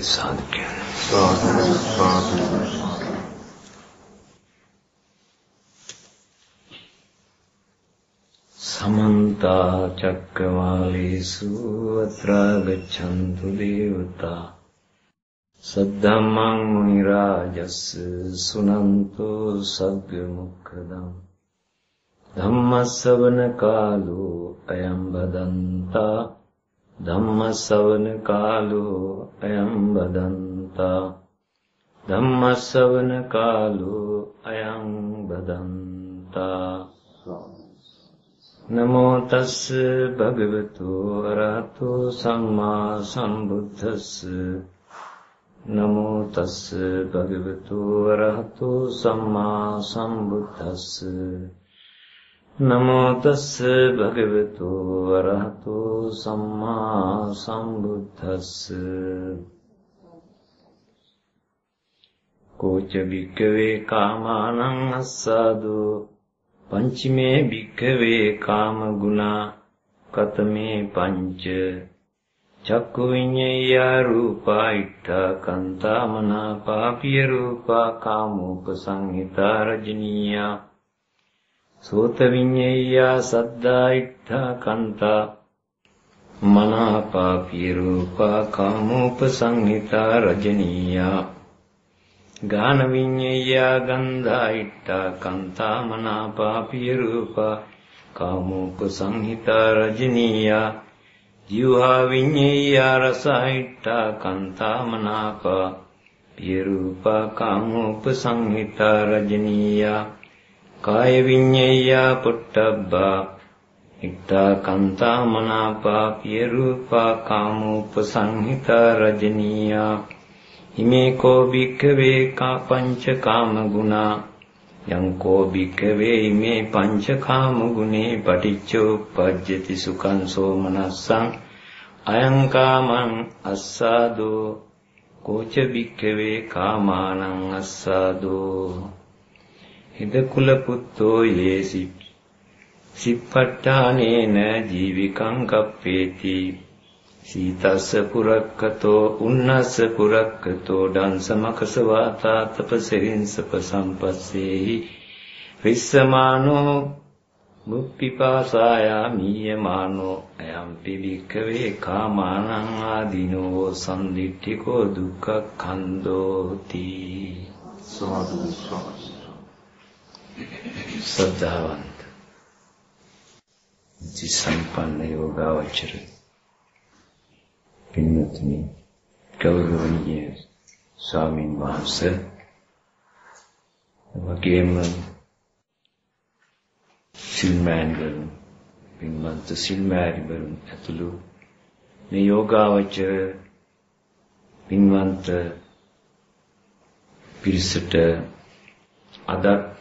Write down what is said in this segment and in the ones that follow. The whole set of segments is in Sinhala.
साधु समन्ता चक्रवालेषु अत्र गच्छन्तु देवता सद्धम्मं मुनिराजस्य सुनन्तु सद्गमुखदम् धम्मश्रवणकालो अयं वदन्ता धम्मश्रवणकालो अयं वदन्ता धम्मश्रवणकालो अयं वदन्ता नमो तस्स भगवतो अरहतो सम्मा सम्बुद्धस्स नमो तस्स भगवतो अरहतो सम्मा सम्बुद्धस्स नमो तस्स भगवतो अरहतो सम्मा सम्बुद्धस्स कोच भिक्खवे कामानं अस्सादो पंचमे भिक्खवे काम गुना कतमे पंच चक्षु विඤ්ඤया रूपा इट्ठा कांता मना पापिय रूपा कामोपसंहिता रजनीया सोत विඤ්ඤया सद्दा इट्ठा कांता मना पापिय रूपा कामोपसंहिता रजनीया गान विඤ්ඤया गंधा इट्ठा कांता मना पापिय रूपा कामोपसंहिता रजनीया जीवा विඤ්ඤया रसा इट्ठा कांता मना पापिय रूपा कामोपसंहिता रजनीया काय विඤ්ඤया पुट्टब्बा इट्ठा कांता मना पापिय रूपा कामोपसंहिता रजनीया इमे को भिक्खवे का पंच काम गुना यंको भिक्खवे इमे पंच काम गुणे पटिच्चोपज्जति सुखं सोमनस्सं अयं कामं अस्सादो कोच भिक्खवे कामानं अस्सादो हिद कुल पुत्तो ये सिप्पट्टानेन जीविकं कप्पेति सीतस्स पुरक्कतो उन्नस्स पुरक्कतो डंसमखसवाता तपसरिंसप संपस्सेहि विस्समानो मुप्पिपासाया मीयमानो अयंपि भिक्खवे कामानं आदिनो संदिट्ठिको दुःखखंदोति श्रद्धावंत जी संपन्न योगावचर पिन्नतनी गौरवनीय स्वामीන් වහන්සේ වගේම සිල්මෑණිවරුන් පින්වන්ත සිල්මෑණිවරුන් ඇතුළු මේ යෝගාවචර පින්වන්ත පිරිසට අදත්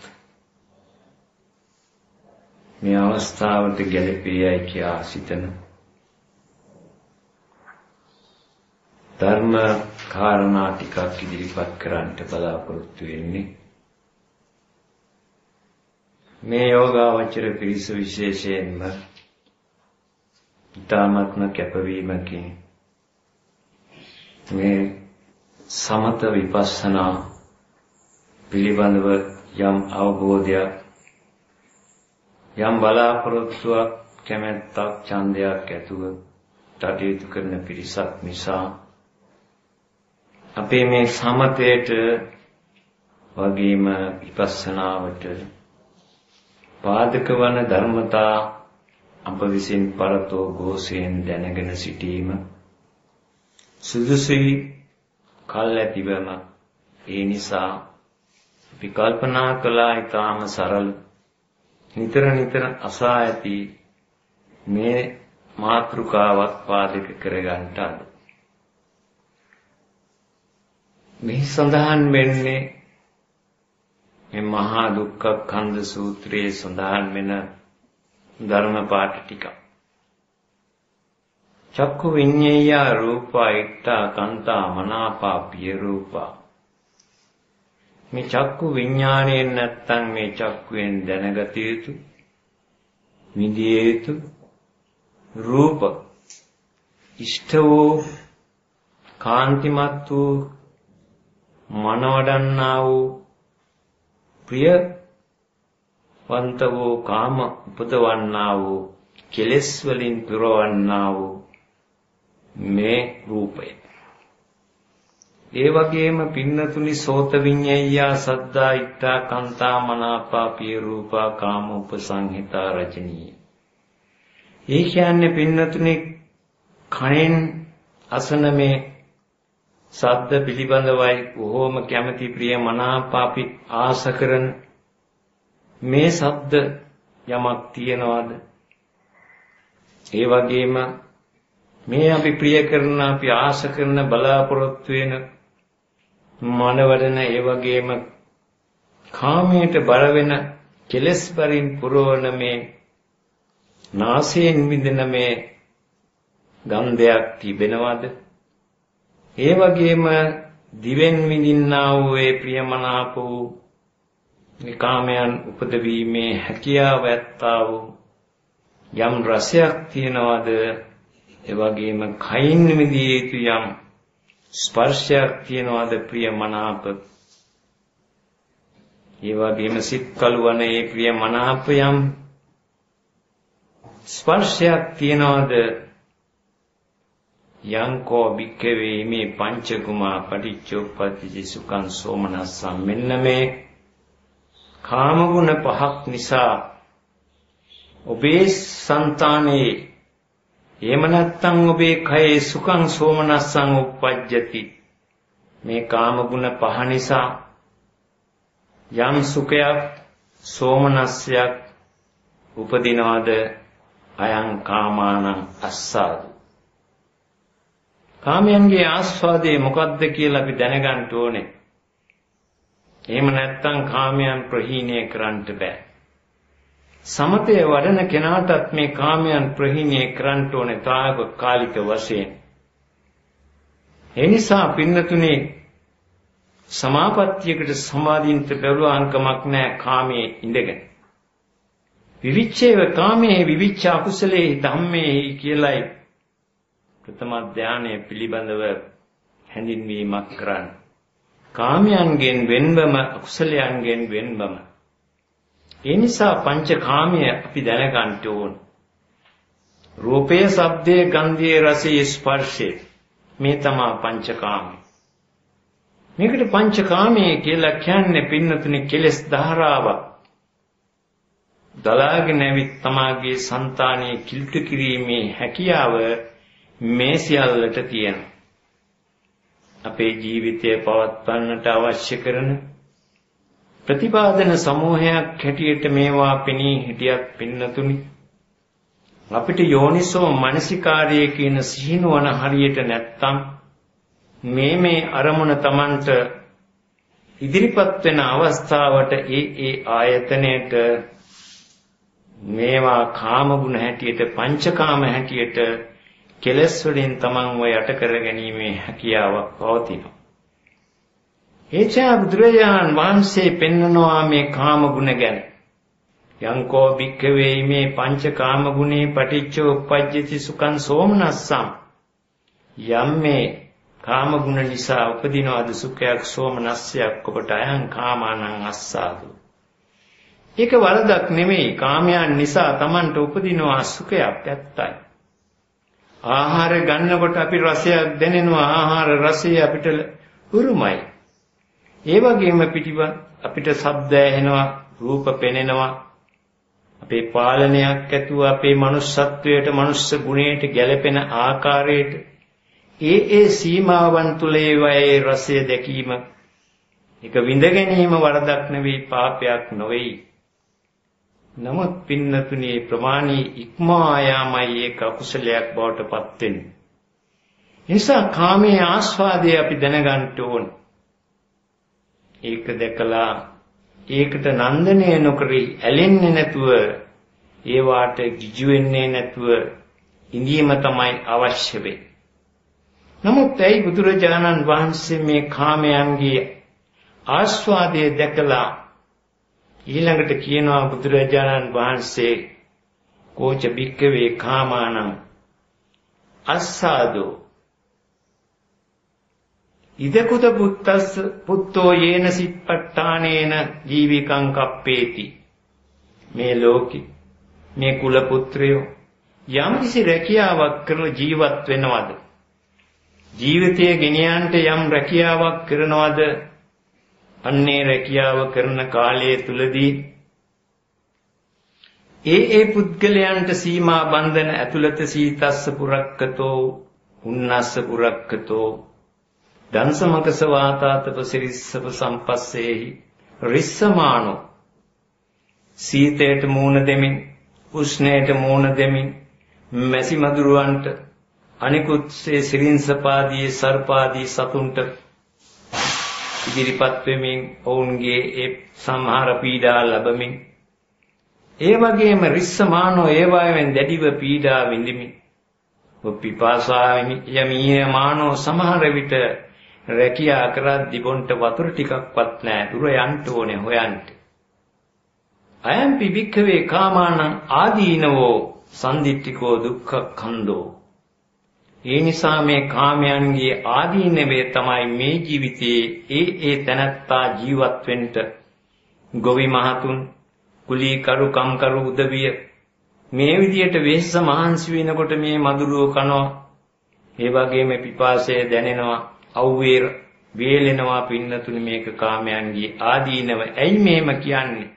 මේ අවස්ථාවට ගැලපෙයි කියා සිතන ධර්ම කාරණා ටිකක් ඉදිරිපත් කරන්නට බලාපොරොත්තු වෙන්නේ මේ යෝගාවචර පිරිස විශේෂයෙන්ම ඊ타ත්ම කැපවීමකින් මේ සමත විපස්සනා පිළිබඳව යම් අවබෝධයක් යම් බලාපොරොත්තුවක් කැමැත්තක් ඡන්දයක් ඇතුව කටයුතු කරන පිරිසක් නිසා අපේ මේ සමතේට වගේම විපස්සනාවට පාදක වන ධර්මතා අප විසින් පරතෝ ഘോഷයෙන් දැනගෙන සිටීම සුදුසුයි කල්ැතිවම ඒ නිසා අපි කල්පනා කළා ඊටාම සරල නිතර නිතර අසා ඇති මේ මාතෘකාවක් පාදක කරගන්නට අද මේ සඳහන් වෙන්නේ මේ මහා දුක්ඛ ඛන්ද සූත්‍රයේ සඳහන් වෙන ධර්ම පාඨ ටික. චක්කු විඤ්ඤේය රූපා ඉත්තා කාන්තා මනාපා පිය රූපා. මේ චක්කු විඥාණයෙන් නැත්තම් මේ චක්කුවෙන් දැනගත යුතු විඳිය යුතු රූප ඉෂ්ඨ වූ කාන්තිමත් වූ මනවඩන්නා වූ ප්‍රියවන්ත වූ කාම උපදවන්නා වූ කෙලෙස් වලින් පුරවන්නා වූ මේ රූපය. ඒ වගේම පින්නතුනි සෝත විඤ්ඤාය සද්දා ඉත්තා කාන්තා මනාපා පිය රූපා කාම උපසංහිතා රජනීය. ඒ කියන්නේ පින්නතුනි කයෙන් අසන මේ ශබ්ද පිළිබඳවයි බොහෝම කැමැති ප්‍රිය මනාප අපි ආස කරන මේ ශබ්ද යමක් තියනවාද? ඒ වගේම මේ අපි ප්‍රිය කරන අපි ආස කරන බලාපොරොත්තු වෙන මනවදන ඒ වගේම කාමයට බර වෙන කෙලෙස් වලින් පුරවන මේ නාසයෙන් විඳින මේ ගන්ධයක් තිබෙනවද? ඒ වගේම දිවෙන් විඳින්නා වූ ඒ ප්‍රියමනාප වූ කාමයන් උපදවීමේ හැකියාව ඇත්තා වූ යම් රසයක් තියනවද? ඒ වගේම කයින් විඳිය යුතු යම් ස්පර්ශයක් තියනවද ප්‍රියමනාප? ඒ වගේම සිත් කලවන ඒ ප්‍රියමනාප යම් ස්පර්ශයක් තියනවද? යංකෝ භික්ඛවේ මේ පංචකුමා පටිච්චෝපප්පති සුඛං සෝමනස්සං මෙන්න මේ කාම ගුණ පහක් නිසා ඔබේ సంతානේ එහෙම නැත්නම් ඔබේ කයේ සුඛං සෝමනස්සං උප්පජ්ජති. මේ කාම ගුණ පහ නිසා යම් සුඛයක් සෝමනස්සයක් උපදිනවද? අයං කාමානං අස්සාදු. කාමයන්ගේ ආස්වාදේ මොකද්ද කියලා අපි දැනගන්න ඕනේ. එහෙම නැත්නම් කාමයන් ප්‍රහීණය කරන්න බෑ. සමතේ වඩන කෙනාටත් මේ කාමයන් ප්‍රහීණය කරන්න ඕනේ తాවකාලික වශයෙන්. ඒ නිසා පින්නතුනේ සමාපත්තියකට සමාදින්ත බැලුවාන්කමක් නැහැ කාමයේ ඉඳගෙන. විවිච්ඡේව කාමයේ විවිච්ඡ අකුසලේ ධම්මේ කියලයි ප්‍රථම ධානයේ පිළිබඳව හැඳින්වීමක් කරන්න. කාමයන්ගෙන් වෙන්වම අකුසලයන්ගෙන් වෙන්වම. ඒ නිසා පංචකාමයේ අපි දැනගන්න ඕන. රූපේ, ශබ්දේ, ගන්ධේ, රසේ, ස්පර්ශේ මේ තමයි පංචකාමය. මේකට පංචකාමයේ කියලා කියන්නේ පින්නතුනේ කෙලෙස් ධාරාවක්. දලාගෙන ඇවිත් තමාගේ సంతානයේ කිලුට කිරීමේ හැකියාව මේ සියල්ලට තියෙනවා. අපේ ජීවිතය පවත්වන්නට අවශ්‍ය කරන ප්‍රතිපාදන සමූහයක් හැටියට මේවා පෙනී හිටියත් පින්නතුනි අපිට යෝනිසෝ මනසිකාර්යය කියන සිහිනුවන හරියට නැත්තම් මේ අරමුණ Tamanට ඉදිරිපත් වෙන අවස්ථාවට ඒ ආයතනයේට මේවා කාම ගුණ හැටියට පංචකාම හැටියට කෙලස් වලින් තමන්ව යට කර ගැනීමේ හැකියාවක් පවතිනවා. එචා බුදුරජාණන් වහන්සේ පෙන්වනවා මේ කාම ගුණ ගැන. යංකෝ භික්ඛවේ මේ පංචකාම ගුණේ පටිච්චෝපපජ්ජති සුඛං සෝමනස්සං. යම් මේ කාම ගුණ නිසා උපදිනවාද සුඛයක් සෝමනස්සයක් ඔබට අයං කාමානං අස්සාදු. ඒක වරදක් නෙමෙයි. කාමයන් නිසා තමන්ට උපදිනවා සුඛයක් ඇත්තයි. ආහාර ගන්නකොට අපි රසයක් දැනෙනවා. ආහාර රසය අපිට උරුමයි. ඒ වගේම අපිට ශබ්ද ඇහෙනවා, රූප පෙනෙනවා. අපේ පාලනයක් ඇතුව අපේ මනුස්සත්වයට, මනුස්ස ගුණයට ගැලපෙන ආකාරයට ඒ සීමාවන් තුල ඒ රසය දැකීම ඒක විඳ ගැනීම වරදක් නෙවෙයි, පාපයක් නොවේයි. නමුත් පින්නතුණී ප්‍රමාණී ඉක්මවා යාමයි ඒක අකුසලයක් බවට පත් වෙන්නේ. නිසා කාමයේ ආස්වාදය අපි දැනගන්න ඕන. ඒක දැකලා ඒකට නන්දනය නොකරි ඇලෙන්නේ නැතුව, ඒ වාට ගිජු වෙන්නේ නැතුව ඉඳීම තමයි අවශ්‍ය වෙන්නේ. නමුත් ඒ බුදුරජාණන් වහන්සේ මේ කාමයන්ගේ ආස්වාදය දැකලා ඊළඟට කියනවා බුදුරජාණන් වහන්සේ කෝච භික්ඛවේ කාමානං අස්සාදෝ. ඉදකුත පුත්තස්ස පුත්තෝ යේන සිප්පට්ඨානේන ජීවිකං කප්පේති. මේ ලෝකේ මේ කුල පුත්‍රයෝ යම් කිසි රැකියාවක් කරලා ජීවත් වෙනවද? ජීවිතයේ ගෙනියන්නට යම් රැකියාවක් කරනවද? අන්නේ රැකියාව කරන කාලය තුලදී ඒ පුද්ගලයන්ට සීමා බන්ධන ඇතුළත සීතස්ස පුරක්කතෝ උන්නස්ස පුරක්කතෝ දන්සමකස වාතාතප සිරිස්සප සම්පස්සේහි රිස්සමානෝ සීතයට මූණ දෙමින් උෂ්ණයට මූණ දෙමින් මැසි මදුරුවන්ට අනිකුත් සිරින්සපාදී සර්පාදී සතුන්ට ඉදිරිපත් වෙමින් ඔවුන්ගේ ඒ සංහාර පීඩා ලැබමින් ඒ වගේම රිස්සමානෝ ඒවායෙන් දැඩිව පීඩා විඳිමින් පිපාසා යමීය මානෝ සමහර විට රැකියා කරද්දී බොන්ට වතුර ටිකක්වත් නැහැ දුර යන්න ඕනේ හොයන්න. අයම්පි වික්ඛවේ කාමානං ආදීනවෝ සම්දිට්ඨිකෝ දුක්ඛඛන්தோ. ඒ නිසා මේ කාමයන්ගේ ආදීනවේ තමයි මේ ජීවිතයේ ඒ තැනත්තා ජීවත් වෙන්න ගොවි මහතුන් කුලී කරු කම්කරු උදවිය මේ විදියට වෙස්ස මහන්සි වෙනකොට මේ මදුරුව කනවා. ඒ වගේම පිපාසය දැනෙනවා, අවුවේ වේලෙනවා. පින්නතුනි මේක කාමයන්ගේ ආදීනව. ඇයි මේම කියන්නේ?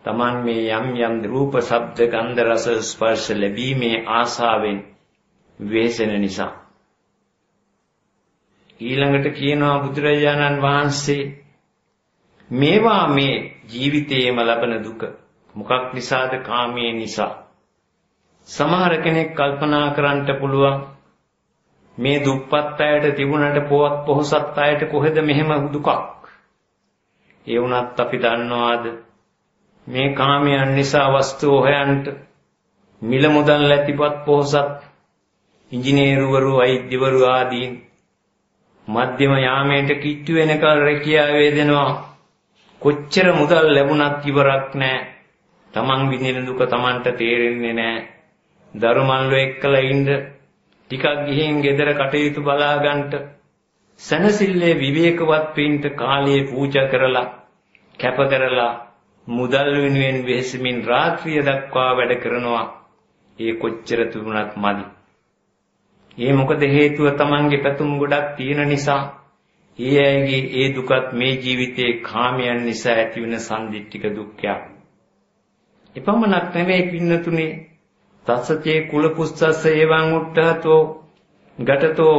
Taman මේ යම් රූප, ශබ්ද, ගන්ධ, රස, ස්පර්ශ ලැබීමේ ආසාවෙන් වෙහෙසෙන නිසා. ඊළඟට කියනවා බුදුරජාණන් වහන්සේ මේවා මේ ජීවිතයේම ලබන දුක. මොකක් නිසාද? කාමයේ නිසා. සමහර කෙනෙක් කල්පනා කරන්නට පුළුවන් මේ දුප්පත් අයට තිබුණට පොහොසත් අයට කොහෙද මෙහෙම දුකක්? ඒ වුණත් අපි දන්නවාද මේ කාමයන් නිසා වස්තු හොයන්ට මිල මුදල් ඇතිපත් පොහොසත් ඉංජිනේරුවරු වෛද්‍යවරු ආදීන් මධ්‍යම යාමයට කිට්ටු වෙනකල් රැකියාව වේදෙනවා. කොච්චර මුදල් ලැබුණත් ඉවරක් නැහැ. තමන් විඳින දුක තමන්ට තේරෙන්නේ නැහැ. දරුමල්ලෝ එක්කලා ඉන්න ටිකක් ගිහින් ගෙදර කටයුතු බලා ගන්නට සනසිල්ලේ විවේකවත් වෙන්න කාලයේ පූජා කරලා කැප කරලා මුදල් වෙනුවෙන් වෙහෙසමින් රාත්‍රිය දක්වා වැඩ කරනවා. ඒ කොච්චර තුනක් මදි. ඒ මොකද හේතුව තමන්ගේ පැතුම් ගොඩක් තියෙන නිසා. ඒ අයගේ ඒ දුකත් මේ ජීවිතයේ කාමයන් නිසා ඇතිවන සම්දිට්ඨික දුක්ඛයක්. එපමණක් නෙවෙයි පින්නතුනේ තස්සචේ කුල පුස්සස්ස එවං උට්ඨතෝ ගතතෝ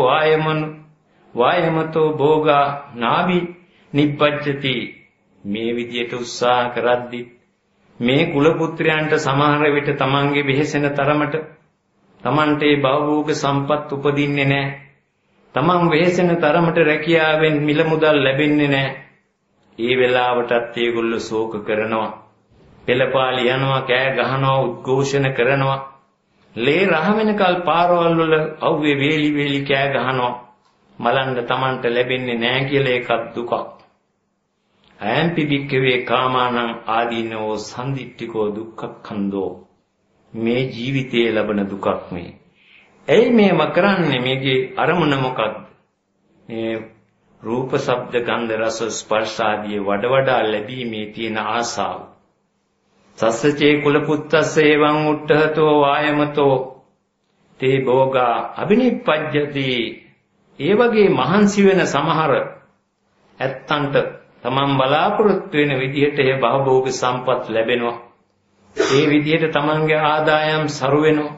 වායමතෝ භෝගා නාභි නිබ්බජ්ජති. මේ විදියට උත්සාහ කරද්දී මේ කුල පුත්‍රයන්ට සමහර විට තමන්ගේ වෙහෙසෙන තරමට තමන්ට ඒ භවෝග සම්පත් උපදින්නේ නැහැ. තමන් වෙහෙසෙන තරමට රැකියාවෙන් මිල මුදල් ලැබෙන්නේ නැහැ. ඒ වෙලාවටත් ඒගොල්ලෝ ශෝක කරනවා. පෙළපාලි යනවා, කෑ ගහනවා, උද්ඝෝෂණ කරනවා. ලේ රහ වෙනකල් පාරවල් වල අවුවේ වේලි කෑ ගහනවා. මලන්න තමන්ට ලැබෙන්නේ නැහැ කියලා ඒකත් දුකක්. අයම්පි වික්ඛවේ කාමානං ආදීනෝ සම්දිට්ඨිකෝ දුක්ඛඛන්தோ. මේ ජීවිතයේ ලබන දුකක් මේ. ඇයි මේව කරන්නේ? මේකේ අරමුණ මොකක්ද? මේ රූප, ශබ්ද, ගන්ධ, රස, ස්පර්ශ ආදී වඩා ලැබීමේ තියෙන ආසාව. සස්සචේ කුල පුත්තස්ස එවං උට්ඨතෝ වායමතෝ තේ භෝගා අබිනිප්පජ්ජති. ඒ වගේ මහන්සි වෙන සමහර ඇත්තන්ට තමන් බලාපොරොත්තු වෙන විදිහට ඒ භවභෝග සම්පත් ලැබෙනවා. ඒ විදිහට තමන්ගේ ආදායම් සරු වෙනවා.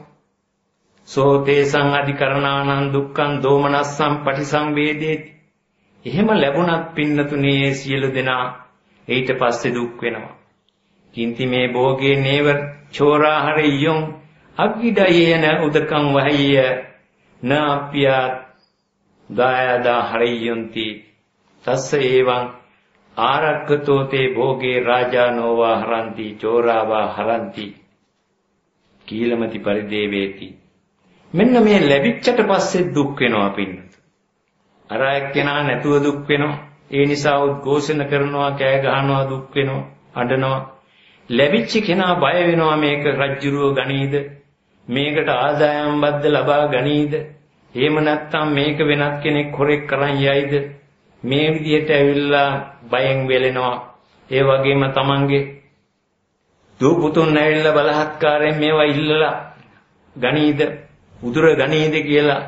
සෝතේසං අධිකරණානං දුක්ඛං දෝමනස්සං පටිසංවේදේති. එහෙම ලැබුණත් පින්නතුනේ සියලු දෙනා ඊට පස්සේ දුක් වෙනවා. කින්ති මේ භෝගේ නේව චෝරා හරියොම් අග්ගිඩයේන උදකං වහయ్య නාප්‍යා දායදා හරියොන්ති. තස්ස ඒවං ආරක්ඛතෝ තේ භෝගේ රාජානෝවා හරಂತಿ චෝරාවා හරಂತಿ කීලමති පරිදේවේති. මෙන්න මේ ලැබිච්චට පස්සේ දුක් වෙනවා පින්නත. අර එක්කෙනා නැතුව දුක් වෙනවා. ඒ නිසා උද්ඝෝෂණ කරනවා, කෑ ගහනවා, දුක් වෙනවා, අඬනවා. ලැබිච්ච කෙනා බය වෙනවා මේක රජ්ජුරුව ගනීද? මේකට ආදායම් බද්ද ලබා ගනීද? එහෙම නැත්නම් මේක වෙනත් කෙනෙක් හොරෙක් කරන් යයිද? මේ විදිහට ඇවිල්ලා බයෙන් වෙලෙනවා. ඒ වගේම තමන්ගේ දූ පුතුන් ඇවිල්ලා බලහත්කාරයෙන් මේවා ඉල්ලලා ගණීද උදුර ගණීද කියලා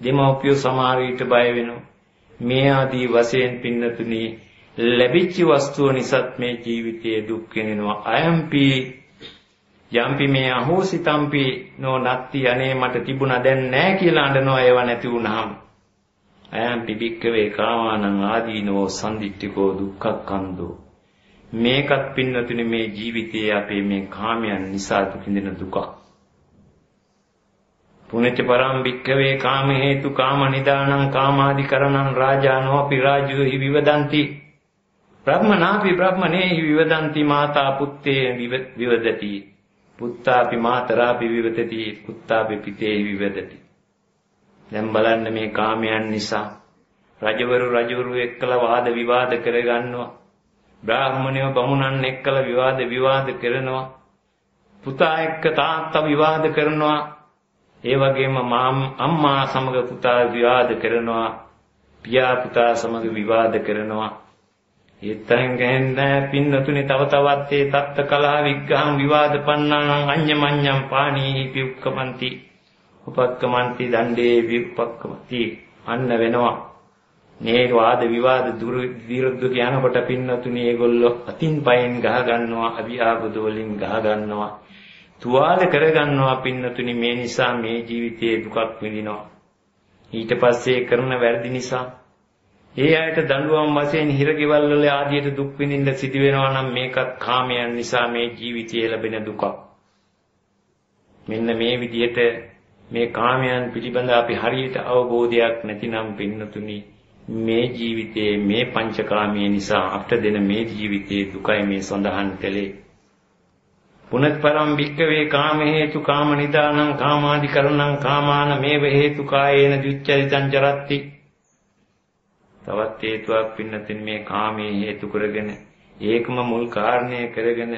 දෙමව්පියෝ සමහර විට බය වෙනවා. මේ ආදී වශයෙන් පින්නතුනි ලැබිච්ච වස්තුව නිසාත් මේ ජීවිතයේ දුක් විඳිනවා. අයම්පි යම්පි මේ අහෝසිතම්පි නෝ නත්ති අනේ මට තිබුණා දැන් නැහැ කියලා අඬනවා ඒව නැති වුනහම. අයම්පි භික්ඛවේ කාමානං ආදීනෝ සම්දිට්ඨිකෝ දුක්ඛක්ඛන්தோ. මේකත් පින්නතුනි මේ ජීවිතයේ අපේ මේ කාමයන් නිසා දුක් විඳින දුක. පුනච්ච පරම් භික්ඛවේ කාම හේතු කාම නිදානං කාමාදිකරණං රාජානෝ අපි රාජෝ හි විවදಂತಿ බ්‍රහ්මනාපි බ්‍රහ්මනේහි විවදಂತಿ මාතා පුත්තේ විවදති පුත්තාපි මාතරාපි විවදති පුත්තාපි පිතේහි විවදති. දැන් බලන්න මේ කාමයන් නිසා රජවරු එක්කලා වාද විවාද කරගන්නවා. බ්‍රාහ්මණයෝ බමුණන් එක්කලා විවාද කරනවා. පුතා එක්ක තාත්තා විවාද කරනවා. ඒ වගේම අම්මා සමග පුතා විවාද කරනවා. පියා පුතා සමග විවාද කරනවා. ඊතරෙන් ගහන්නේ පින්නතුනි තව තවත් ඒ තත්ත කලහ විග්‍රහම් විවාද පන්නානම් අඤ්ඤමඤ්ඤම් පාණීහි පිඋක්කමන්ති උපක්කමන්ති දණ්ඩේ විඋපක්කමති අන්න වෙනවා. මේ වාද විවාද විරුද්ධ කියනකොට පින්නතුනි ඒගොල්ලෝ අතින් පයෙන් ගහ ගන්නවා, අවියාබුද වලින් ගහ ගන්නවා, තුවාල කර ගන්නවා. පින්නතුනි මේ නිසා මේ ජීවිතයේ දුකක් විඳිනවා. ඊට පස්සේ කරන වැරදි නිසා ඒ අයට දඬුවම් වශයෙන් හිරගෙවල් වල ආදියට දුක් විඳින්න සිදු වෙනවා නම් මේකත් කාමයන් නිසා මේ ජීවිතයේ ලැබෙන දුකක්. මෙන්න මේ විදිහට මේ කාමයන් පිළිබඳ අපි හරියට අවබෝධයක් නැතිනම් පින්නතුනි මේ ජීවිතයේ මේ පංචකාමයේ නිසා අපට දෙන මේ ජීවිතයේ දුකයි මේ සඳහන් කළේ. පුනත් පරම් භික්ඛවේ කාම හේතු කාම නිදානං කාමාදිකරණං කාමාන මේව හේතු කායේන දුච්චරිතං චරත්ති. තවත් හේතුවක් පින්නතින් මේ කාමයේ හේතු කරගෙන ඒකම මුල් කාරණය කරගෙන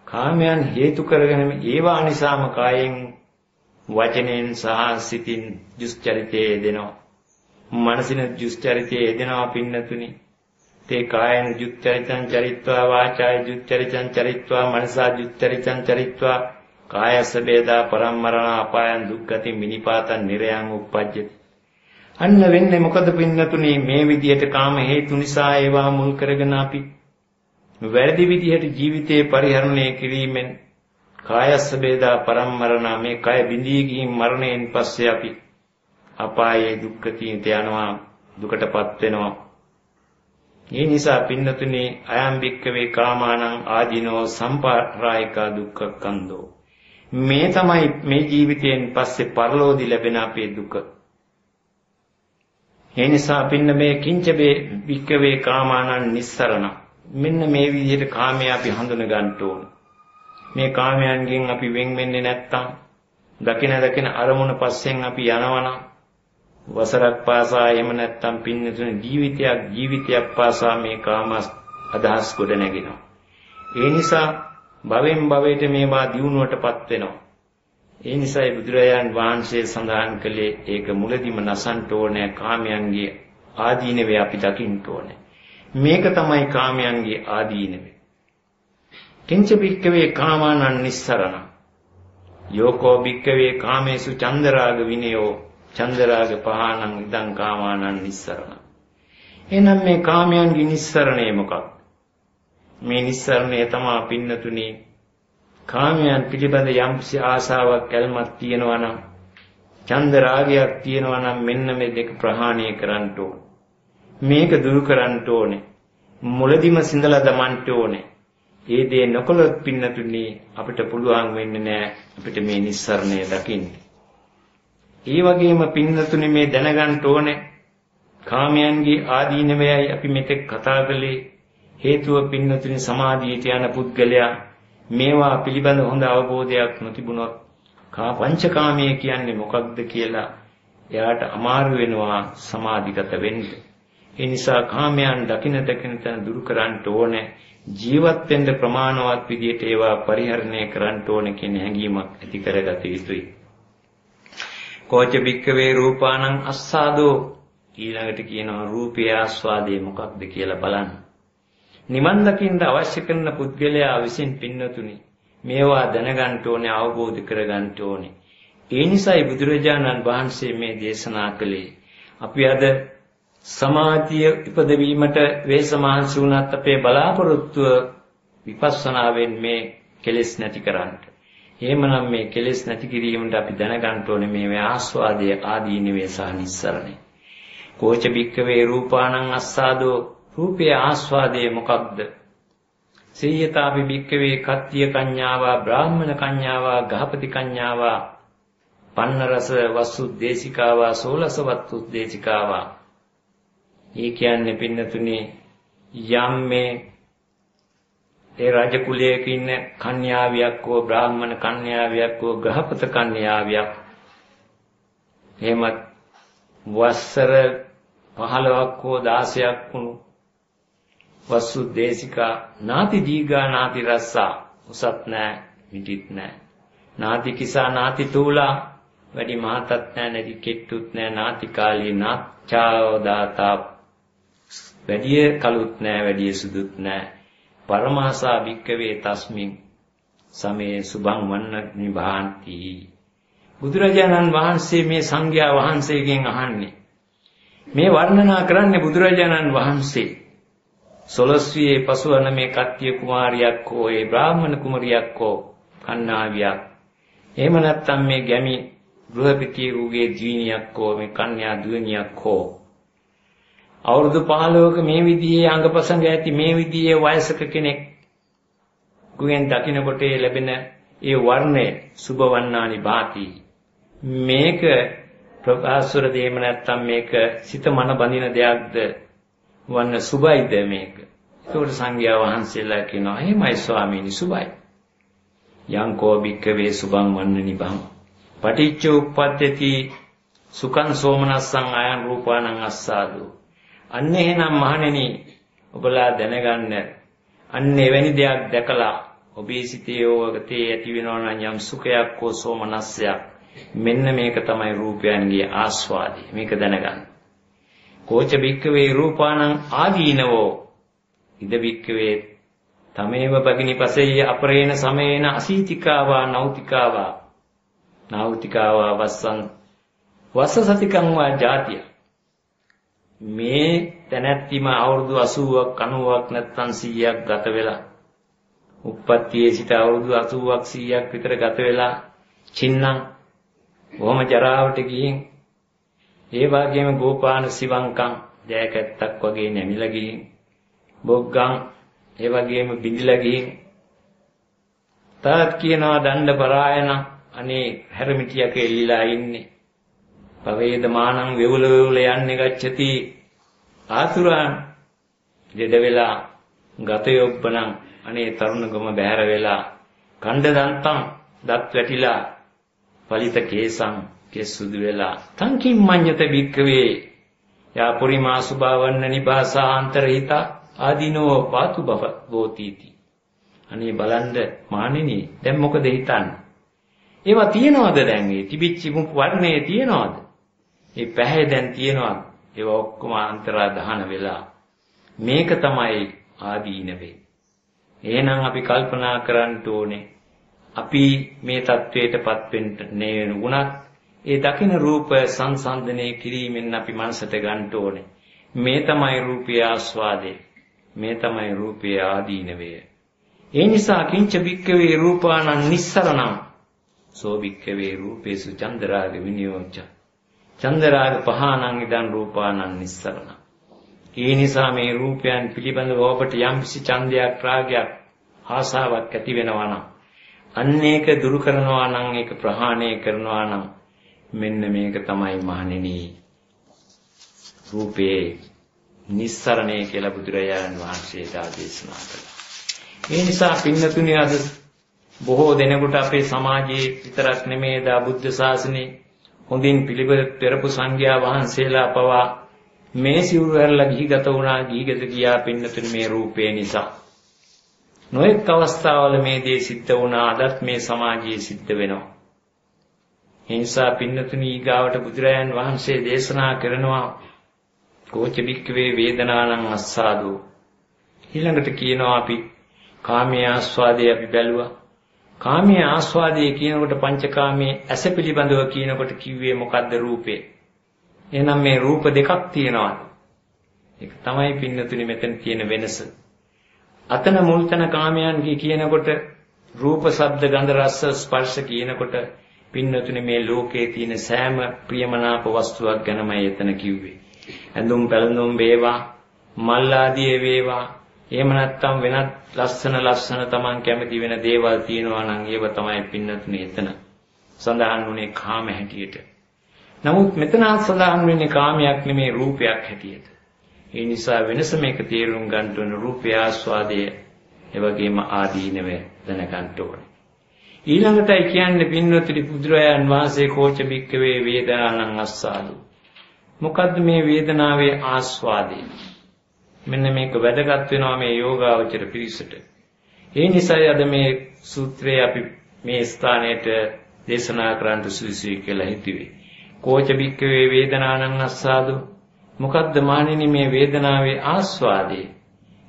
කාමයන් හේතු කරගෙන ඒවා නිසාම කායෙන් වචනෙන් සහ සිතින් දුස්චරිතයේ යෙදෙනවා. මනසින දුස්චරිතයේ යෙදෙනවා පින්නතුනි. තේ කායන දුස්චරිතං චරිත්වා වාචාය දුස්චරිතං චරිත්වා මනසා දුස්චරිතං චරිත්වා කායස්ස වේදා පරම්මරණ අපායන් දුක්ඛති මිනිපාතං නිරයන් උප්පජ්ජති. අන්න වෙන්නේ මොකද පින්නතුනි මේ විදියට කාම හේතු නිසා ඒවා මුල් කරගෙන අපි වැරදි විදියට ජීවිතේ පරිහරණය කිරීමෙන් කායස්ස වේදා පරම්මරණ මේ කය බිඳී ගිහින් මරණයෙන් පස්සේ අපි අපායේ දුක්ඛතියට යනවා, දුකටපත් වෙනවා. ඒ නිසා පින්නතුනි අයම් භික්ඛවේ කාමානං ආදීනෝ සම්පාරායිකා දුක්ඛක්ඛන්தோ. මේ තමයි මේ ජීවිතයෙන් පස්සේ පරලෝදී ලැබෙන අපේ දුක. ඒ නිසා පින්න මේ කිංචබේ භික්ඛවේ කාමානං නිස්සරණ. මෙන්න මේ විදිහට කාමයේ අපි හඳුන ගන්න ඕන. මේ කාමයන්ගෙන් අපි වෙන් වෙන්නේ නැත්තම් දකින අරමුණ පස්සෙන් අපි යනවනම් වසරක් පාසා එහෙම නැත්තම් පින්නතුන ජීවිතයක් පාසා මේ කාම අදහස් ගොඩ නැගෙනවා. ඒ නිසා භවෙන් භවයට මේවා දියුණුවටපත් වෙනවා. ඒ නිසායි බුදුරජාන් වහන්සේ සඳහන් කළේ ඒක මුලදිම නසන්න ඕනේ. කාමයන්ගේ ආදීනවේ අපි දකින්න ඕනේ. මේක තමයි කාමයන්ගේ ආදීනවේ. කිංච භික්ඛවේ කාමානං නිස්සරණ. යෝකෝ භික්ඛවේ කාමේසු චන්දරාග විනයෝ චන්දරාග පහානං ඉදං කාමානං නිස්සරණ. එහෙනම් මේ කාමයන්ගේ නිස්සරණය මොකක්ද? මේ නිස්සරණය තමයි පින්නතුනි කාමයන් පිළිබඳ යම්සි ආසාවක් කැල්මක් තියෙනවා නම් ඡන්ද රාගයක් තියෙනවා නම් මෙන්න මේ දෙක ප්‍රහාණය කරන්න ඕනේ. මේක දුරු කරන්න ඕනේ. මුලදිම සිඳලා දමන්න ඕනේ. ඒ දේ නොකළොත් පින්නතුනි අපිට පුළුවන් වෙන්නේ නැහැ අපිට මේ නිස්සරණය දකින්න. ඒ වගේම පින්නතුනි මේ දැනගන්න ඕනේ කාමයන්ගේ ආදීනවයයි අපි මෙතෙක් කතා කළේ. හේතුව පින්නතුනි සමාධියට යන පුද්ගලයා මේවා පිළිබඳ හොඳ අවබෝධයක් නොතිබුණොත් පංචකාමයේ කියන්නේ මොකක්ද කියලා එයාට අමාරු වෙනවා සමාධිගත වෙන්න. ඒ නිසා කාමයන් දකින තැන දුරු කරන්න ඕනේ. ජීවත් වෙන්න ප්‍රමාණවත් විදියට ඒවා පරිහරණය කරන්න ඕනේ කියන හැඟීමක් ඇති කරගත යුතුයි. කෝච භික්කවේ රූපානං අස්සාදෝ ඊළඟට කියනවා රූපේ ආස්වාදේ මොකක්ද කියලා බලන්න. නිවන් දකින්න අවශ්‍ය කරන පුද්ගලයා විසින් පින්නතුනි මේවා දැනගන්න ඕනේ, අවබෝධ කරගන්න ඕනේ. ඒ නිසායි බුදුරජාණන් වහන්සේ මේ දේශනා කළේ. අපි අද සමාධිය ඉපදවීමට වේස මහන්සි වුණත් අපේ බලාපොරොත්තුව විපස්සනාවෙන් මේ කෙලෙස් නැති කරන්න. එහෙමනම් මේ කෙලෙස් නැති කිරීමට අපි දැනගන්න ඕනේ මේ ආස්වාදයේ ආදීනවේ සහ නිස්සරණේ. කෝච භික්කවේ රූපානං අස්සාදෝ රූපේ ආස්වාදයේ මොකක්ද? සීයතාපි භික්කවේ කත්තිය කඤ්ඤාවා බ්‍රාහ්මණ කඤ්ඤාවා ගහපති කඤ්ඤාවා පන්න රස වස්සු දේශිකාවා සෝලස වත්තු දේශිකාවා. ඒ කියන්නේ පින්නතුනේ යම් මේ ඒ රාජ කුලයක ඉන්න කන්‍යාවියක් හෝ බ්‍රාහ්මණ කන්‍යාවියක් හෝ ග්‍රහපත කන්‍යාවියක් එහෙමත් වස්සර 15ක් හෝ 16ක් වුණු වස්සු දේශිකා නාති දීගා නාති රස්සා උසත් නැ මිටිත් නැ නාති කිසා නාති තූලා වැඩි මහතත් නැ නැති කෙට්ටුත් නැ නාති කාලී නාච්ඡාව දාතා වැඩි කලුත් නැ වැඩි සුදුත් නැ පරමාසා භික්කවේ තස්මින් සමේ සුභං වන්න නිභාන්ති. බුදුරජාණන් වහන්සේ මේ සංඝයා වහන්සේගෙන් අහන්නේ මේ වර්ණනා කරන්නේ බුදුරජාණන් වහන්සේ සොළොස්වියේ පසුවන මේ කත්තිය කුමාරියක් හෝ ඒ බ්‍රාහ්මණ කුමරියක් හෝ කන්‍යාවියක් එහෙම නැත්නම් මේ ගැමි ගෘහපතියෙකුගේ ජීනියක් හෝ මේ කන්‍යා දුවනියක් හෝ අවුරුදු 15ක මේ විදිහේ අංගපසංග ඇති මේ විදිහේ වයසක කෙනෙක් ගුවෙන් දකින්නකොට ලැබෙන ඒ වර්ණය සුභ වන්නානි භාති. මේක ප්‍රකාශවර දෙයම නැත්තම් මේක සිත මන බඳින දෙයක්ද වන්න සුභයිද මේක. ඒකට සංඝයා වහන්සේලා කියනවා එහෙමයි ස්වාමීනි සුභයි. යංකෝ භික්කවේ සුභං වන්න නිභං පටිච්ච උප්පද්දති සුඛං සෝමනස්සං අයං රූපානං අස්සාදෝ. අන්න එහෙනම් මහණෙනි ඔබලා දැනගන්න අන්න එවැනි දෙයක් දැකලා ඔබේ සිතේ යෝගතේ ඇති වෙනවා නම් යම් සුඛයක් හෝ සෝමනස්සයක් මෙන්න මේක තමයි රූපයන්ගේ ආස්වාදය. මේක දැනගන්න. කෝච භික්කවේ රූපානං ආදීනවෝ ඉද භික්කවේ තමේව භගිනි පසෙය්‍ය අපරේණ සමේන අසීතිකාවා නෞතිකාවා වස්සං වස්සසතිකං වා ජාතිය. මේ තැනැත්තිම අවුරුදු 80ක් 90ක් නැත්නම් 100ක් ගත වෙලා උප්පත්තියේ සිට අවුරුදු 80ක් 100ක් විතර ගත වෙලා චින්නම් බොහොම ජරාවට ගිහින් ඒ වගේම ගෝපාන සිවංකම් දෑකැත්තක් වගේ නැමිලා ගිහින් බොග්ගම් ඒ වගේම බිඳිලා ගිහින් තාත් කියනවා දණ්ඩ පරායන අනේ හැරමිටියක එල්ලිලා ඉන්නේ පවේදමානං වෙවුල යන්නේ ගච්ඡති ආතුරාන් දෙඩ වෙලා ගත යොබ්බනම් අනේ තරුණගම බැහැර වෙලා කණ්ඩ දන්තම් දත් වැටිලා පලිත කේසං කෙස් සුදු වෙලා තංකින් මඤ්ඤත භික්ඛවේ යා පුරිමා සුභවන්න නිබාසාන්තරහිත ආදීනෝ පාතු බෝතිති. අනේ බලන්න මානිනී දැන් මොකද හිතන්නේ? ඒවා තියනවද දැන් මේ තිබිච්ච වර්ණේ තියනවද? මේ පැහැ දැන් තියනවද? ඒවා ඔක්කොම අන්තරා දහන වෙලා මේක තමයි ආදීනවේ. එහෙනම් අපි කල්පනා කරන්න ඕනේ අපි මේ தത്വයටපත් වෙන්න නෙවෙනුණත් ඒ දකින රූප සංසන්දනය කිරීමෙන් අපි මනසට ගන්න ඕනේ මේ තමයි රූපය ආස්වාදේ මේ තමයි රූපය ආදීනවය. ඒ නිසා කිංච භික්ඛවේ රූපානං නිස්සරණං සෝ භික්ඛවේ රූපේසු චන්දරාග විනියෝච චන්දරාග පහානං ඉදං රූපානං නිස්සරණං. ඒ නිසා මේ රූපයන් පිළිබඳව ඔබට යම්කිසි ඡන්දයක් රාගයක් ආසාවක් ඇති වෙනවා නම් අන්න ඒක දුරු කරනවා නම් ඒක ප්‍රහාණය කරනවා නම් මෙන්න මේක තමයි මහණෙනි රූපේ නිස්සරණය කියලා බුදුරජාණන් වහන්සේ දේශනා කළා. ඒ නිසා පින්නතුනි අද බොහෝ දෙනෙකුට අපේ සමාජයේ විතරක් නෙමෙයි දා බුද්ධ ශාසනයේ හොඳින් පිළිවෙත් පෙරපු සංඝයා වහන්සේලා පවා මේ සිවුරු හැරලා ගිහිගත වුණා ගිහිගත ගියා පින්නතුනි මේ රූපේ නිසා. නොඑක් අවස්ථාවල මේ දේ සිද්ධ වුණා අදත් මේ සමාජයේ සිද්ධ වෙනවා. ඒ නිසා පින්නතුනි ඊගාවට බුදුරයන් වහන්සේ දේශනා කරනවා කෝච බික්කවේ වේදනානං අස්සාදෝ. ඊළඟට කියනවා අපි කාමයේ ආස්වාදයේ අපි බැලුවා. කාමයේ ආස්වාදයේ කියනකොට පංචකාමයේ ඇස පිළිබඳව කියනකොට කිව්වේ මොකද්ද? රූපේ. එහෙනම් මේ රූප දෙකක් තියෙනවා. ඒක තමයි පින්නතුනි මෙතන තියෙන වෙනස. අතන මුල්තන කාමයන්ගේ කියනකොට රූප, ශබ්ද, ගන්ධ, රස, ස්පර්ශ කියනකොට පින්නතුනි මේ ලෝකයේ තියෙන සෑම ප්‍රියමනාප වස්තුවක් ගැනමයි එතන කිව්වේ. ඇඳුම් පැළඳුම් වේවා, මල් ආදී වේවා, එහෙම නැත්නම් වෙනත් ලස්සන Taman කැමති වෙන දේවල් තියෙනවා නම් ඒව තමයි පින්නතුනි එතන සඳහන් වුණේ කාම හැටියට. නමුත් මෙතන සඳහන් වෙන්නේ කාමයක් නෙමේ රූපයක් හැටියට. ඒ නිසා වෙනස මේක තේරුම් ගන්න ඕන රූපය ආස්වාදය එවැගේම ආදීනව දැනගන්න ඕනේ. ඊළඟටයි කියන්නේ පින්නතුනි බුදුරජාන් වහන්සේ කෝච බික්කවේ වේදනානං අස්සාදු. මොකද්ද මේ වේදනාවේ ආස්වාදය? මෙන්න මේක වැදගත් වෙනවා මේ යෝගාවචර පිරිසට. ඒ නිසායි අද මේ සූත්‍රය අපි මේ ස්ථානයට දේශනා කරන්න සුදුසුයි කියලා හිතුවේ. කෝච බික්කවේ වේදනානං අස්සාදු. මොකද්ද මානිනී මේ වේදනාවේ ආස්වාදය?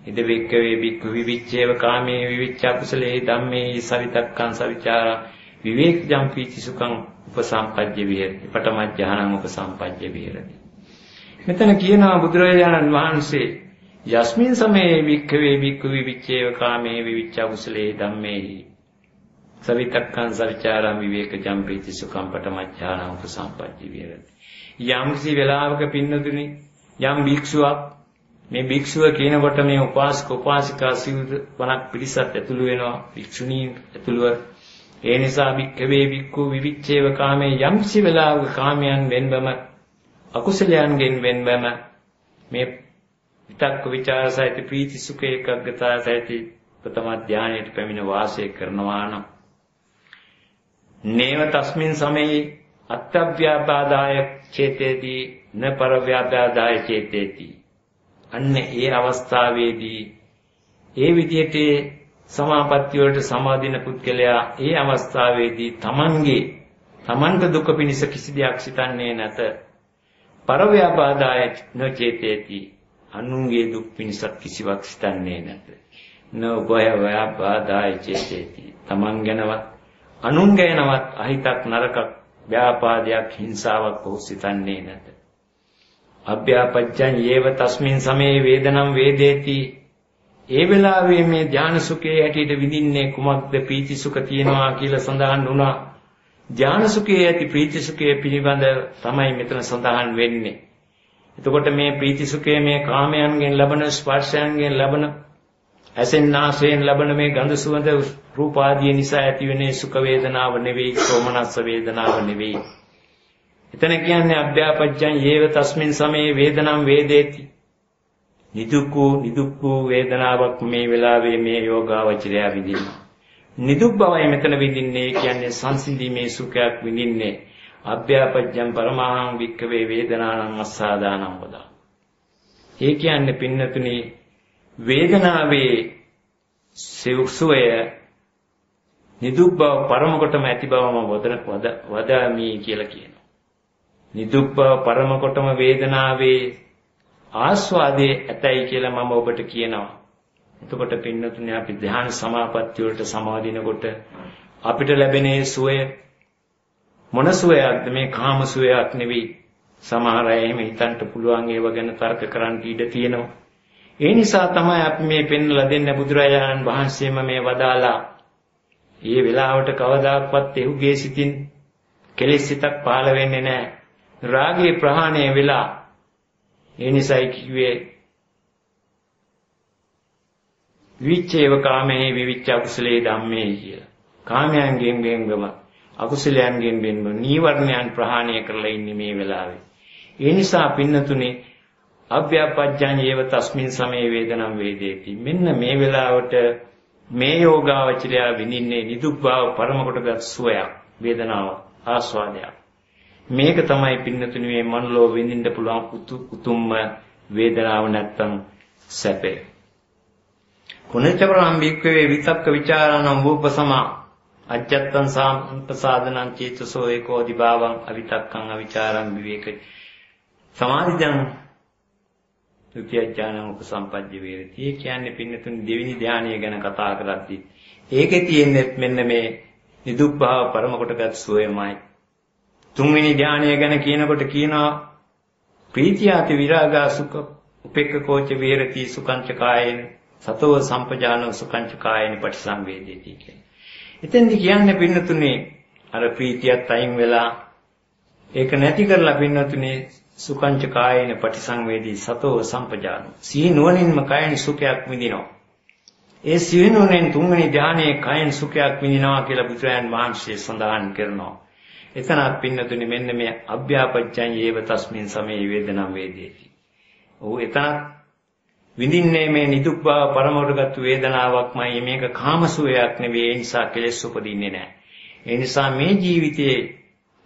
ඉද බික්කවේ බික්කු විවිච්ඡේව කාමේ විවිච්ඡ කුසලේ ධම්මේ සවිතක්කං සවිචාරා විවේක ජම්පීති සුඛං උපසම්පජ්ජ විහෙරති. පඨමඥානං උපසම්පජ්ජ විහෙරති. මෙතන කියනවා බුදුරජාණන් වහන්සේ යස්මින් සමේ වික්ඛවේ වික්ඛු විවිච්ඡේව කාමේ විවිච්ඡ කුසලේ ධම්මේ සවිතක්කං සවිචාරං විවේක ජම්පීති සුඛං පඨමඥානං උපසම්පජ්ජ විහෙරති. යම්කිසි වෙලාවක පින්නතුනි යම් භික්ෂුවක් මේ භික්ෂුව කියනකොට මේ උපාසක උපාසිකා සිවණක් පිරිසත් ඇතුළු වෙනවා භික්ෂුණීන් ඇතුළුව. ඒ නිසා භික්ඛවේ භික්ඛු විවිච්ඡේව කාමේ යම්කිසි වෙලාවක කාමයන් වෙන්වම අකුසලයන්ගෙන් වෙන්වම මේ විතක්ක විචාර සහිත ප්‍රීති සුඛ ඒකග්ගතා සහිත ප්‍රථම ධානයට පැමිණ වාසය කරනවා නම් නේව තස්මින් සමේ අත්ත්ව්‍යාපාදාය චේතේති න පරව්‍යාපාදාය චේතේති. අන්න ඒ අවස්ථාවේදී ඒ විදිහට සමාපatti වලට සමාදින පුද්ගලයා ඒ අවස්ථාවේදී තමන්ට දුක පිණිස කිසි දෙයක් සිතන්නේ නැත. පරව්‍යාපාදාය නොචේතේති. අනුන්ගේ දුක් පිණිසත් කිසිවක් සිතන්නේ නැත. නොභයව්‍යාපාදාය චේතේති. තමන් ගැනවත් අනුන් ගැනවත් අහිතක් නරකක් ව්‍යාපාදයක් හිංසාවක් ඔහු සිතන්නේ නැත. අභ්‍යාපජ්ජං යේව තස්මින් සමේ වේදනම් වේදේති. ඒ වෙලාවේ මේ ධාන සුඛයේ හැටියට විඳින්නේ කුමක්ද? ප්‍රීති සුඛ තියනවා කියලා සඳහන් වුණා. ධාන සුඛයේ ඇති ප්‍රීති සුඛයේ පිළිබඳ තමයි මෙතන සඳහන් වෙන්නේ. එතකොට මේ ප්‍රීති සුඛයේ මේ කාමයන්ගෙන් ලබන ස්පර්ශයන්ගෙන් ලබන ඇසෙන් නාසයෙන් ලබන මේ ගඳ සුවඳ රූප ආදී නිසා ඇතිවෙන සුඛ වේදනාව නෙවෙයි, සෝමනස්ස වේදනාව නෙවෙයි. එතන කියන්නේ අභ්‍යාපජ්ජං යේව තස්මින් සමේ වේදනම් වේදේති. නිදුක්ඛ වේදනාවක් මේ වෙලාවේ මේ යෝගාවචරය විඳිනවා. නිදුක් බවයි මෙතන විඳින්නේ. කියන්නේ සංසිඳීමේ සුඛයක් විඳින්නේ. අභ්‍යාපජ්ජං පරමහං වික්ඛවේ වේදනානං අස්සාදානං වදා. ඒ කියන්නේ පින්නතුනි වේදනාවේ සුවය නිදුක් බව පරම කොටම ඇති බවම වදාමි කියලා කියනවා. නිදුක් බව පරම කොටම වේදනාවේ ආස්වාදයේ ඇතයි කියලා මම ඔබට කියනවා. එතකොට පින්නතුනි අපි ධ්‍යාන සමාපatti වලට සමාදිනකොට අපිට ලැබෙන සුවය මොන සුවයක්ද? මේ කාම සුවයක් නෙවෙයි. සමහර අය එහෙම හිතන්න පුළුවන් ඒව ගැන තර්ක කරන්න ඉඩ තියෙනවා. ඒ නිසා තමයි අපි මේ පෙන්වලා දෙන්න බුදුරජාණන් වහන්සේම මේ වදාලා. මේ වෙලාවට කවදාක්වත් එහුගේ සිතින් කෙලෙස් සිතක් පහළ වෙන්නේ නැහැ. රාගයේ ප්‍රහාණය වෙලා. ඒ නිසායි කිව්වේ විච්ඡේව කාමේ විවිච්ඡ කුසලේ ධම්මේ කියලා. කාමයන්ගෙන් වෙන්වම අකුසලයන්ගෙන් වෙන්ව නීවරණයන් ප්‍රහාණය කරලා ඉන්නේ මේ වෙලාවේ. ඒ නිසා පින්නතුනේ අභ්‍යාපජ්ජං යේව තස්මින් සමේ වේදනම් වේදේති. මෙන්න මේ වෙලාවට මේ යෝගාවචරය විඳින්නේ නිදුක් බව පරම කොටගත් සුවයක්, වේදනාවක්, ආස්වාදයක්. මේක තමයි පින්නතුනේ මේ මනෝලෝ විඳින්න පුළුවන් උතුම්ම වේදනාව නැත්තම් සැපේ. කුණචවරම් බික්කවේ විතක්ක ਵਿਚාරණං වූපසමා අජ්ජත්තං සම්පසාදනං චේතසෝ ඒකෝ දිභාවං අවිතක්කං අවිචාරං විවේකයි සමාධිජං ද්විතිය ඥානං උපසම්පජ්ජ වේරති. ඒ කියන්නේ පින්නතුන් දෙවෙනි ධානය ගැන කතා කරද්දී ඒකේ තියෙන්නේ මෙන්න මේ නිදුක් භාව පරම කොටගත් සෝයමයි. තුන්වෙනි ධානය ගැන කියනකොට කියනවා ප්‍රීතියාති විරාගා සුඛ උපේක්ඛකෝච වේරති සුඛංච කායේන සතෝ සම්පජානෝ සුඛංච කායේන පටිසංවේදේති කියන්නේ. එතෙන්දි කියන්නේ පින්නතුනේ අර ප්‍රීතියත් අයින් වෙලා ඒක නැති කරලා පින්නතුනේ සුඛංච කායේන පටිසංවේදී සතෝ සම්පජානෝ සිහි නුවණින්ම කායන සුඛයක් විඳිනවා. ඒ සිහි නුවණෙන් තුන්වෙනි ධානයේ කායන සුඛයක් විඳිනවා කියලා බුදුරයන් වහන්සේ සඳහන් කරනවා. එතනත් පින්නතුනේ මෙන්න මේ අභ්‍යාපච්චයන් යේව තස්මින් සමේ වේදනම් වේදේති. ඔව් එතනත් විඳින්නේ මේ නිදුක් බව පරමවටගත් වේදනාවක්මයි. මේක කාමසුවයක් නෙවෙයි. ඒ නිසා කෙලෙස් උපදින්නේ නැහැ. ඒ නිසා මේ ජීවිතයේ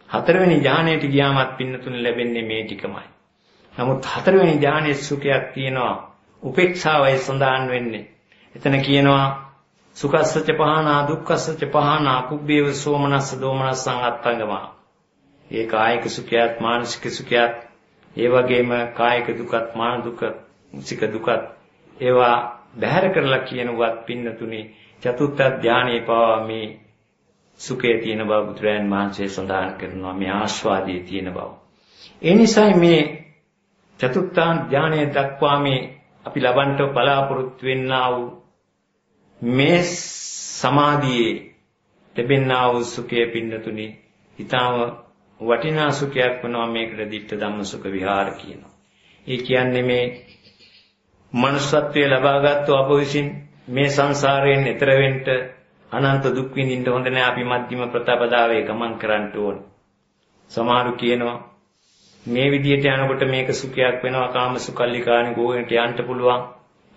හතරවෙනි ධානයට ගියාමත් පින්නතුනේ ලැබෙන්නේ මේ ටිකමයි. නමුත් හතරවෙනි ධානයේ සුඛයක් තියෙනවා. උපේක්ෂාවයි සඳහන් වෙන්නේ. එතන කියනවා සුඛස්සච පහනා දුක්ඛස්සච පහනා පුබ්බේව සෝමනස්ස දෝමනස්සං අත්තංගමා. ඒ කායික සුඛයත් මානසික සුඛයත් ඒ වගේම කායික දුකත් මානසික දුකත් ඒවා බැහැර කරලා කියනවත් පින්නතුනේ චතුත්ථ ධානයේ පවා මේ සුඛයේ තියෙන බව බුදුරයන් වහන්සේ සඳහන් කරනවා. මේ ආස්වාදයේ තියෙන බව. ඒ නිසා මේ චතුත්ථ ධානයේ දක්වා මේ අපි ලබන්නට බලාපොරොත්තු වෙන්නා වූ මේ සමාධියේ ලැබෙනා වූ සුඛයේ පින්නතුනි ඊටම වටිනා සුඛයක් වෙනවා. මේකට දිට්ඨ ධම්ම සුඛ විහාර කියනවා. ඒ කියන්නේ මේ මනුෂ්‍යත්වයේ ලබාගත් අප විසින් මේ සංසාරයෙන් එතර වෙන්න අනන්ත දුක් විඳින්න හොඳ නැහැ. අපි මධ්‍යම ප්‍රතිපදාවේ ගමන් කරන්න ඕන. සමහරු කියනවා මේ විදියට යනකොට මේක සුඛයක් වෙනවා. කාම සුඛල්ලිකාණි ගෝයන්ට යන්න පුළුවන්.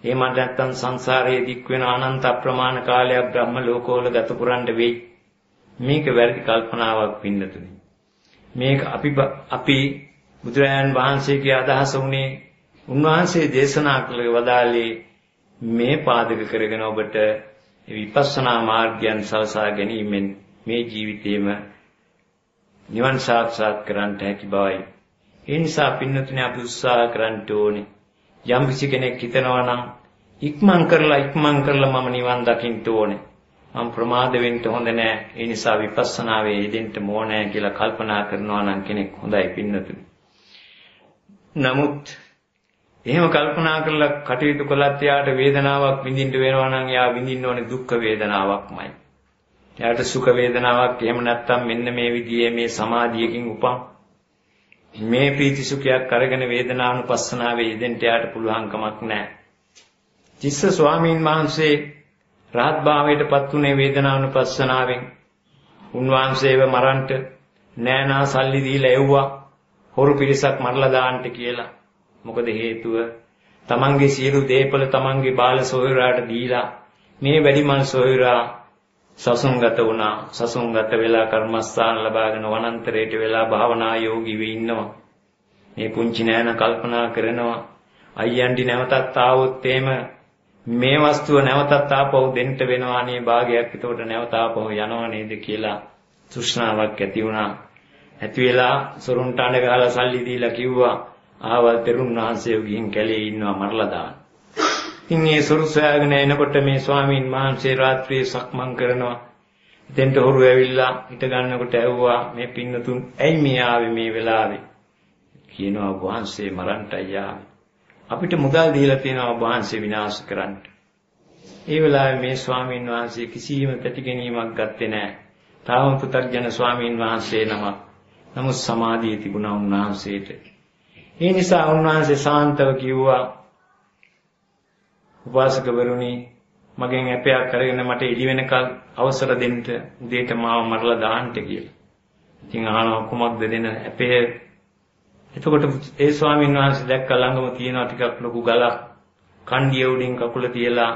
එහෙම නැත්නම් සංසාරයේ දික් වෙන අනන්ත අප්‍රමාණ කාලයක් බ්‍රහ්ම ලෝකවල ගත පුරන්න වෙයි. මේක වැරදි කල්පනාවක් පින්නතුනි. මේක අපි බුදුරජාණන් වහන්සේගේ අදහස උනේ උන්වහන්සේ දේශනා කළ වදාළේ මේ පාදක කරගෙන ඔබට විපස්සනා මාර්ගයන් සලසා ගැනීමෙන් මේ ජීවිතේම නිවන් සාක්ෂාත් කරගන්න හැකි බවයි. ඒ නිසා පින්නතුනි අපි උත්සාහ කරන්න ඕනේ. යම් කිසි කෙනෙක් හිතනවා නම් ඉක්මන් කරලා මම නිවන් දකින්න ඕනේ. මම ප්‍රමාද වෙන්න හොඳ නෑ. ඒ නිසා විපස්සනාවේ යෙදෙන්න ඕනේ කියලා කල්පනා කරනවා නම් කෙනෙක් හොඳයි පින්නතුනි. නමුත් එහෙම කල්පනා කරලා කටයුතු කළත් යාට වේදනාවක් විඳින්න වෙනවා නම් යා විඳින්න ඕනේ දුක් වේදනාවක්මයි. යාට සුඛ වේදනාවක් එහෙම නැත්තම් මෙන්න මේ විදිහේ මේ සමාධියකින් උපන් මේ ප්‍රීති සුඛයක් අරගෙන වේදනානුපස්සනාවේ යෙදෙන්න යාට පුළුවන් කමක් නැහැ. තිස්ස ස්වාමීන් වහන්සේ රහත් භාවයටපත් උනේ වේදනානුපස්සනාවෙන්. උන්වහන්සේව මරන්ට නෑනා සල්ලි දීලා එව්වා. හොරු පිරිසක් මරලා දාන්නට කියලා. මොකද හේතුව තමන්ගේ සියලු දේපල තමන්ගේ බාල සොයුරාට දීලා මේ වැඩිමල් සොයුරා සසුන්ගත වුණා. සසුන්ගත වෙලා කර්මස්ථාන ලබාගෙන වනාන්තරයට වෙලා භාවනා යෝගී වෙ ඉන්නවා. මේ පුංචි නෑන කල්පනා කරනවා අයියන්ටි නැවතත් ආවොත් එහෙම මේ වස්තුව නැවතත් ආපහු දෙන්න වෙනවා නේ භාගයක්. එතකොට නැවත ආපහු යනවා නේද කියලා තෘෂ්ණාවක් ඇති වුණා. ඇති වෙලා සොරුන්ට අඬ ගහලා සල්ලි දීලා කිව්වා ආවල් තෙරුන් වහන්සේ ගිහින් කැලේ ඉන්නවා මරලා දාන්න. ඉතින් මේ සොරු සොයාගෙන එනකොට මේ ස්වාමීන් වහන්සේ රාත්‍රියේ සක්මන් කරනවා. එතෙන්ට හොරු ඇවිල්ලා හිට ගන්නකොට ඇහුවා මේ පින්නතුන් ඇයි මේ ආවේ මේ වෙලාවේ? කියනවා වහන්සේ මරන්ටයි ආවේ. අපිට මුදල් දීලා තියෙනවා වහන්සේ විනාශ කරන්න. ඒ වෙලාවේ මේ ස්වාමීන් වහන්සේ කිසිම පැතිගැනීමක් ගත්තේ නැහැ. තාම පුතග්ජන ස්වාමීන් වහන්සේ නමුත් සමාධිය තිබුණා උන්වහන්සේට. ඒ නිසා උන්වහන්සේ සාන්තව කිව්වා උපාසකවරුනි මගෙන් අපයක් කරගෙන මට එළි වෙනකල් අවසර දෙන්න උදේට මාව මරලා දාන්න කියලා. ඉතින් අහනවා කුමක්ද දෙන අපේ. එතකොට ඒ ස්වාමීන් වහන්සේ දැක්ක ළඟම තියෙනවා ටිකක් ලොකු ගලක්. කණ්ඩිය උඩින් කකුල තියලා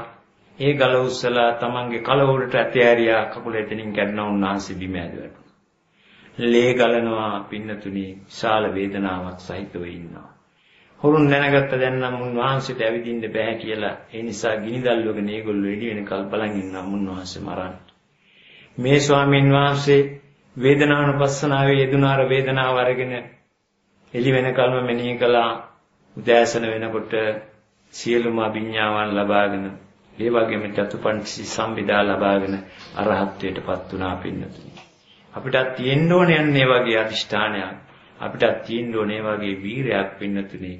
ඒ ගල උස්සලා තමන්ගේ කල උඩට ඇතෑරියා. කකුල එතනින් කැඩුණා. උන්වහන්සේ බිම ඇදුවා. ලේ ගලනවා පින්නතුනි විශාල වේදනාවක් සහිතව ඉන්නවා. හොරුන් දැනගත්ත දැන් නම් උන්වහන්සේට ඇවිදින්න බෑ කියලා. ඒ නිසා ගිනිදල් වගේ මේගොල්ලෝ එළි වෙනකල් බලන් ඉන්නම් උන්වහන්සේ මරන්න. මේ ස්වාමීන් වහන්සේ වේදනානුපස්සනාවේ යෙදුනාර වේදනාව අරගෙන එළි වෙනකල්ම මෙනෙහි කළා. උදෑසන වෙනකොට සියලුම අභිඥාවන් ලබාගෙන ඒ වගේම චතුපංච සම්පදා ලබාගෙන අරහත්ත්වයටපත් වුණා පින්නතුනි. අපිටත් තියෙන්න ඕනේ යන්නේ වගේ අදිෂ්ඨානයක්. අපිටත් තියෙන්න ඕනේ වගේ වීරයක් පින්නතුනි.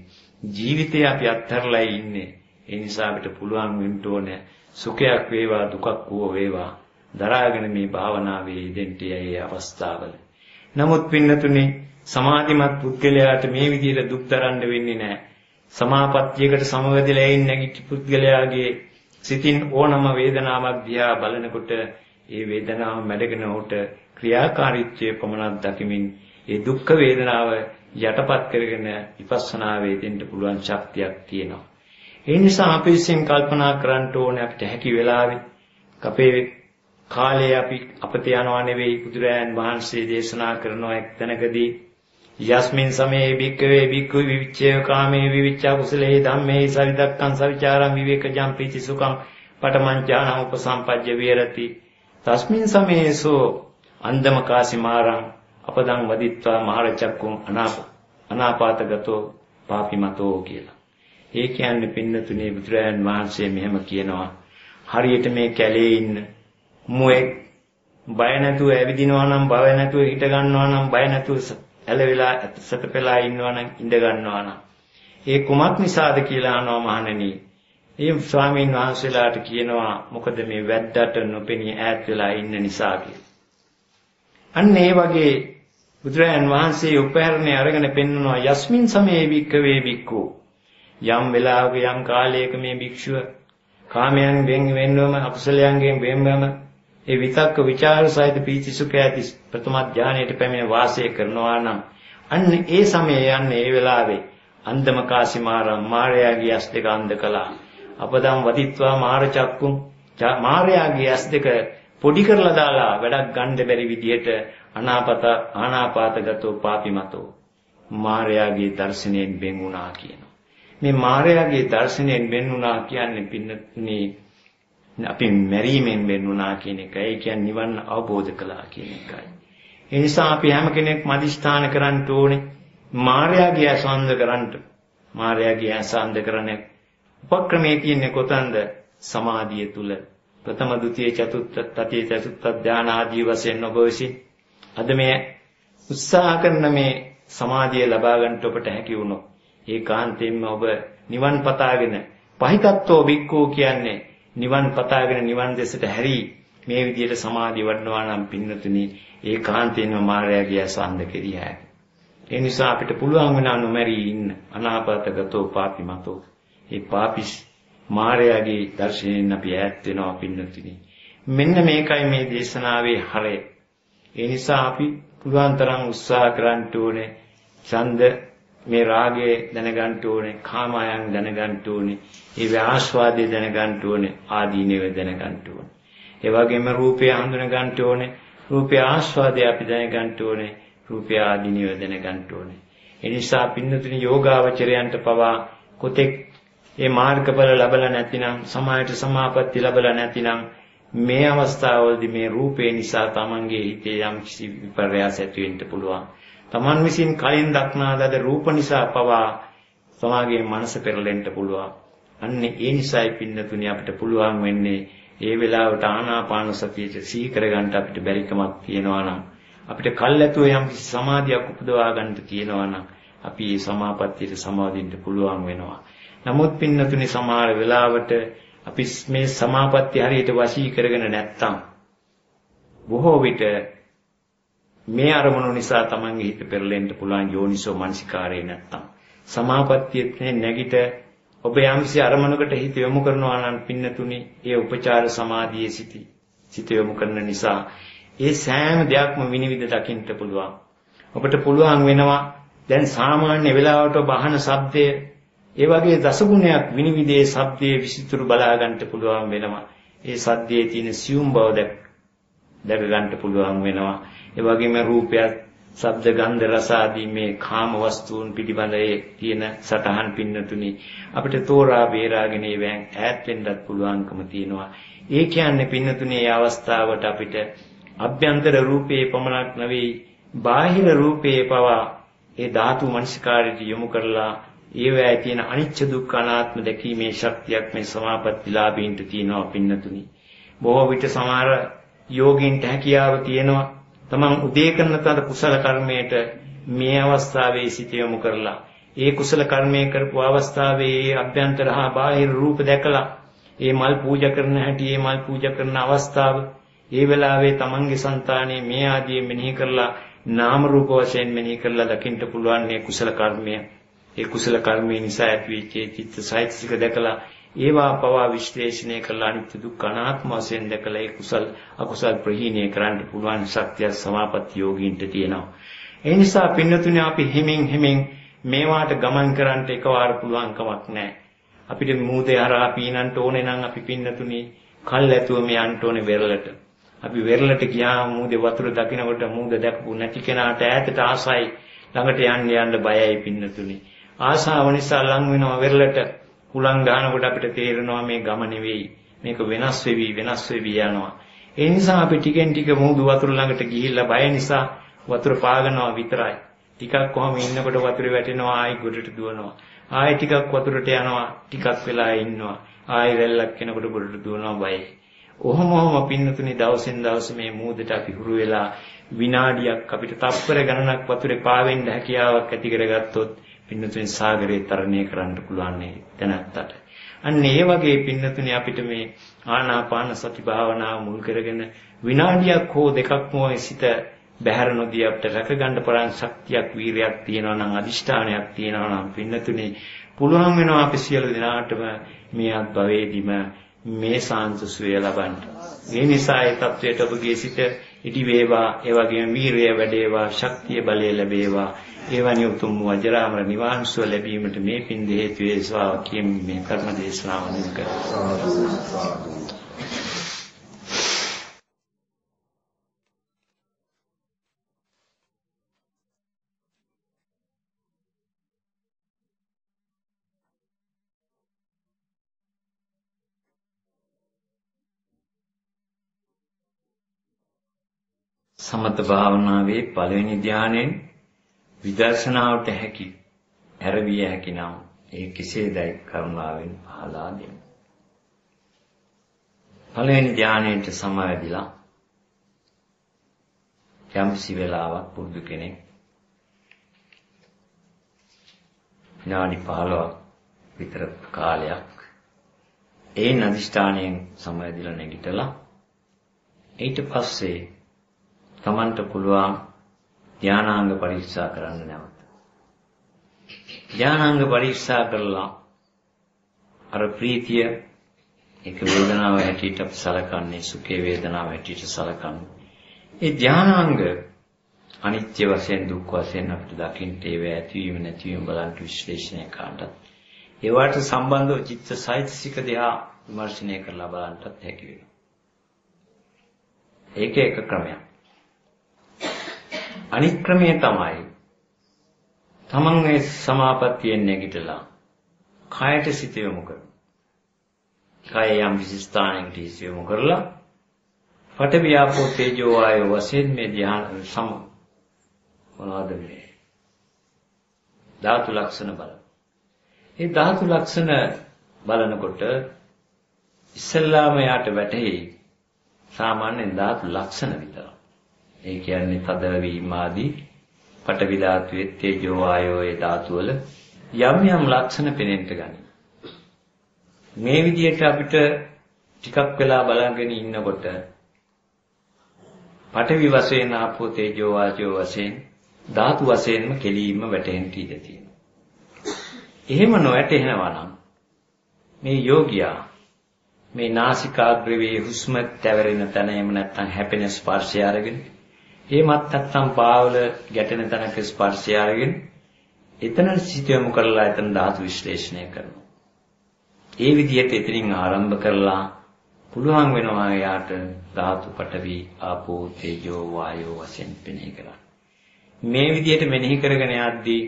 ජීවිතේ අපි අත්හැරලා ඉන්නේ. ඒ නිසා අපිට පුළුවන් වෙන්න ඕනේ සුඛයක් වේවා දුකක් වූ වේවා දරාගෙන මේ භාවනාවේ යෙදෙන්න ඒ අවස්ථාවල. නමුත් පින්නතුනි සමාධිමත් පුද්ගලයාට මේ විදිහට දුක් දරන්න වෙන්නේ නැහැ. සමාපත්තියකට සමවැදලා ඉන්න නැගිටි පුද්ගලයාගේ සිතින් ඕනම වේදනාවක් දිහා බලනකොට ඒ වේදනාව මැඩගෙන උට ක්‍රියාකාරීත්වයේ පමණක් දකිමින් ඒ දුක් වේදනාව යටපත් කරගෙන විපස්සනා වේදෙන්න පුළුවන් ශක්තියක් තියෙනවා. ඒ නිසා අපි විසින් කල්පනා කරන්න ඕනේ අපිට හැකි වෙලාවේ අපේ කාලේ අපි අපත යනවා නෙවෙයි බුදුරයන් වහන්සේ දේශනා කරන එක් තැනකදී යස්මින් සමේ භික්ඛවේ භික්ඛු විවිච්ඡේ කාමේ විවිච්ඡා කුසලේ ධම්මේ සවිදක්ඛං සවිචාරං විවේකජං ප්‍රීති සුඛං පඨමං ඥානං උපසම්පජ්ජ විහෙරති තස්මින් සමේසෝ අන්දමකාසිමාරං අපදං වදිත්වා මහරචක්කුං අනාපාතගතෝ පාපිමතෝ කියලා. ඒ කියන්නේ පින්නතුනේ බුදුරයන් වහන්සේ මෙහෙම කියනවා. හරියට මේ කැලේ ඉන්න මුවෙක් බය නැතුව ඇවිදිනවා නම් බය නැතුව හිට ගන්නවා නම් බය නැතුව ඇලවිලා සැතපෙලා ඉන්නවා නම් ඉඳ ගන්නවා නම් ඒ කුමක් නිසාද කියලා අහනවා මහණෙනි. ඒ ස්වාමීන් වහන්සේලාට කියනවා මොකද මේ වැද්දට නොපෙනී ඈත් වෙලා ඉන්න නිසා කියලා. අන්න ඒ වගේ බුදුරයන් වහන්සේ උපහැරණේ අරගෙන පෙන්වනවා යස්මින් සමේ භික්ඛවේ භික්ඛු යම් වෙලාවක යම් කාලයක මේ භික්ෂුව කාමයන් වෙන්වම අකුසලයන්ගෙන් වෙන්වම ඒ විතක්ක ਵਿਚාර සහිත පීති සුඛ ඇති ප්‍රථම ඥානයට පැමිණ වාසය කරනවා නම් අන්න ඒ සමයේ යන්නේ ඒ වෙලාවේ අන්දමකාසිමාරම් මාර්යාගේ ඇස් දෙක අන්ධ කළා. අපදම් වදිත්වා මාරචක්කුම් මාර්යාගේ ඇස් දෙක පොඩි කරලා දාලා වැඩක් ගන්න බැරි විදියට ආනාපාතගතෝ පාපිමතෝ මාර්යාගේ දර්ශනයෙන් වෙන් වුණා කියනවා. මේ මාර්යාගේ දර්ශනයෙන් වෙන් වුණා කියන්නේ පින්නතුනේ අපි මැරීමෙන් වෙන් වුණා කියන එකයි. ඒ කියන්නේ නිවන් අවබෝධ කළා කියන එකයි. ඒ නිසා අපි හැම කෙනෙක්ම අදිස්ථාන කරන්න ඕනේ මාර්යාගේ අසන්ද කරන්න. මාර්යාගේ අසන්ද කරන උපක්‍රමයේ තියෙන්නේ කොතනද? සමාධිය තුල. ප්‍රථම ද්විතීය චතුර්ථ තතිය චතුර්ථ ධාන ආදී වශයෙන් ඔබ විසින් අද මේ උත්සාහ කරන මේ සමාධිය ලබා ගන්නට ඔබට හැකි වුණොත් ඒකාන්තයෙන්ම ඔබ නිවන් පතාගෙන පහිතත්වෝ බික්කෝ කියන්නේ නිවන් පතාගෙන නිවන් දෙසට හැරී මේ විදිහට සමාධිය වඩනවා නම් පින්නතුනි ඒකාන්තයෙන්ම මායාවේ අසන්ද කෙරියයි. ඒ නිසා අපිට පුළුවන් වෙනා නොමැරී ඉන්න අනාපාතගතෝ පාපිමතෝ. ඒ පාපිස් මායාවේ දර්ශනයෙන් අපි ඈත් වෙනවා පින්නතුනි. මෙන්න මේකයි මේ දේශනාවේ හරය. ඒ නිසා අපි පුළුවන් තරම් උත්සාහ කරන්න ඕනේ ඡන්ද මේ රාගය දැනගන්න ඕනේ, කාමයන් දැනගන්න ඕනේ, ඒ ආස්වාදය දැනගන්න ඕනේ, ආදීනව දැනගන්න ඕනේ. ඒ වගේම රූපය හඳුන ගන්න ඕනේ, රූපය ආස්වාදය අපි දැනගන්න ඕනේ, රූපය ආදීනව දැනගන්න ඕනේ. ඒ නිසා පින්නතුනි යෝගාවචරයන්ට පවා කොතෙක් මේ මාර්ගඵල ලැබලා නැතිනම්, සමායට සමාපatti ලැබලා නැතිනම් මේ අවස්ථාවවලදී මේ රූපේ නිසා තමන්ගේ හිතේ යම් කිසි විපර්යාසයක් ඇති වෙන්න පුළුවන්. තමන් විසින් කලින් දක්නා ලද රූප නිසා පවා සමාගයේ මනස පෙරලෙන්න පුළුවන්. අන්න ඒ නිසායි පින්නතුනි අපිට පුළුවන් වෙන්නේ ඒ වෙලාවට ආනාපාන සතියට සිහි කරගන්න අපිට බැරිකමක් තියෙනවා නම් අපිට කල්ැතුව යම් කිසි සමාධියක් උපදවා ගන්න තියෙනවා නම් අපි මේ සමාපත්තියට සමාදින්න පුළුවන් වෙනවා. නමුත් පින්නතුනි සමහර වෙලාවට අපි මේ සමාපත්තිය හරියට වශී කරගෙන නැත්තම් බොහෝ විට මේ අරමුණු නිසා තමන්ගේ හිත පෙරලෙන්න පුළුවන් යෝනිසෝ මනසිකාරේ නැත්තම් සමාපත්තියේ නැගිට ඔබ යම්සි අරමුණකට හිත යොමු කරනවා නම් පින්නතුනි ඒ උපචාර සමාධියේ සිත යොමු කරන නිසා ඒ සෑම දෙයක්ම විනිවිද දකින්න පුළුවන්. ඔබට පුළුවන් වෙනවා දැන් සාමාන්‍ය වෙලාවට ඔබ අහන ශබ්දය ඒ වගේ දසගුණයක් විනිවිදේ ශබ්දයේ විසිතුරු බලා ගන්නට පුළුවන් වෙනවා. ඒ ශබ්දයේ තියෙන සියුම් බව දැක ගන්නට පුළුවන් වෙනවා. ඒ වගේම රූපයත්, ශබ්ද, ගන්ධ, රස ආදී මේ කාම වස්තුන් පිළිබඳේ තියෙන සටහන් පින්නතුනි අපිට තෝරා බේරාගෙන ඒවෙන් ඈත් වෙන්නත් පුළුවන්කම තියෙනවා. ඒ කියන්නේ පින්නතුනි මේ අවස්ථාවට අපිට අභ්‍යන්තර රූපේ පමණක් නෙවෙයි බාහිර රූපේ පවා ඒ ධාතු මනසිකාරයට යොමු කරලා ඒවැය තියෙන අනිච්ච දුක්ඛ අනාත්ම දැකීමේ ශක්තියක් මේ සමාපත්තිලාභීන්ට තියෙනවා පින්නතුනි. බොහෝ විට සමහර යෝගීන්ට හැකියාව තියෙනවා තමන් උදේ කරන තද කුසල කර්මයට මේ අවස්ථාවේ සිත යොමු කරලා ඒ කුසල කර්මය කරපු අවස්ථාවේ ඒ අභ්‍යන්තර හා බාහිර රූප දැකලා ඒ මල් පූජා කරන හැටි ඒ මල් පූජා කරන අවස්ථාව ඒ වෙලාවේ තමන්ගේ సంతානයේ මේ ආදී මෙනෙහි කරලා නාම රූප වශයෙන් මෙනෙහි කරලා දකින්න පුළුවන් මේ කුසල කර්මය. ඒ කුසල කර්මය නිසා ඇතිවෙච්ච චිත්ත සාහිත්‍යික දැකලා ඒවා පවා විශ්ලේෂණය කරලා අනිත්‍ය දුක්ඛ අනාත්ම වශයෙන් දැකලා ඒ කුසල් අකුසල් ප්‍රහීණය කරන්න පුළුවන් ශක්තිය සමාපatti යෝගීන්ට තියෙනවා. ඒ නිසා පින්නතුනේ අපි හිමින් මේවාට ගමන් කරන්න එකවර පුළුවන් කමක් නැහැ. අපිට මූදේ හරහා පීනන්න ඕනේ නම් අපි පින්නතුනේ කල් ඇතුව මේ යන්න ඕනේ වෙරළට. අපි වෙරළට ගියාම මූදේ වතුර දකින්නකොට මූද දැකපු නැති කෙනාට ඈතට ආසයි ළඟට යන්න බයයි පින්නතුනේ. ආසාව නිසා ලං වෙනවා වෙරළට. කුලං ගන්නකොට අපිට තේරෙනවා මේ ගම නෙවෙයි. මේක වෙනස් වෙවි යනවා. ඒ නිසා අපි ටිකෙන් ටික මූදු වතුර ළඟට ගිහිල්ලා බය නිසා වතුර පාගනවා විතරයි. ටිකක් කොහම ඉන්නකොට වතුරේ වැටෙනවා ආයි ගොඩට දුවනවා. ආයි ටිකක් වතුරට යනවා ටිකක් වෙලා ඉන්නවා. ආයි රැල්ලක් එනකොට ගොඩට දුවනවා බයයි. ඔහොම පින්නතුනි දවසින් දවස මේ මූදට අපි හුරු වෙලා විනාඩියක් අපිට තප්පර ගණනක් වතුරේ පාවෙන්න හැකියාවක් ඇති කරගත්තොත් පින්නතුනි සාගරේ තරණය කරන්න පුළුවන් නේ දැනත්තට. අන්න ඒ වගේ පින්නතුනි අපිට මේ ආනාපාන සති භාවනාව මුල් කරගෙන විනාඩියක් හෝ දෙකක් මොහේ සිට බහැර නොදී අපිට රැකගන්න පරන් ශක්තියක් වීරයක් තියෙනවා නම් අදිෂ්ඨානයක් තියෙනවා නම් පින්නතුනි පුළුවන් වෙනවා අපි සියලු දෙනාටම මේ අත්භවයේදීම මේ සාන්ත සුවය ලබන්න. ඒ නිසා ඒ தത്വයට ඔබගේ සිත ඉටි වේවා, ඒ වගේම වීරිය වැඩේවා, ශක්තිය බලය ලැබේවා. ඒවැනි උතුම් වජරාමර නිවන් සුව ලැබීමට මේ පින් හේතු වේවා කියන මේ කර්ම දේශනාව නිම කරනවා. සමත භාවනාවේ පළවෙනි ධානයෙන් විදර්ශනාවට ඇරවිය හැකි නම් ඒ කෙසේදයි කරුණාවෙන් පහදා දෙන්න. පළවෙනි ධානයට සමවැදිලා යම්සි වෙලාවක් පුරුදු කෙනෙක් විනාඩි 15ක් විතර කාලයක් ඒ අධිෂ්ඨානයෙන් සමවැදිලා නැගිටලා ඊට පස්සේ තමන්ට පුළුවන් ධානාංග පරීක්ෂා කරන්න නැවත. ධානාංග පරීක්ෂා කරලා අර ප්‍රීතිය ඒක වේදනාව හැටියට අපි සලකන්නේ සුඛේ වේදනාව හැටියට සලකන්නේ. ඒ ධානාංග අනිත්‍ය වශයෙන් දුක් වශයෙන් අපිට දකින්න ඒව ඇතිවීම නැතිවීම බලන්න විශ්ලේෂණය කරන්නත් ඒවට සම්බන්ධව චිත්ත සාහිත්‍යික දෙහා විමර්ශනය කරලා බලන්නත් හැකි වෙනවා. ඒක එක ක්‍රමයක්. අනිත් ක්‍රමය තමයි තමන්ගේ සමාපත්තියෙන් නැගිටලා කායට සිත යොමු කරන. කාය යම් විශිෂ්ඨානයකට සිත යොමු කරලා පඨවි ආපෝ තේජෝ වායෝ වශයෙන් මේ ධ්‍යාන මොනවද මේ ධාතු ලක්ෂණ බලන. ඒ ධාතු ලක්ෂණ බලනකොට ඉස්සල්ලාම යාට වැටහි සාමාන්‍යයෙන් ධාතු ලක්ෂණ විතරයි. ඒ කියන්නේ තද වීම ආදී පඨවි ධාතුවේ තේජෝ වායෝ ඒ ධාතු වල යම් ලක්ෂණ පෙනෙන්න ගනී. මේ විදිහට අපිට ටිකක් වෙලා බලගෙන ඉන්නකොට පඨවි වශයෙන් ආපෝ තේජෝ වායෝ වශයෙන් ධාතු වශයෙන්ම කෙලීම වැටෙන්න ඉඩ තියෙනවා. එහෙම නොවැටෙනවා නම් මේ යෝගියා මේ නාසිකාග්‍රේ හුස්ම තැවරෙන තැන එහෙම නැත්නම් හැපෙන ස්පර්ශය අරගෙන එහෙමත් නැත්නම් පාවල ගැටෙන තැනක ස්පර්ශය අරගෙන එතන සිත යොමු කරලා එතන ධාතු විශ්ලේෂණය කරනවා. ඒ විදිහට එතනින් ආරම්භ කරලා පුළුවන් වෙනවා යාට ධාතු පඨවි ආපෝ තේජෝ වායෝ වශයෙන් මෙනෙහි කරන්න. මේ විදිහට මෙනෙහි කරගෙන යද්දී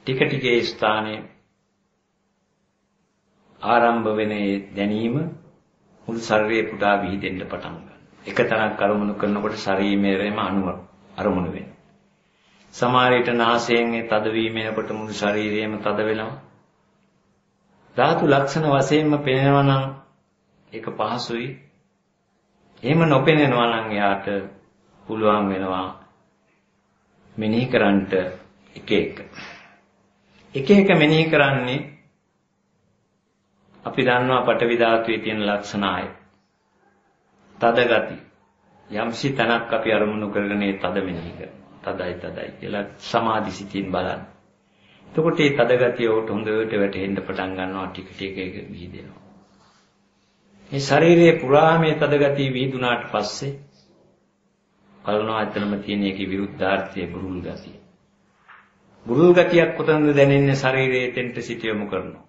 ටික ටික ඒ ස්ථානයේ ආරම්භ වෙන දැනීම මුළු ශරීරේ පුරා විහිදෙන්න පටන් ගන්නවා. එක තැනක් අරමුණු කරනකොට ශරීරයේම අරමුණු වෙනවා. සමහර විට නාසයෙන් තදවීම එනකොට මුළු ශරීරයම තද වෙනවා. ධාතු ලක්ෂණ වශයෙන්ම පෙනෙනවා නම් ඒක පහසුයි. එහෙම නොපෙනෙනවා නම් යාට පුළුවන් වෙනවා මෙනෙහි කරන්නට එක එක මෙනෙහි කරන්නේ අපි දන්නවා පඨවි ධාතුවේ තියෙන ලක්ෂණ 6. තද ගති. යම්සි තනක් අපි අරමුණු කරගෙන ඒ තද මෙනෙහි කරනවා. තදයි කියලා සමාධි සිතින් බලන්න. එතකොට මේ තද ගතිය උට හොඳට වැටෙන්න පටන් ගන්නවා ටික ටික විහිදෙනවා. මේ ශරීරයේ පුරා මේ තද ගතිය විහිදුනාට පස්සේ බලනවා එතනම තියෙන එකේ විරුද්ධාර්ථය බුරුල් ගතිය. බුරුල් ගතියක් කොතනද දැනෙන්නේ ශරීරයේ තෙන්ට සිට යොමු කරනවා.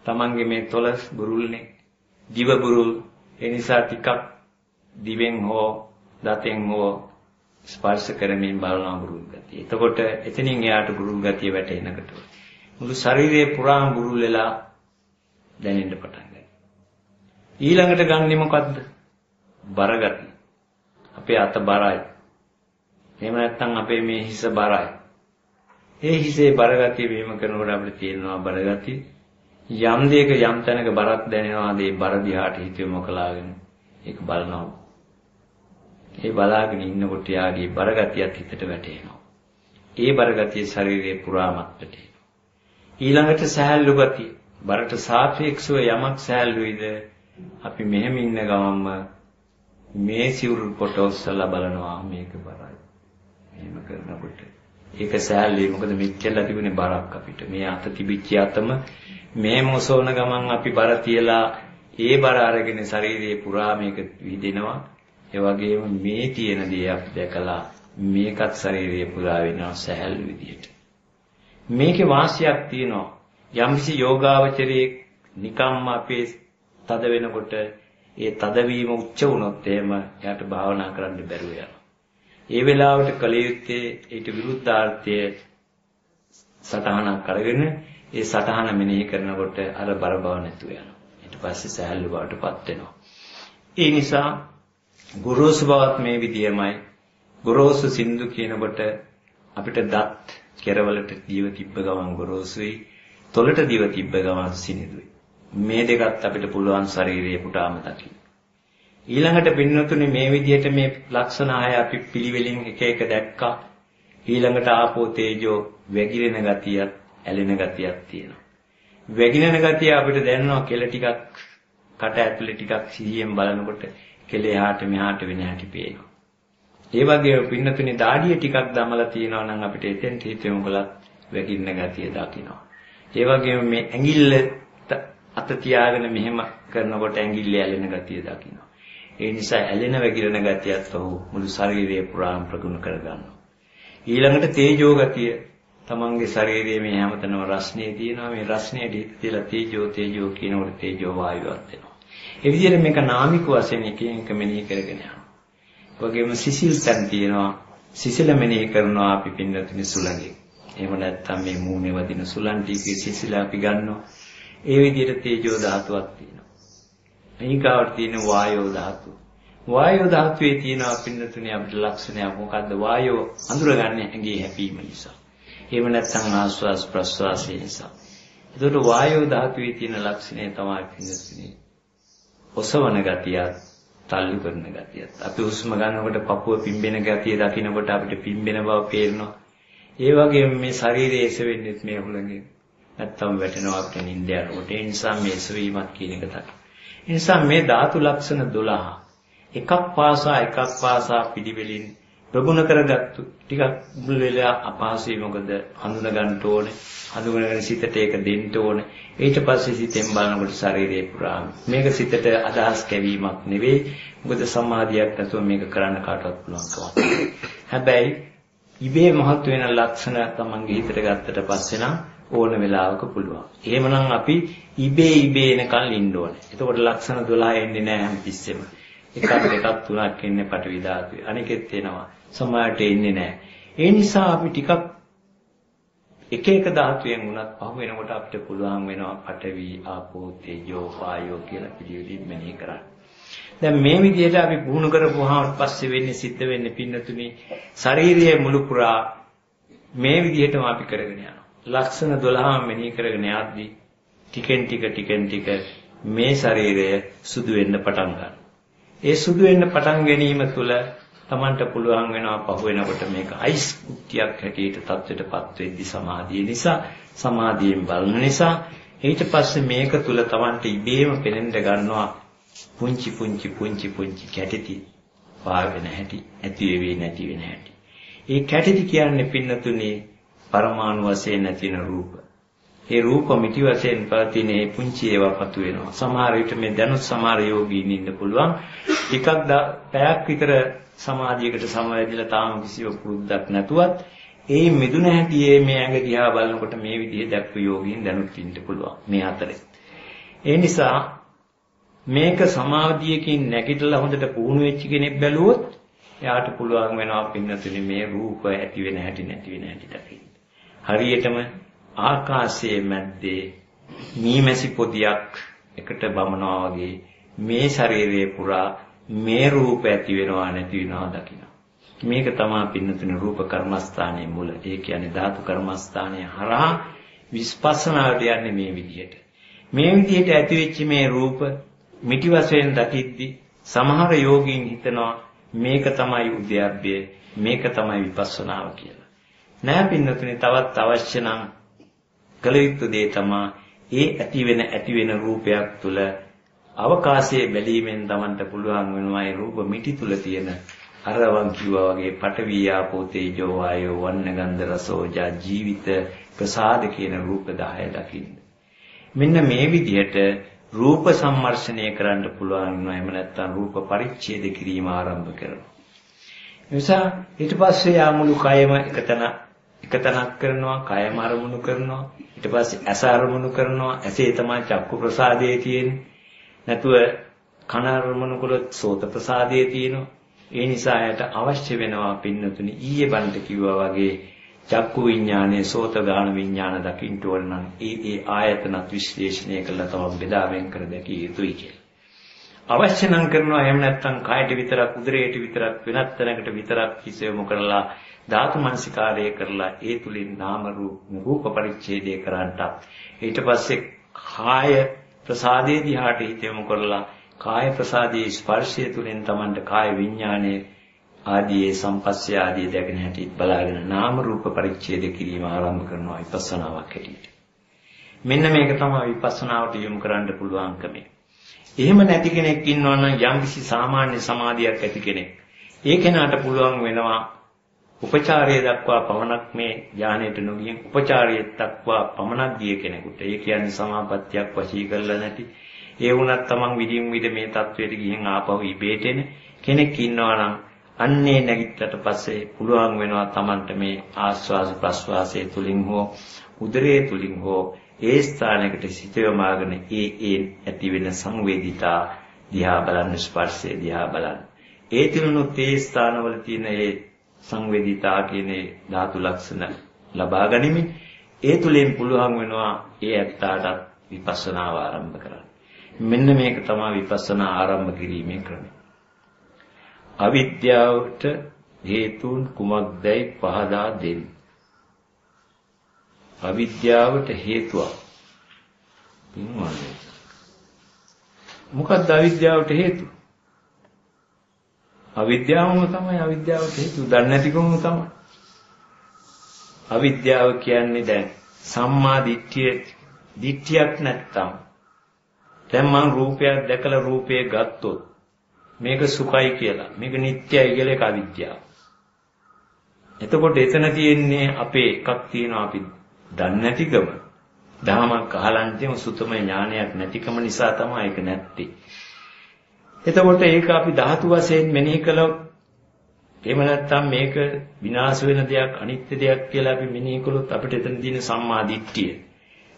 තමන්ගේ මේ තොල බුරුල්නේ දිව බුරුල් ඒ නිසා ටිකක් දිවෙන් හෝ දතෙන් හෝ ස්පර්ශ කරමින් බලනවා බුරුල් ගතිය. එතකොට එතනින් එයාට බුරුල් ගතිය වැටෙනකොට මුළු ශරීරයේ පුරාම බුරුල් වෙලා දැනෙන්න පටන් ගන්නවා. ඊළඟට ගන්නෙ මොකද්ද? බර ගතිය. අපේ අත බරයි. එහෙම නැත්නම් අපේ මේ හිස බරයි. ඒ හිසේ බර ගතිය වීම කරනකොට අපිට තියෙනවා බර ගතිය. යම් දෙයක යම් තැනක බරක් දැනෙනවා ඒ බර දිහාට හිත යොමු කළාගෙන ඒක බලනවා. ඒ බලාගෙන ඉන්නකොට යාගේ බර ගතියත් හිතට වැටෙනවා. ඒ බර ගතිය ශරීරයේ පුරාමත් වැටෙනවා. ඊළඟට සහැල්ලු ගතිය. බරට සාපේක්ෂව යමක් සහැල්ලුයිද අපි මෙහෙම ඉන්න ගමන්ම මේ සිවුරු පොටොස්සලා බලනවා මේක බරයි. එහෙම කරනකොට ඒක සෑල්ලේ මොකද මෙච්චරලා තිබුණේ බරක් අපිට. මේ අත තිබිච්ච අතම මේ මොසෝන ගමන් අපි බර තියලා ඒ බර අරගෙන ශරීරයේ පුරා මේක විහිදෙනවා. ඒ වගේම මේ තියෙන දේ අපි දැකලා මේකත් ශරීරයේ පුරා වෙනවා සෑල්ලු විදියට. මේකේ වාසියක් තියෙනවා. යම්සි යෝගාවචරයේ නිකම්ම අපේ තද වෙනකොට ඒ තදවීම උච්ච වුණොත් එහෙම එයාට භාවනා කරන්න බැරුව යනවා. ඒ වෙලාවට කලියුත්තේ ඊට විරුද්ධාර්ථයේ සටහනක් අරගෙන ඒ සටහන මෙනෙහි කරනකොට අර බර බව නැතුව යනවා. ඊට පස්සේ සහැල්ලු බවටපත් වෙනවා. ඒ නිසා ගොරෝසු බවත් මේ විදියමයි. ගොරෝසු සින්දු කියනකොට අපිට දත් කෙරවලට දිව තිබ්බ ගමන් ගොරෝසුයි, තොලට දිව තිබ්බ ගමන් සිනිඳුයි. මේ දෙකත් අපිට පුළුවන් ශරීරයේ පුටාම දකින්න. ඊළඟට පින්නතුනේ මේ විදිහට මේ ලක්ෂණ 6 අපි පිළිවෙලින් එක එක දැක්කා. ඊළඟට ආපෝ තේජෝ වැగిරෙන ගතියත් ඇලෙන ගතියක් තියෙනවා. වැగిරෙන ගතිය අපිට දැනෙනවා කෙල ටිකක් කට ඇතුලේ ටිකක් සිහියෙන් බලනකොට කෙල එහාට මෙහාට වෙන හැටි පේනවා. ඒ වගේම පින්නතුනේ දාඩිය ටිකක් දමලා තියෙනවා නම් අපිට එතෙන් හිතෙමු කළත් වැగిරෙන ගතිය දකින්නවා. ඒ වගේම මේ ඇඟිල්ල අත තියාගෙන මෙහෙම කරනකොට ඇඟිල්ල ඇලෙන ගතිය දකින්නවා. ඒ නිසා ඇලෙන වැగిරෙන ගතියත් ඔහු මුළු ශරීරයේ පුරාම ප්‍රගුණ කරගන්නවා. ඊළඟට තේජෝ ගතිය තමන්ගේ ශරීරයේ මේ හැමතැනම රස්නේ තියෙනවා. මේ රස්නේ දිහලා තේජෝ කියනකොට තේජෝ වායුවක් වෙනවා. ඒ විදිහට මේක නාමික වශයෙන් එකින් එක මෙනෙහි කරගෙන යනවා. වගේම සිසිල් තැන් තියෙනවා. සිසිල මෙනෙහි කරනවා අපි පින්නතුනි සුළඟේ. එහෙම නැත්නම් මේ මූණේ වදින සුළං ටිකේ සිසිල අපි ගන්නවා. ඒ විදිහට තේජෝ ධාතුවක් තියෙනවා. ඊගාවට තියෙන වායෝ ධාතුව. වායෝ ධාතුවේ තියෙන පින්නතුනේ අපිට ලක්ෂණයක් මොකද්ද? වායෝ අඳුරගන්නේ ඇඟේ හැපීම නිසා. එහෙම නැත්නම් ආස්වාස් ප්‍රස්වාසයේ නිසා. ඒකට වායෝ ධාතුවේ තියෙන ලක්ෂණය තමයි පින්නතුනේ ඔසවන ගතියත්, තල්ලු කරන ගතියත්. අපි හුස්ම ගන්නකොට පපුව පිම්බෙන ගතිය දකින්නකොට අපිට පිම්බෙන බව පේනවා. ඒ වගේම මේ ශරීරයේ එසවෙන්නේ මේ හුලඟේ. නැත්තම් වැටෙනවා අපිට නිින්ද යනකොට. ඒ නිසා මේ එසවීමක් කියන එක තමයි. ඒ නිසා මේ ධාතු ලක්ෂණ 12 එකක් පාසා පිළිවෙලින් ප්‍රගුණ කරගත්තු ටිකක් මුල් වෙලා අපහසුයි. මොකද හඳුන ගන්න ඕනේ. හඳුනගෙන සිතට ඒක දෙන්න ඕනේ. ඊට පස්සේ සිතෙන් බලනකොට ශරීරයේ පුරාම මේක සිතට අදහස් කැවීමක් නෙවෙයි. මොකද සමාධියක් නැතුව මේක කරන්න කාටවත් පුළුවන් කමක් නැහැ. හැබැයි ඉබේ මහත් වෙන ලක්ෂණ තමන්ගේ හිතට ගත්තට පස්සේ නම් ඕන වෙලාවක පුළුවන්. එහෙමනම් අපි ඉබේ එනකල් ඉන්න ඕනේ. එතකොට ලක්ෂණ 12 එන්නේ නැහැ හැමතිස්සෙම. එකක් දෙකක් තුනක් එන්නේ පටවි ධාතුවේ. අනිකෙත් එනවා. සමහරට එන්නේ නැහැ. ඒ නිසා අපි ටිකක් එක ධාතුවෙන් උනත් පහු වෙනකොට අපිට පුළුවන් වෙනවා පටවි, ආපෝ, තේජෝ, වායෝ කියලා පිළිවෙලින් මෙනෙහි කරන්න. දැන් මේ විදිහට අපි පුහුණු කරපුවාම පස්සේ වෙන්නේ සිද්ධ වෙන්නේ පින්නතුනි ශාරීරියේ මුළු පුරා මේ විදිහටම අපි කරගෙන යනවා. ලක්ෂණ 12ම මෙනෙහි කරගෙන යද්දී ටිකෙන් ටික මේ ශරීරය සුදු වෙන්න පටන් ගන්නවා. ඒ සුදු වෙන්න පටන් ගැනීම තුළ Tamanට පුළුවන් වෙනවා පහු වෙනකොට මේක අයිස් කුට්ටියක් හැටියට තත්ත්වයටපත් වෙද්දී සමාධිය නිසා සමාධියෙන් බලන නිසා ඊට පස්සේ මේක තුළ Tamanට ඉබේම පෙනෙන්න ගන්නවා පුංචි කැටිති පාවෙන හැටි ඇති වෙවි නැති වෙන හැටි. ඒ කැටිති කියන්නේ පින්නතුනේ පරමාණු වශයෙන් නැතින රූප. ඒ රූප මිටි වශයෙන් පවතින මේ පුංචි ඒවා පතු වෙනවා. සමහර විට මේ දැනුත් සමහර යෝගීන් ඉන්න පුළුවන්. ටිකක් පැයක් විතර සමාධියකට සමවැදිලා තාම කිසිව පුරුද්දක් නැතුවත් ඒ මිදුන හැටි මේ ඇඟ දිහා බලනකොට මේ විදිහේ දැක්ක යෝගීන් දැනුත් ඉන්න පුළුවන් මේ අතරේ. ඒ නිසා මේක සමාධියකින් නැගිටලා හොඳට පුහුණු වෙච්ච කෙනෙක් බැලුවොත් එයාට පුළුවන් වෙනවා පින්නතුනේ මේ රූප ඇති වෙන හැටි නැති වෙන හැටි දකින්න. හරියටම ආකාශයේ මැද්දේ මීමැසි පොදියක් එකට බමනවා වගේ මේ ශරීරයේ පුරා මේ රූප ඇති වෙනවා නැති වෙනවා දකින්න. මේක තමයි පින්නතුනේ රූප කර්මස්ථානයේ මුල. ඒ කියන්නේ ධාතු කර්මස්ථානයේ හරහා විස්පස්සනාවට යන්නේ මේ විදිහට. මේ විදිහට ඇති වෙච්ච මේ රූප මිටි වශයෙන් දකිද්දී සමහර යෝගීන් හිතනවා මේක තමයි උද්‍යප්පය, මේක තමයි විපස්සනාව කියලා. නෑ පින්නතුනේ තවත් අවශ්‍ය නම් කළ යුතු දේ තමයි ඒ ඇති වෙන රූපයක් තුල අවකාශයේ බැලීමෙන් Tamanට පුළුවන් වෙනවා ඒ රූප මිටි තුල තියෙන අරවන් කිව්වා වගේ පඨවි ආපෝ තේජෝ වායෝ වන්න ගන්ධ රස ඕජා ජීවිත ප්‍රසාද කියන රූප 10 දකින්න. මෙන්න මේ විදිහට රූප සම්මර්ෂණය කරන්න පුළුවන් වෙනවා. එහෙම නැත්නම් රූප පරිච්ඡේද කිරීම ආරම්භ කරනවා. නිසා ඊට පස්සේ යා මුළු කයම එකතනක් කරනවා, කයම අරමුණු කරනවා. ඊට පස්සේ ඇස අරමුණු කරනවා. ඇසේ තමයි චක්කු ප්‍රසාදයේ තියෙන්නේ. නැතුව කන අරමුණු කළොත් සෝත ප්‍රසාදයේ තියෙනවා. ඒ නිසා යට අවශ්‍ය වෙනවා පින්නතුනි ඊයේ බන්ට කිව්වා වගේ චක්කු විඥානයේ සෝත ගාන විඥාන දකින්න ඕන නම් ඒ ආයතනත් විශ්ලේෂණය කරලා තමයි බෙදා වෙන් කර දැකිය යුතුයි කියලා. අවශ්‍ය නම් කරනවා එහෙම නැත්නම් කායට විතරක් උදරයට විතරක් වෙනත් තැනකට විතරක් කිසියම් කරලා ධාතු මනසිකාරය කරලා ඒ තුලින් නාම රූප පරිච්ඡේදය කරන්නට ඊට පස්සේ කාය ප්‍රසාදේ දිහාට හිත යොමු කරලා කාය ප්‍රසාදයේ ස්පර්ශය තුලින් Tamanට කාය විඥානයේ ආදී සම්පස්ය ආදී දැකගෙන හැටි බලාගෙන නාම රූප පරිච්ඡේද කිරීම ආරම්භ කරනවා විපස්සනාවක් හැටියට. මෙන්න මේක තමයි විපස්සනාවට යොමු කරන්න පුළුවන්කම. එහෙම නැති කෙනෙක් ඉන්නවා නම් යම්කිසි සාමාන්‍ය සමාධියක් ඇති කෙනෙක්. ඒ කෙනාට පුළුවන් වෙනවා උපචාරය දක්වා පමණක් මේ ඥානයට නොගියන් උපචාරය දක්වා පමණක් ගිය කෙනෙකුට. ඒ කියන්නේ සමාපත්තියක් වශී කරලා නැති. ඒ වුණත් තමන් විදින් විද මේ தത്വෙට ගිහින් ආපහු ඉබේට එන කෙනෙක් ඉන්නවා නම් අන්නේ නැගිට්ටට පස්සේ පුළුවන් වෙනවා Tamanට මේ ආස්වාද ප්‍රස්වාසයේ තුලින් හෝ උදරයේ තුලින් හෝ ඒ ස්ථානයකට සිත යොමාගෙන ඒ ඇති වෙන සංවේදිතා දිහා බලන්න ස්පර්ශය දිහා බලන්න. ඒ තුලනොත් ඒ ස්ථානවල තියෙන ඒ සංවේදිතා කියන ධාතු ලක්ෂණ ලබා ගනිමින් ඒ තුලින් පුළුවන් වෙනවා ඒ ඇත්තාට විපස්සනාව ආරම්භ කරන්න. මෙන්න මේක තමයි විපස්සනා ආරම්භ කිරීමේ ක්‍රමය. අවිද්‍යාවට හේතුන් කුමක්දයි පහදා දෙන්න. අවිද්‍යාවට හේතුව මොකක්ද අවිද්‍යාවට හේතුව? අවිද්‍යාවම තමයි අවිද්‍යාවට හේතුව. දන්නේ නැතිකම තමයි. අවිද්‍යාව කියන්නේ දැන් සම්මා දිට්ඨියක් නැත්තම් දැන් මම රූපයක් දැකලා රූපය ගත්තොත් මේක සුඛයි කියලා මේක නිට්ටයයි කියලා ඒක අවිද්‍යාව. එතකොට එතන තියෙන්නේ අපේ එකක් තියෙනවා අපි දන්නේ නැතිකම. දහමක් අහලා නැතිම සුතම ඥානයක් නැතිකම නිසා තමයි ඒක නැත්තේ. එතකොට ඒක අපි ධාතු වශයෙන් මෙනෙහි කළොත් එහෙම නැත්නම් මේක විනාශ වෙන දෙයක් අනිත්‍ය දෙයක් කියලා අපි මෙනෙහි කළොත් අපිට එතන තියෙන සම්මා දිට්ඨිය.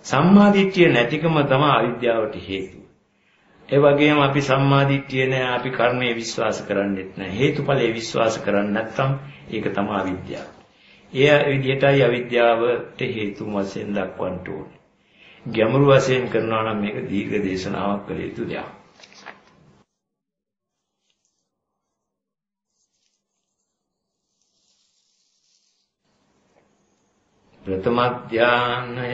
සම්මා දිට්ඨිය නැතිකම තමයි අවිද්‍යාවට හේතුව. ඒ වගේම අපි සම්මා දිට්ඨිය නැහැ අපි කර්මයේ විශ්වාස කරන්නේත් නැහැ. හේතුඵලයේ විශ්වාස කරන්නේ නැත්නම් ඒක තමයි අවිද්‍යාව. ඒ විදිහටයි අවිද්‍යාවට හේතු වශයෙන් දක්වන්න ඕනේ. ගැඹුරු වශයෙන් කරනවා නම් මේක දීර්ඝ දේශනාවක් කළ යුතු දෙයක්. ප්‍රථම ධානය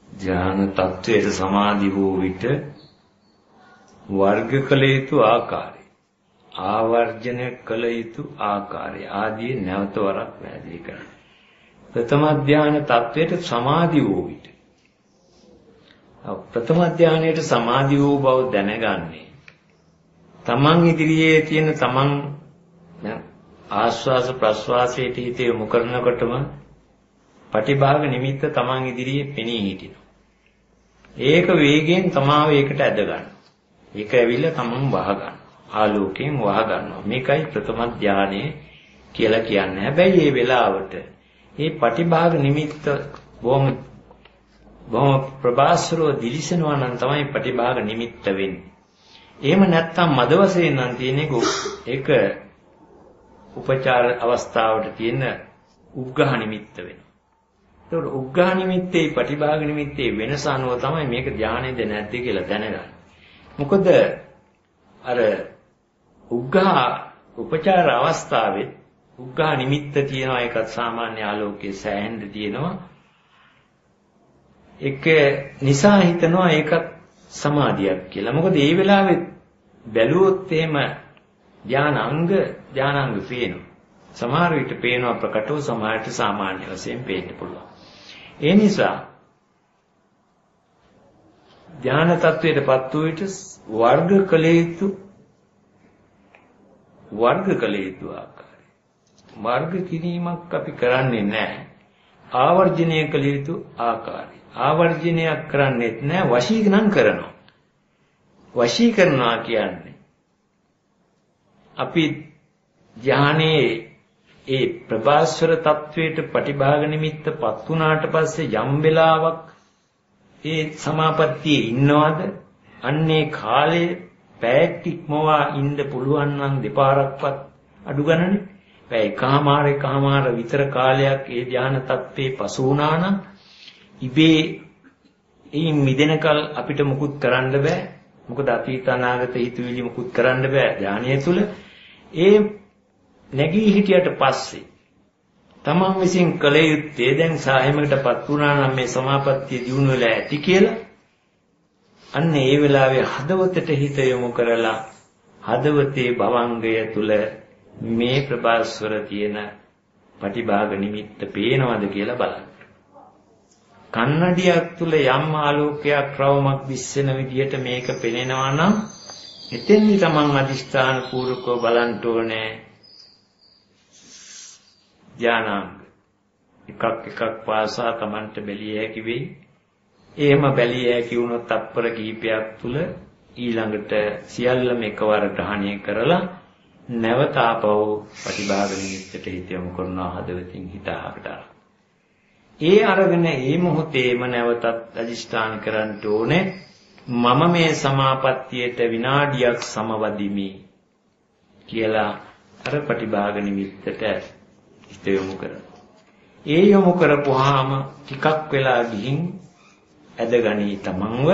ධ්‍යාන තත්වයට සමාධි වූ විට වර්ග කළ යුතු ආකාරය, ආවර්ජන කළ යුතු ආකාරය ආදී නැවත වරක් පැහැදිලි කරනවා. ප්‍රථම ධ්‍යාන තත්වයට සමාධි වූ විට, ප්‍රථම ධ්‍යානයට සමාධි වූ බව දැනගන්නේ තමන් ඉදිරියේ තියෙන තමන් ආස්වාස ප්‍රස්වාසයේ හිත යොමු කරනකොටම පටිභාග නිමිත්ත තමන් ඉදිරියේ පෙනී හිටිනවා. ඒක වේගයෙන් තමාව ඒකට ඇද ගන්නවා. ඒක ඇවිල්ලා තමන් වහ ගන්නවා. ආලෝකයෙන් වහ ගන්නවා. මේකයි ප්‍රථම ධානය කියලා කියන්නේ. හැබැයි මේ වෙලාවට මේ පටිභාග නිමිත්ත බොහොම ප්‍රබාස්වරව දිලිසෙනවා නම් තමයි පටිභාග නිමිත්ත වෙන්නේ. එහෙම නැත්නම් මද වශයෙන් නම් තියෙන්නේ ඒක උපචාර අවස්ථාවට තියෙන උග්ඝහ නිමිත්ත වෙනවා. ඒතකොට උග්ඝහ නිමිත්තේ පටිභාග නිමිත්තේ වෙනස අනුව තමයි මේක ධානයේද නැද්ද කියලා දැනගන්නේ. මොකද අර උග්ඝහ උපචාර අවස්ථාවේ උග්ඝහ නිමිත්ත තියෙනවා, ඒකත් සාමාන්‍ය ආලෝකයේ සෑහෙන්න තියෙනවා. ඒක නිසා හිතනවා ඒකත් සමාධියක් කියලා. මොකද මේ වෙලාවේ බැලුවොත් එහෙම ධානාංග පේනවා. සමහර විට පේනවා ප්‍රකටව, සමහරට සාමාන්‍ය වශයෙන් පේන්න පුළුවන්. ඒ නිසා ධාන තත්වයටපත් වූ විට වර්ග කළ යුතු ආකාරය. වර්ග කිරීමක් අපි කරන්නේ නැහැ. ආවර්ජනය කළ යුතු ආකාරය. ආවර්ජනයක් කරන්නේත් නැහැ, වශීකරණ කරනවා. වශී කරනවා කියන්නේ අපි ධානයේ ඒ ප්‍රභාස්වර තත්වයට පටිභාග නිමිත්තපත් වුණාට පස්සේ යම් වෙලාවක් ඒ සමාපත්තියේ ඉන්නවද? අන්නේ කාලයේ පැයක් ඉක්මවා ඉන්න පුළුවන් නම් දෙපාරක්වත් අඩු ගන්නනේ. පැය එකමාර විතර කාලයක් ඒ ධාන තත්ත්වේ පසු වුණා නම් ඉබේ ඒ මිදෙනකල් අපිට මුකුත් කරන්න බෑ. මොකද අතීත අනාගත හිතුවිලි මුකුත් කරන්න බෑ ධානය තුල. ඒ නැගී හිටියට පස්සේ තමන් විසින් කළ යුත්තේ දැන් සායමකටපත් වුණා නම් මේ සමාපත්තිය දිනු වෙලා ඇති කියලා. අන්න ඒ වෙලාවේ හදවතට හිත යොමු කරලා හදවතේ භවංගය තුල මේ ප්‍රභාස්වර තියෙන පටිභාග නිමිත්ත පේනවද කියලා බලන්න. කන්නඩියක් තුල යම් ආලෝකයක් රවුමක් දිස්සෙන විදිහට මේක පෙනෙනවා නම් එතෙන්දි තමන් අදිෂ්ඨාන පූර්වකව බලන්න ඕනේ ධානාංග. එකක් පාසා තමන්ට බැලිය හැකි වෙයි. එහෙම බැලිය හැකි වුණොත් තත්පර කිහිපයක් තුල ඊළඟට සියල්ලම එකවර ග්‍රහණය කරලා නැවත ආපහු පටිභාග නිමිත්තට හිත යොමු කරනවා, හදවතින් හිත අහකට. ඒ අරගෙන මේ මොහොතේම නැවතත් අදිෂ්ඨාන කරන්න ඕනේ මම මේ සමාපත්තියට විනාඩියක් සමවදිමි කියලා අර පටිභාග නිමිත්තට හිත යොමු කරනවා. ඒ යොමු කරපුවාම ටිකක් වෙලා ගිහින් ඇදගනී තමන්ව.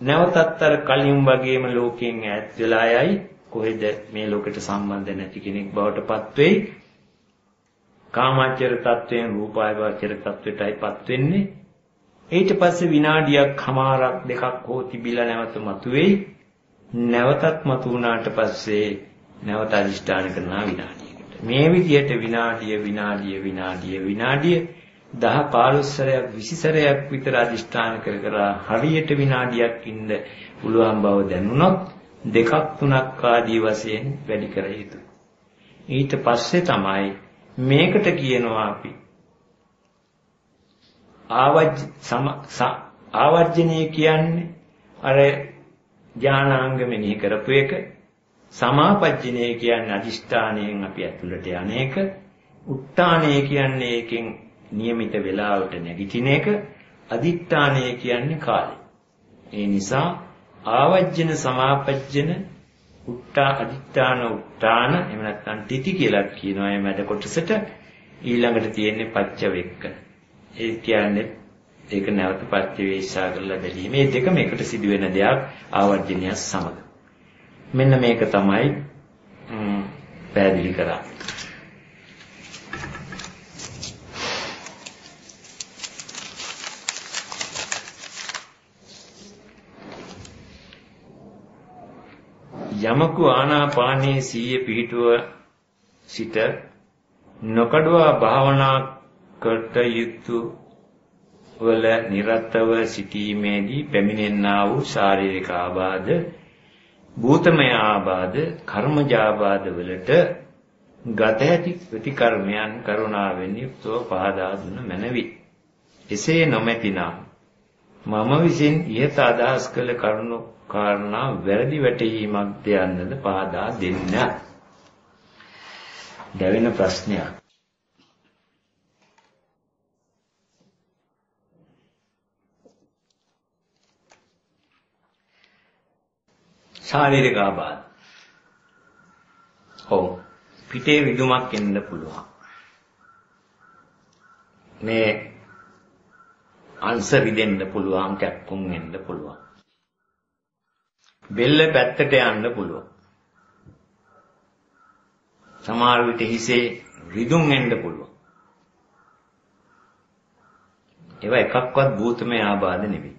නැවතත් අර කලින් වගේම ලෝකයෙන් ඈත් වෙලා යයි. කොහෙද මේ ලෝකෙට සම්බන්ධ නැති කෙනෙක් බවට පත් වෙයි. කාමාචර තත්වයෙන් රූපාවචර තත්වයටයිපත් වෙන්නේ. ඊට පස්සේ විනාඩියක් හමාරක් දෙකක් හෝ තිබිලා නැවත මතුවේයි. නැවතත් මතු වුණාට පස්සේ නැවත අදිෂ්ඨාන කරනවා විනාඩියකට. මේ විදිහට විනාඩිය 10 15 සැරයක් 20 සැරයක් විතර අදිෂ්ඨාන කර හරියට විනාඩියක් ඉන්න පුළුවන් බව දැනුණොත් 2-3ක් ආදී වශයෙන් වැඩි කර යුතුයි. ඊට පස්සේ තමයි මේකට කියනවා අපි ආවර්ජනය කියන්නේ අර ඥානාංග මෙනෙහි කරපු එක. සමාපජ්ජනය කියන්නේ අදිෂ්ඨානයෙන් අපි ඇතුළට යන එක. උත්තානය කියන්නේ ඒකෙන් નિયમિત වේලාවට නැගිටින එක. අදිඨානය කියන්නේ කාලය. ඒ නිසා ආවජ්ජන සමාපජ්ජන අදිඨාන උත්තාන එහෙම නැත්නම් තිති කියලා කියනවා මේ මැද කොටසට. ඊළඟට තියෙන්නේ පච්චවෙක්ක. ඒ කියන්නේ ඒක නැවත පච්චවේක්ෂා කරලා බැලීම. මේ දෙකම එකට සිදුවෙන දෙයක් ආවර්ජනය සමග. මෙන්න මේක තමයි පැහැදිලි කරා. යමකු ආනාපානයේ සිහිය පිහිටුව සිට නොකඩවා භාවනා කර යුතු වල නිරතව සිටීමේදී පැමිණෙනා වූ ශාරීරික ආබාධ, භූතමය ආබාධ, කර්මජ ආබාධ වලට ගත හැකි ප්‍රතිකර්මයන් කරුණාවෙන් යුක්තව පහදා දුන මැනවි. එසේ නොමැතිනම් මම විසින් ඉහත අදහස් කළ කරුණු කාරණා වැරදි වැටහීමක්ද යන්නද පහදා දෙන්න. දැවෙන ප්‍රශ්නයක්. ශාරීරික ආබාධ. ඔව්. පිටේ විදුමක් එන්න පුළුවන්. මේ අංශ විදෙන්න පුළුවන්, කැක්කුම් එන්න පුළුවන්. බෙල්ල පැත්තට යන්න පුළුවන්. සමහර විට හිසේ රිදුම් එන්න පුළුවන්. ඒවා එකක්වත් භූතමය ආබාධ නෙවෙයි.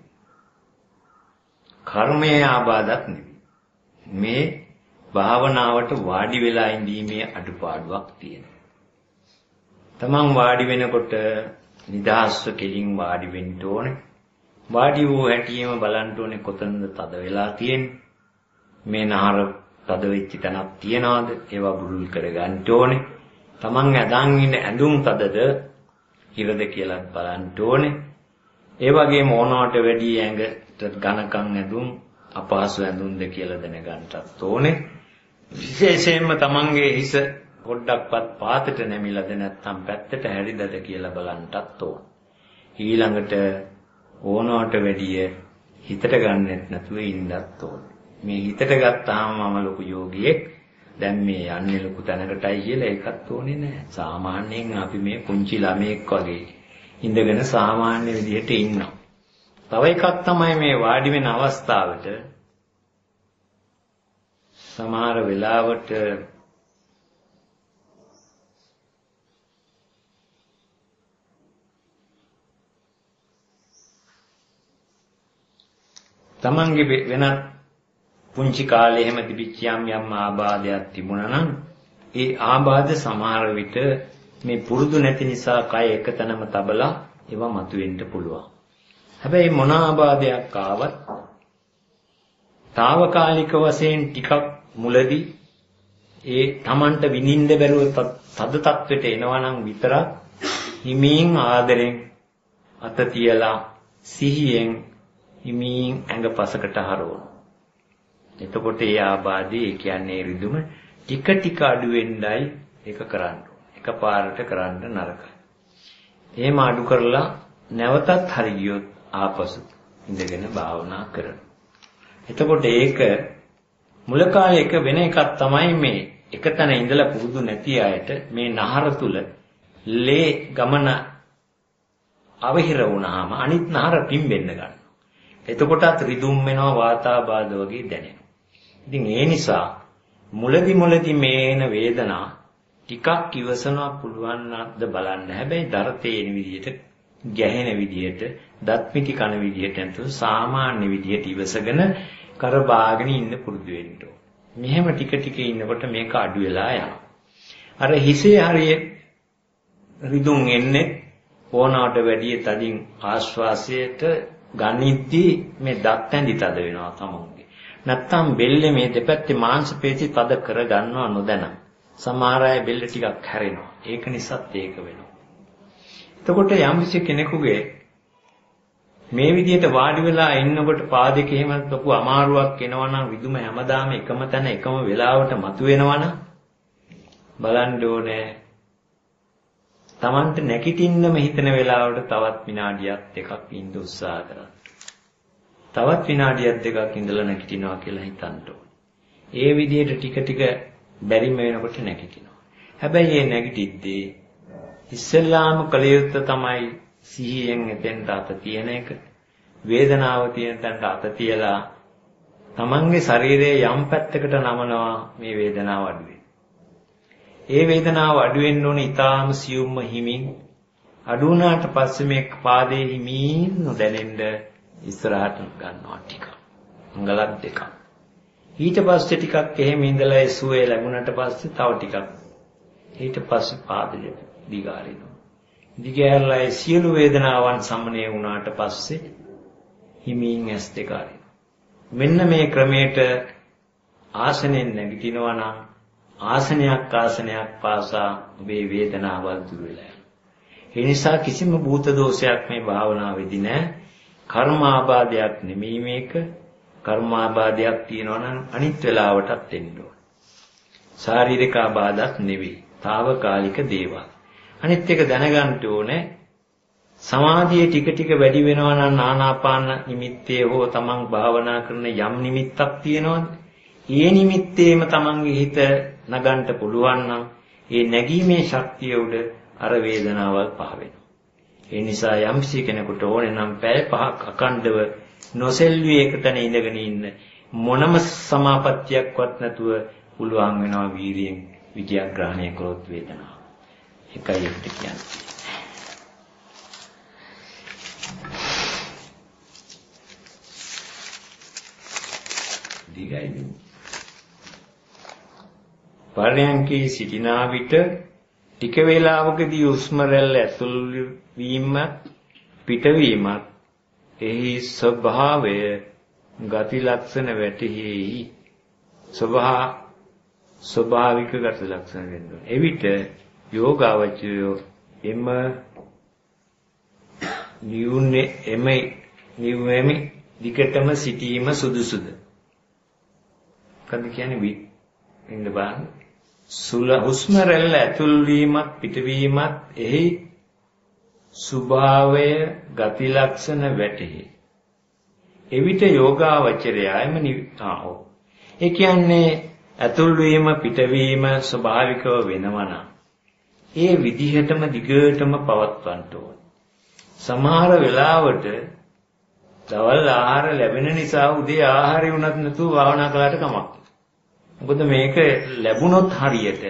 කර්මයේ ආබාධත් නෙවෙයි. මේ භාවනාවට වාඩි වෙලා ඉඳීමේ අඩුපාඩුවක් තියෙනවා. තමන් වාඩි වෙනකොට නිදහස්ව කෙලින් වාඩි වෙන්න ඕනේ. වාඩි වූ හැටියෙම බලන්න ඕනේ කොතනද තද වෙලා තියෙන්නේ. මේ නහර තද වෙච්ච තැනක් තියනවාද? ඒවා බුරුල් කරගන්න ඕනේ. තමන් ඇඳන් ඉන්න ඇඳුම් තදද ඉරද කියලා බලන්න ඕනේ. ඒ වගේම ඕනවට වැඩි ඇඟට ඝනකම් ඇඳුම් අපහසු ඇඳුම්ද කියලා දැනගන්නත් ඕනේ. විශේෂයෙන්ම තමන්ගේ හිස පොඩ්ඩක්වත් පාතට නැමිලාද නැත්නම් පැත්තට හැරිදද කියලා බලන්නත් ඕන. ඊළඟට ඕනවට වැඩිය හිතට ගන්නෙත් නැතුව ඉන්නත් ඕන. මේ හිතට ගත්තාම මම ලොකු යෝගියෙක්, දැන් මේ යන්නේ ලොකු තැනකටයි කියලා ඒකත් ඕනේ නැහැ. සාමාන්‍යයෙන් අපි මේ පුංචි ළමයෙක් වගේ ඉඳගෙන සාමාන්‍ය විදිහට ඉන්නවා. තව එකක් තමයි මේ වාඩි වෙන අවස්ථාවට සමහර වෙලාවට තමන්ගේ වෙනත් පුංචි කාලේ එහෙම තිබිච්ච යම් ආබාධයක් තිබුණා නම් ඒ ආබාධ සමහර විට මේ පුරුදු නැති නිසා කය එකතැනම තබලා ඒවා මතුවෙන්න පුළුවන්. හැබැයි මොන ආබාධයක් ආවත් తాවකාලික වශයෙන් ටිකක් මුලදී ඒ Tamanට විඳින්න බැරුව තද තත්වෙට එනවා නම් විතරක් හිමින් ආදරෙන් අත තියලා සිහියෙන් හිමින් ඇඟපසකට හරවනවා. එතකොට ඒ ආබාධය කියන්නේ රිදුම ටික ටික අඩු වෙන්නයි ඒක කරන්න ඕනේ. එකපාරට කරන්න නරකයි. එහෙම අඩු කරලා නැවතත් හරි ගියොත් ආපසු ඉඳගෙන භාවනා කරනවා. එතකොට ඒක මුල කාලේ එක වෙන එකක් තමයි මේ එකතැන ඉඳලා පුරුදු නැති අයට මේ නහර තුල ලේ ගමන අවහිර වුණාම අනිත් නහර පිම්බෙන්න ගන්නවා. එතකොටත් රිදුම් වෙනවා, වාතාබාධ වගේ දැනෙනවා. ඉතින් ඒ නිසා මුලදි මේන වේදනා ටිකක් ඉවසනවා පුළුවන් නැද්ද බලන්න. හැබැයි දරතේන විදියට, ගැහෙන විදියට, දත් පිටි කන විදියට නැතුව සාමාන්‍ය විදියට ඉවසගෙන කරබාගෙන ඉන්න පුරුදු වෙන්න ඕන. මෙහෙම ටික ටික ඉන්නකොට මේක අඩු වෙලා යනවා. අර හිසේ හරිය රිදුම් එන්නේ ඕනකට වැඩිය තදින් ආශ්වාසයට ගනිද්දී මේ දත් ඇඳි තද වෙනවා තමන්ගේ. නැත්තම් බෙල්ලේ මේ දෙපැත්තේ මාංශ පේශි තද කර ගන්නවා නොදැන. සමහර අය බෙල්ල ටිකක් හැරෙනවා. ඒක නිසාත් ඒක වෙනවා. එතකොට යම්කිසි කෙනෙකුගේ මේ විදිහට වාඩි වෙලා ඉන්නකොට පාදයක එහෙම ලොකු අමාරුවක් එනවා නම් විදුම හැමදාම එකම තැන එකම වෙලාවට මතුවෙනවා නම් බලන්න ඕනේ Tamanට නැගිටින්නම හිතන වෙලාවට තවත් විනාඩියක් දෙකක් ඉන්න උත්සාහ කරන්න. තවත් විනාඩියක් දෙකක් ඉඳලා නැගිටිනවා කියලා හිතන්න ඕනේ. ඒ විදිහට ටික ටික බැරිම වෙනකොට නැගිටිනවා. හැබැයි මේ නැගිටිද්දී ඉස්සෙල්ලාම කළ යුත්තේ තමයි සිහියෙන් එතෙන්ට අත තියන එක. වේදනාව තියෙන තැනට අත තියලා තමන්ගේ ශරීරයේ යම් පැත්තකට නමනවා මේ වේදනාව අඩු වෙන. ඒ වේදනාව අඩු වෙන්න ඕනේ ඊටාම සියුම්ම හිමින්. අඩු වුණාට පස්සේ මේ පාදයේ හිමින් නොදැනෙන්න ඉස්සරහට ගන්නවා ටිකක්. අඟලක් දෙකක්. ඊට පස්සේ ටිකක් එහෙම ඉඳලා ඒ සුවේ ලැබුණාට පස්සේ තව ටිකක්. ඊට පස්සේ පාදෙ දිගාරිනවා. දිගහැරලා ඒ සියලු වේදනාවන් සමනය වුණාට පස්සේ හිමින් ඇස් දෙක අරිනවා. මෙන්න මේ ක්‍රමයට ආසනෙන් නැගිටිනවා නම් ආසනයක් පාසා ඔබේ වේදනාවල් දුර වෙලා යනවා. ඒ නිසා කිසිම භූත දෝෂයක් මේ භාවනාවේදී නැහැ. කර්මාබාධයක් නෙමෙයි මේක. කර්මාබාධයක් තියෙනවා නම් අනිත් වෙලාවටත් එන්න ඕන. ශාරීරික ආබාධයක් නෙවෙයි. తాවකාලික දේවල්. අනිත් එක දැනගන්න ඕනේ සමාධිය ටික ටික වැඩි වෙනවා නම් ආනාපාන නිමිත්තේ හෝ තමන් භාවනා කරන යම් නිමිත්තක් තියෙනවද? ඒ නිමිත්තේම තමන්ගේ හිත නගන්න පුළුවන් නම් ඒ නැගීමේ ශක්තිය උඩ අර වේදනාවල් පහ වෙනවා. ඒ නිසා යම්සි කෙනෙකුට ඕනේ නම් පැය 5ක් අකණ්ඩව නොසෙල්වි එකතන ඉඳගෙන ඉන්න මොනම සමාපත්තියක්වත් නැතුව පුළුවන් වෙනවා වීර්යයෙන් විද්‍යාග්‍රහණය කරොත් වේදනාව. එකයි අපිට කියන්නේ. දිගයි. පරයන්කේ සිටිනා විට ටික වේලාවකදී හුස්ම රැල්ල ඇතුල් වීම පිටවීමත් එහි ස්වභාවය ගති ලක්ෂණ වැටෙහි ස්වභාවික ගති ලක්ෂණ වෙනවා. එවිට යෝගාවචරය නියුනේ දිගටම සිටීම සුදුසුද? කද කියන්නේ ඉන්න බාන සුල හුස්ම රැල්ල ඇතුල් වීමත් පිටවීමත් එහි ස්වභාවය ගති ලක්ෂණ වැටෙහි. එවිට යෝගාවචරයයිම නිවිතාවෝ. ඒ කියන්නේ ඇතුල් වීම පිටවීම ස්වභාවිකව වෙනවා නම් ඒ විදිහටම දිගටම පවත්වන්න ඕන. සමහර වෙලාවට දවල් ආහාර ලැබෙන නිසා උදේ ආහාරය වුණත් නැතුව භාවනා කළාට කමක්. මොකද මේක ලැබුණොත් හරියට.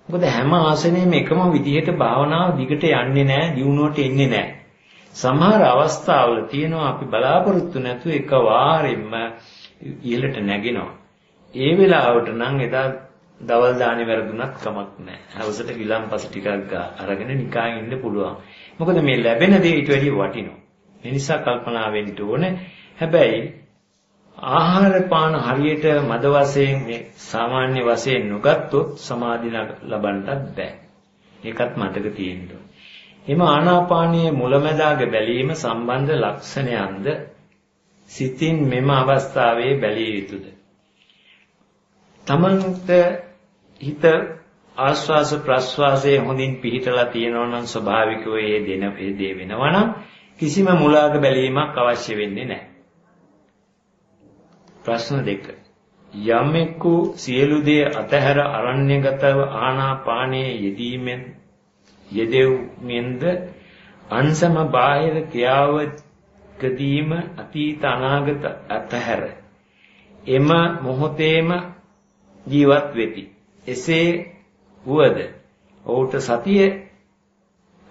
මොකද හැම ආසනෙම එකම විදිහට භාවනාව දිගට යන්නේ නැහැ, දියුණුවට එන්නේ නැහැ. සමහර අවස්ථාවල තියෙනවා අපි බලාපොරොත්තු නැතුව එකවාරෙම ඉහළට නැගෙනවා. ඒ වෙලාවට නම් එදා දවල් දාන්නේ වැරදුනත් කමක් නැහැ. හවසට ගිලම්පස ටිකක් අරගෙන නිකන් ඉන්න පුළුවන්. මොකද මේ ලැබෙන දේ ඊට වැඩිය වටිනවා. ඒ නිසා කල්පනා වෙන්න ඕනේ. හැබැයි ආහාර පාන හරියට මද වශයෙන් මේ සාමාන්‍ය වශයෙන් නොගත්තොත් සමාධිය ලබන්නත් බෑ. ඒකත් මතක තියෙන්න ඕනේ. එම ආනාපානයේ මුලැමැදාග බැලීම සම්බන්ධ ලක්ෂණයන්ද සිතින් මෙම අවස්ථාවේ බැලිය යුතුද? තමන්ට හිත ආස්වාස ප්‍රස්වාසයේ හොඳින් පිහිටලා තියෙනවා නම් ස්වභාවිකව ඒ දේ වෙනවා නම් කිසිම මුලාග බැලීමක් අවශ්‍ය වෙන්නේ නැහැ. ප්‍රශ්න 2. යමෙකු සියලු දේ අතහැර අරණ්‍යගතව ආනාපානයේ යෙදෙව්මෙන්ද අන්සම බාහිර ක්‍රියාවකදීම අතීත අනාගත අතහැර එම මොහොතේම ජීවත් වෙති. එසේ වුවද ඔහුට සතිය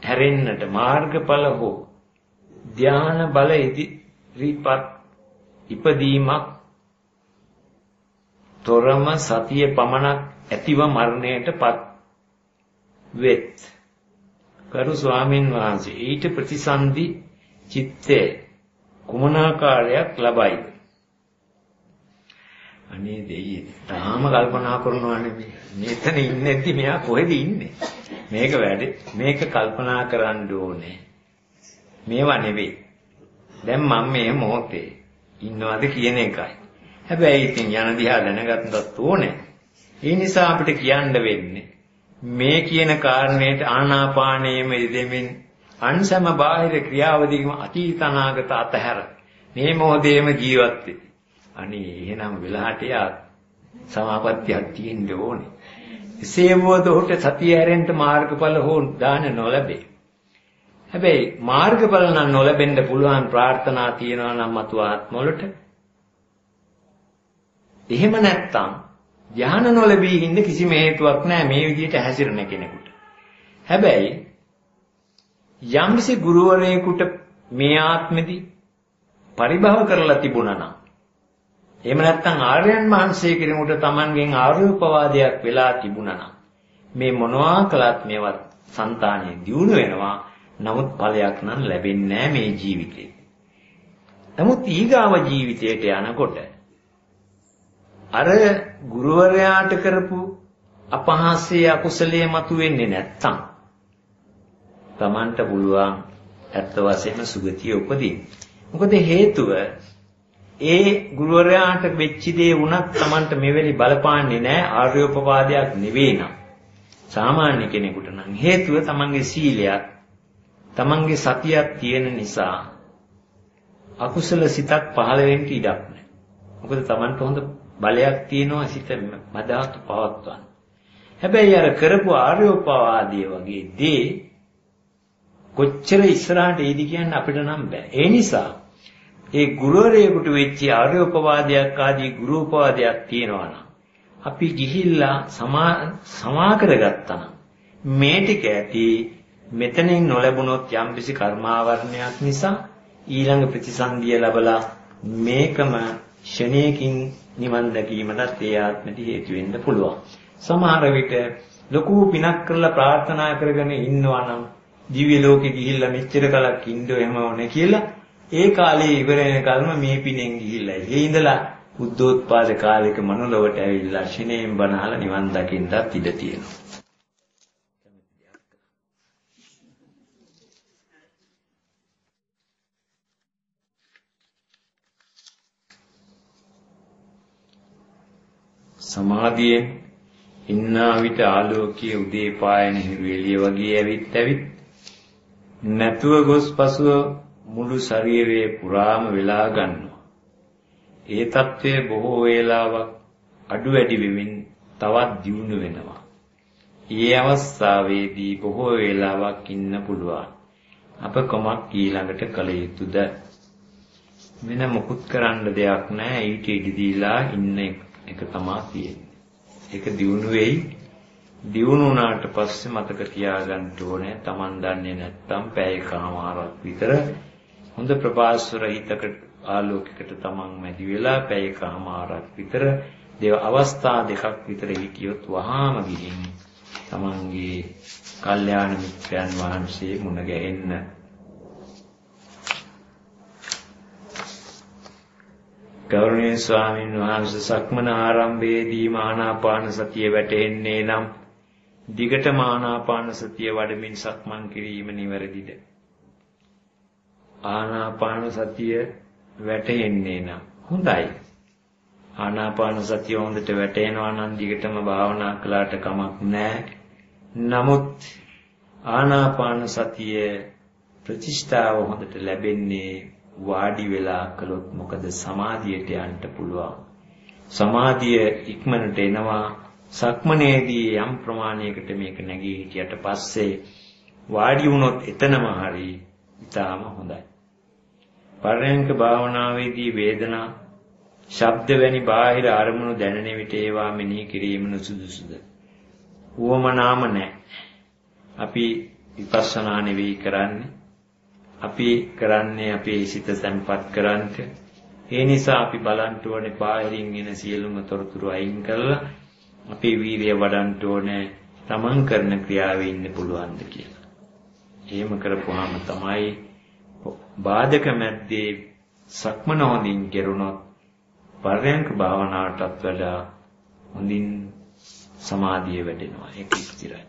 හැරෙන්නට මාර්ගඵල හෝ ධ්‍යාන බල ඉදිරිපත් ඉපදීමක් තොරම සතිය පමණක් ඇතිව මරණයටපත් වෙත්. කරු ස්වාමින් වහන්සේ ඊට ප්‍රතිසන්දි චිත්තේ කුමනාකාරයක් ලබයිද? අනේ දෙයියේ තාම කල්පනා කරනවානේ මෙතන ඉන්නේ නැති මෙයා කොහෙද ඉන්නේ? මේක කල්පනා කරන්න ඕනේ. මේවා නෙවෙයි. දැන් මම මේ මොහොතේ ඉන්නවද කියන එකයි. හැබැයි ඉතින් යන දිහා දැනගන්නත් ඕනේ. ඒ නිසා අපිට කියන්න වෙන්නේ මේ කියන කාරණේට ආනාපානයේම යෙදෙමින් අන්සම බාහිර ක්‍රියාවදීම අතීත අනාගත අතහැර මේ මොහොතේම ජීවත් වෙති. අනේ එහෙනම් වෙලාවට යා සමාපත්තියක් තියෙන්න ඕනේ. එසේ වුවද ඔහුට සතිය හැරෙන්න මාර්ගඵල හෝ දාන නොලැබේ. හැබැයි මාර්ගඵල නම් නොලැබෙන්න පුළුවන් ප්‍රාර්ථනා තියනවා නම් මතු ආත්මවලට. එහෙම නැත්තම් ධ්‍යාන නොලැබී ඉන්න කිසිම හේතුවක් නැහැ මේ විදිහට හැසිරෙන කෙනෙකුට. හැබැයි යම්කිසි ගුරුවරයෙකුට මේ ආත්මෙදි පරිභව කරලා තිබුණා නම් එහෙම නැත්නම් ආර්යයන් වහන්සේ කෙනෙකුට Tamanගෙන් ආර්යෝපවාදයක් වෙලා තිබුණා නම් මේ මොනවා කළත් මේවත් సంతානෙ දියුණු වෙනවා. නමුත් ඵලයක් නම් ලැබෙන්නේ නැහැ මේ ජීවිතේ. නමුත් ඊගාව ජීවිතයට යනකොට අර ගුරුවරයාට කරපු අපහාසයේ අකුසලයේ මතුවෙන්නේ නැත්තම් Tamanට පුළුවන් ඇත්ත වශයෙන්ම සුගතිය උපදින්න. මොකද හේතුව ඒ ගුරුවරයාට වෙච්ච දේ වුණත් Tamanට මෙවැනි බලපාන්නේ නැහැ ආර්යෝපවාදයක් නෙවෙයි නම්. සාමාන්‍ය කෙනෙකුට නම් හේතුව Tamanගේ සීලයක් Tamanගේ සතියක් තියෙන නිසා අකුසල සිතක් පහළ වෙන්න ඉඩක් නැහැ. මොකද Tamanට හොඳ බලයක් තියෙනවා සිත මදාට පවත්වන්න. හැබැයි අර කරපු ආර්යෝපවාදයේ වගේ දේ කොච්චර ඉස්සරහට එයිද කියන්න අපිට නම් බෑ. ඒ නිසා ඒ ගුරුවරයෙකුට වෙච්ච ආර්යෝපවාදයක් ආදී ගුරුපවාදයක් තියෙනවා නම් අපි ගිහිල්ලා සමා කරගත්තා නම් මේ ටික ඇති මෙතනින් නොලැබුණොත් යම්කිසි කර්මාවරණයක් නිසා ඊළඟ ප්‍රතිසන්දිය ලැබලා මේකම ෂණයකින් නිවන් දැකීමටත් ඒ ආත්මෙදි හේතු වෙන්න පුළුවන්. සමහර විට ලොකු පිනක් කරලා ප්‍රාර්ථනා කරගෙන ඉන්නවා නම් දිව්‍ය ලෝකෙ ගිහිල්ලා මෙච්චර කලක් ඉන්න එහෙම ඕනේ කියලා ඒ කාලේ ඉවර වෙනකල්ම මේ පිනෙන් ගිහිල්ලා ඒ ඉඳලා බුද්ධෝත්පාද කාලයක මනුලොවට ඇවිල්ලා ෂණයෙන් බණහලා නිවන් දකින්නත් ඉඩ තියෙනවා. සමාධියෙන් ඉන්නා විට ආලෝකයේ උදේ පායන හිරු එළිය වගේ ඇවිත් නැතුව ගොස් පසුව මුළු ශරීරයේ පුරාම වෙලා ගන්නවා. ඒ తත්වයේ බොහෝ වේලාවක් අඩු වැඩි වෙමින් තවත් දියුණු වෙනවා. ඊ අවස්ථාවේදී බොහෝ වේලාවක් ඉන්න පුළුවන්. අප කොමක් ඊළඟට කළ යුතුද? වෙන මොකුත් කරන්න දෙයක් නැහැ. ඊට ඉඩ දීලා ඉන්න එක තමයි තියෙන්නේ. ඒක දියුණු වෙයි. දියුණු වුණාට පස්සේ මතක තියාගන්න ඕනේ Taman දන්නේ නැත්නම් පැයකමාරක් විතර හොඳ ප්‍රභාස්වර හිතකට ආලෝකයකට Taman මැදි වෙලා පැයකමාරක් විතර දේව අවස්ථා දෙකක් විතර හිටියොත් වහාම ගිහින් Tamanගේ කල්යාණ මිත්‍රයන් වහන්සේ මුණ ගැහෙන්න. ගෞරවනීය ස්වාමීන් වහන්සේ සක්මන ආරම්භයේදී ආනාපාන සතිය වැටෙන්නේ නම් දිගටම ආනාපාන සතිය වඩමින් සක්මන් කිරීම නිවැරදිද? ආනාපාන සතිය වැටෙන්නේ නම් හොඳයි. ආනාපාන සතිය හොඳට වැටෙනවා නම් දිගටම භාවනා කළාට කමක් නැහැ. නමුත් ආනාපාන සතිය ප්‍රතිෂ්ඨාව හොඳට ලැබෙන්නේ වාඩි වෙලා කළොත්. මොකද සමාධියට යන්න පුළුවන්. සමාධිය ඉක්මනට එනවා. සක්මනේදී යම් ප්‍රමාණයකට මේක නැගී හිටියට පස්සේ වාඩි වුණොත් එතනම හරි ඉතාම හොඳයි. පරයන්ක භාවනාවේදී වේදනා, ශබ්ද වැනි බාහිර අරමුණු දැනෙන විට ඒවා මෙනෙහි කිරීම නුසුදුසුද? උවමනාම නැහැ. අපි විපස්සනා නෙවෙයි කරන්නේ. අපි කරන්නේ අපේ සිත සම්පත් කරන්ට. ඒ නිසා අපි බලන්න ඕනේ බාහිරින් එන සියලුම තොරතුරු අයින් කරලා අපේ වීර්යය වඩන්න ඕනේ තමන් කරන ක්‍රියාවේ ඉන්න පුළුවන්ද කියලා. එහෙම කරපුවාම තමයි බාධක මැද්දේ සක්මන හොඳින් කෙරුණොත් පරයන්ක භාවනාවටත් වඩා හොඳින් සමාධිය වැඩෙනවා. ඒක ඉස්තිරයි.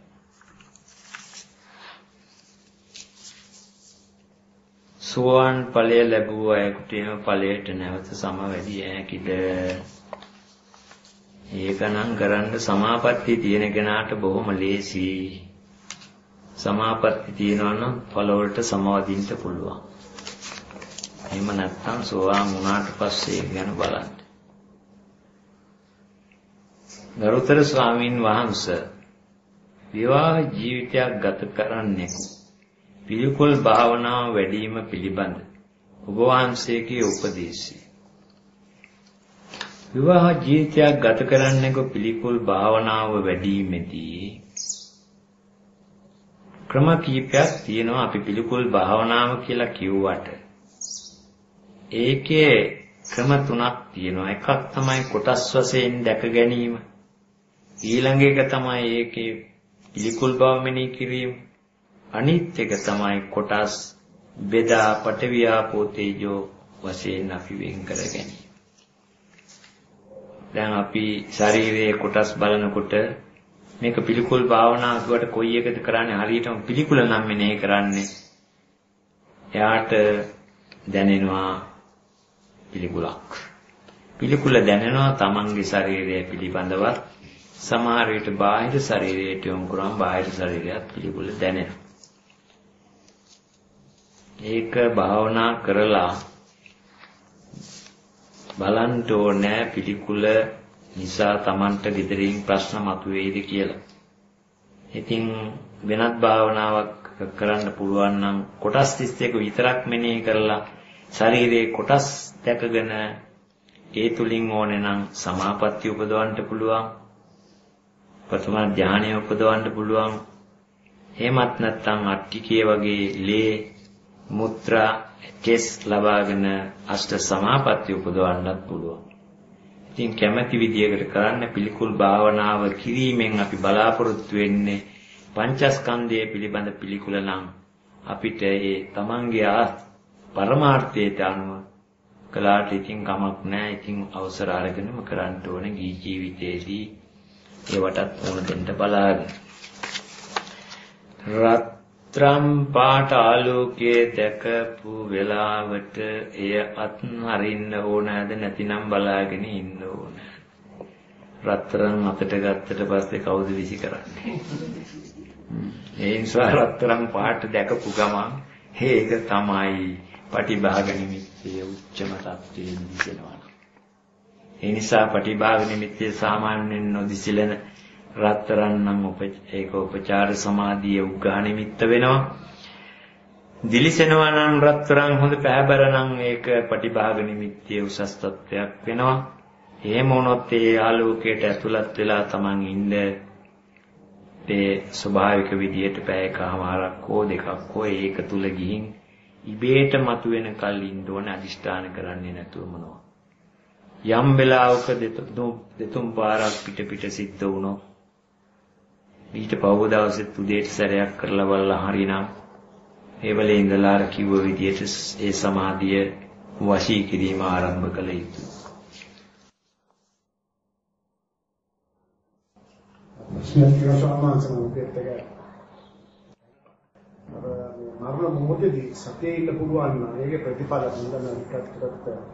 සෝවාන් ඵලය ලැබුව අයෙකුට එම ඵලයට නැවත සමවැදී හැකිද? ඒක නම් කරන්න සමාපatti තියෙන කෙනාට බොහොම ලේසි. සමාපatti තියෙනවා නම් ඵල වලට සමවදින්න පුළුවන්. එහෙම නැත්නම් සෝවාන් වුණාට පස්සේ ගැන බලන්න. ගරුතර ස්වාමීන් වහන්සේ විවාහ ජීවිතයක් ගත කරන්නේ පිළිකුල් භාවනාව වැඩිම පිළිබඳ ඔබ වහන්සේගේ උපදේශය. විවාහ ජීවිතයක් ගත කරන්නේක පිළිකුල් භාවනාව වැඩිීමේදී ක්‍රම කීපයක් තියෙනවා. අපි පිළිකුල් භාවනාව කියලා කිව්වට ඒකේ ක්‍රම තුනක් තියෙනවා. එකක් තමයි කොටස් වශයෙන් දැක ගැනීම. ඊළඟ එක තමයි ඒකේ පිළිකුල් බව මෙනෙහි කිරීම. අනිත් එක තමයි කොටස් බෙදා පඨවි ආපෝ තේජෝ වශයෙන් අපි වෙන් කර ගැනීම. දැන් අපි ශරීරයේ කොටස් බලනකොට මේක පිළිකුල් භාවනාවකට කොයි එකද කරන්නේ? හරියටම පිළිකුල නම් මෙනෙහි කරන්නේ. එයාට දැනෙනවා පිළිකුලක්. පිළිකුල දැනෙනවා තමන්ගේ ශරීරය පිළිබඳව. සමහර විට බාහිර ශරීරයට යොමු කරාම බාහිර ශරීරයත් පිළිකුල දැනෙනවා. ඒක භාවනා කරලා බලන්න ඕනේ පිළිකුල නිසා තමන්ට gedirin ප්‍රශ්න මතුවේද කියලා. ඉතින් වෙනත් භාවනාවක් කරන්න පුළුවන් නම් කොටස් 31 විතරක් මෙනෙහි කරලා ශරීරයේ කොටස් දැකගෙන ඒ තුලින් ඕනේ නම් සමාපatti උපදවන්න පුළුවන්. ප්‍රථම ධානය උපදවන්න පුළුවන්. එහෙමත් නැත්නම් අට්ටිකේ වගේ ලේ මුත්‍රා කෙස් ලබාගෙන අෂ්ට සමාපatti උපදවන්නත් පුළුවන්. ඉතින් කැමැති විදියකට කරන්න පිළිකුල් භාවනාව කිරීමෙන් අපි බලාපොරොත්තු වෙන්නේ පංචස්කන්ධය පිළිබඳ පිළිකුල නම් අපිට ඒ තමන්ගේ පරමාර්ථයට අනුව කළාට ඉතින් කමක් නැහැ. ඉතින් අවසර අරගෙනම කරන්න ඕනේ ගී ජීවිතයේදී ඒවටත් වුණ දෙන්න බලාගෙන. රත්‍රම් පාට ආලෝකයේ දැකපු වෙලාවට එය අත්හරින්න ඕනද නැතිනම් බලාගෙන ඉන්න ඕන. රත්තරන් අතට ගත්තට පස්සේ කවුද විසි කරන්නේ? ඒ නිසා රත්තරන් පාට දැකපු ගමන් ඒක තමයි පටිභාග නිමිත්තේ උච්චම තත්ත්වයෙන් දිසෙනවා. ඒ නිසා පටිභාග නිමිත්තේ සාමාන්‍යයෙන් නොදිසිලෙන රත්තරන් නම් ඒක උපචාර සමාධිය උග්ඝා නිමිත්ත වෙනවා. දිලිසෙනවා නම් රත්තරන් හොඳ පැහැබර නම් ඒක පටිභාග නිමිත්තේ උසස් තත්ත්වයක් වෙනවා. එහෙම වුණොත් ඒ ආලෝකයට ඇතුළත් වෙලා Taman ඉන්න ඒ ස්වභාවික විදියට පැයකමාරක් හෝ දෙකක් හෝ ඒක තුල ගිහින් ඉබේට මතුවෙන කල් ඉන්න ඕන අදිෂ්ඨාන කරන්නේ නැතුව මොනවා. යම් වෙලාවක දෙතුන් පාරක් පිට සිද්ධ වුණොත් ඊට පහුව දවසෙත් උදේට සැරයක් කරලා බලලා හරිනම් ඒ වෙලේ ඉඳලා අර කිව්ව විදියට ඒ සමාධිය වශී කිරීම ආරම්භ කළ යුතුයි. මරණ මොහොතේදී සතියේ ඉන්න පුළුවන් නම් ඒකේ ප්‍රතිඵල හඳුනන එකකට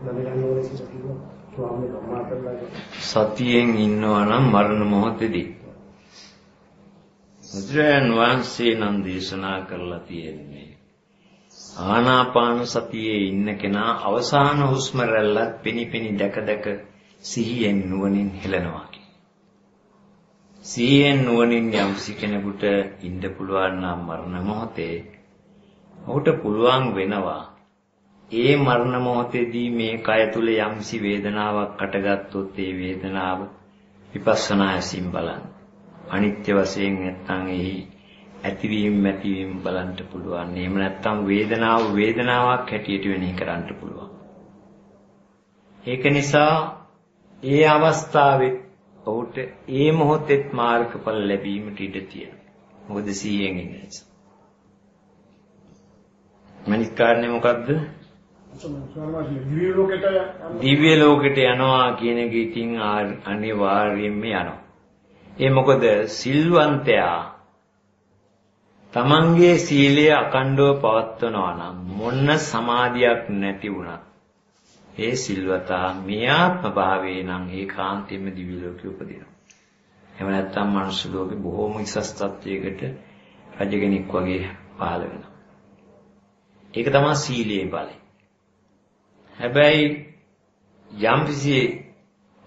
දැනගන්න ඕනේ කියලා කිව්වා ස්වාමීන් වහන්සේ. සතියෙන් ඉන්නවා නම් මරණ මොහොතේදී බුදුරජාණන් වහන්සේ නම් දේශනා කරලා තියෙන්නේ ආනාපාන සතියේ ඉන්න කෙනා අවසාන හුස්ම රැල්ලත් පිනිපිනි දැක සිහියෙන් නුවණින් හෙළනවා කියලා. සිහියෙන් නුවණින් යම් කෙනෙකුට ඉන්න පුළුවන් නම් මරණ මොහොතේ ඔහුට පුළුවන් වෙනවා ඒ මරණ මොහොතේදී මේ කය තුල යම්සි වේදනාවක් අටගත්තොත් ඒ වේදනාව විපස්සනා ඇසින් බලන්න. අනිත්‍ය වශයෙන් නැත්නම් එහි ඇතිවීම නැතිවීම බලන්න පුළුවන්. එහෙම නැත්නම් වේදනාවක් හැටියට වෙනෙහි කරන්න පුළුවන්. ඒක නිසා ඒ අවස්ථාවේ ඔහුට ඒ මොහොතේත් මාර්ගඵල ලැබීමට ඉඩ තියෙනවා. මොකද සිහියෙන් ඉන්න නිසා. මනික කාරණේ මොකද්ද? දිව්‍ය ලෝකෙට යනවා කියන එක ඉතින් අනිවාර්යයෙන්ම යනවා. ඒ මොකද සිල්වන්තයා තමන්ගේ සීලය අකණ්ඩව පවත්වනවා නම් මොන සමාධියක් නැති වුණත් ඒ සිල්වතා මේ ආත්ම භාවයේ නම් ඒකාන්තයෙන්ම දිව්‍ය ලෝකෙ උපදිනවා. එහෙම නැත්නම් මනුෂ්‍ය ලෝකෙ බොහෝම ඉසස් තත්වයකට රජ කෙනෙක් වගේ පහළ වෙනවා. ඒක තමයි සීලයේ බලය. හැබැයි යම්කිසි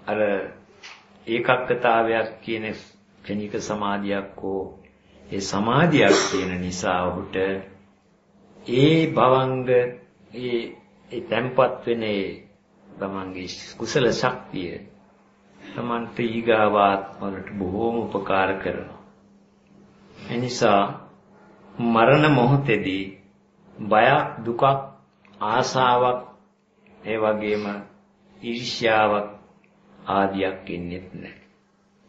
අර ඒකක්කතාවයක් කියන ක්ෂණික සමාධියක් හෝ ඒ සමාධියක් තියෙන නිසා ඔහුට ඒ භවංග ඒ තැම්පත් වෙන තමන්ගේ කුසල ශක්තිය තමන්ට ඊගාවාත්මවලට බොහෝම උපකාර කරනවා. එනිසා මරණ මොහොතේදී බයක්, දුකක්, ආසාවක්, ඒ වගේම ඊර්ෂ්‍යාවක් ආදියක් එන්නේ නැහැ.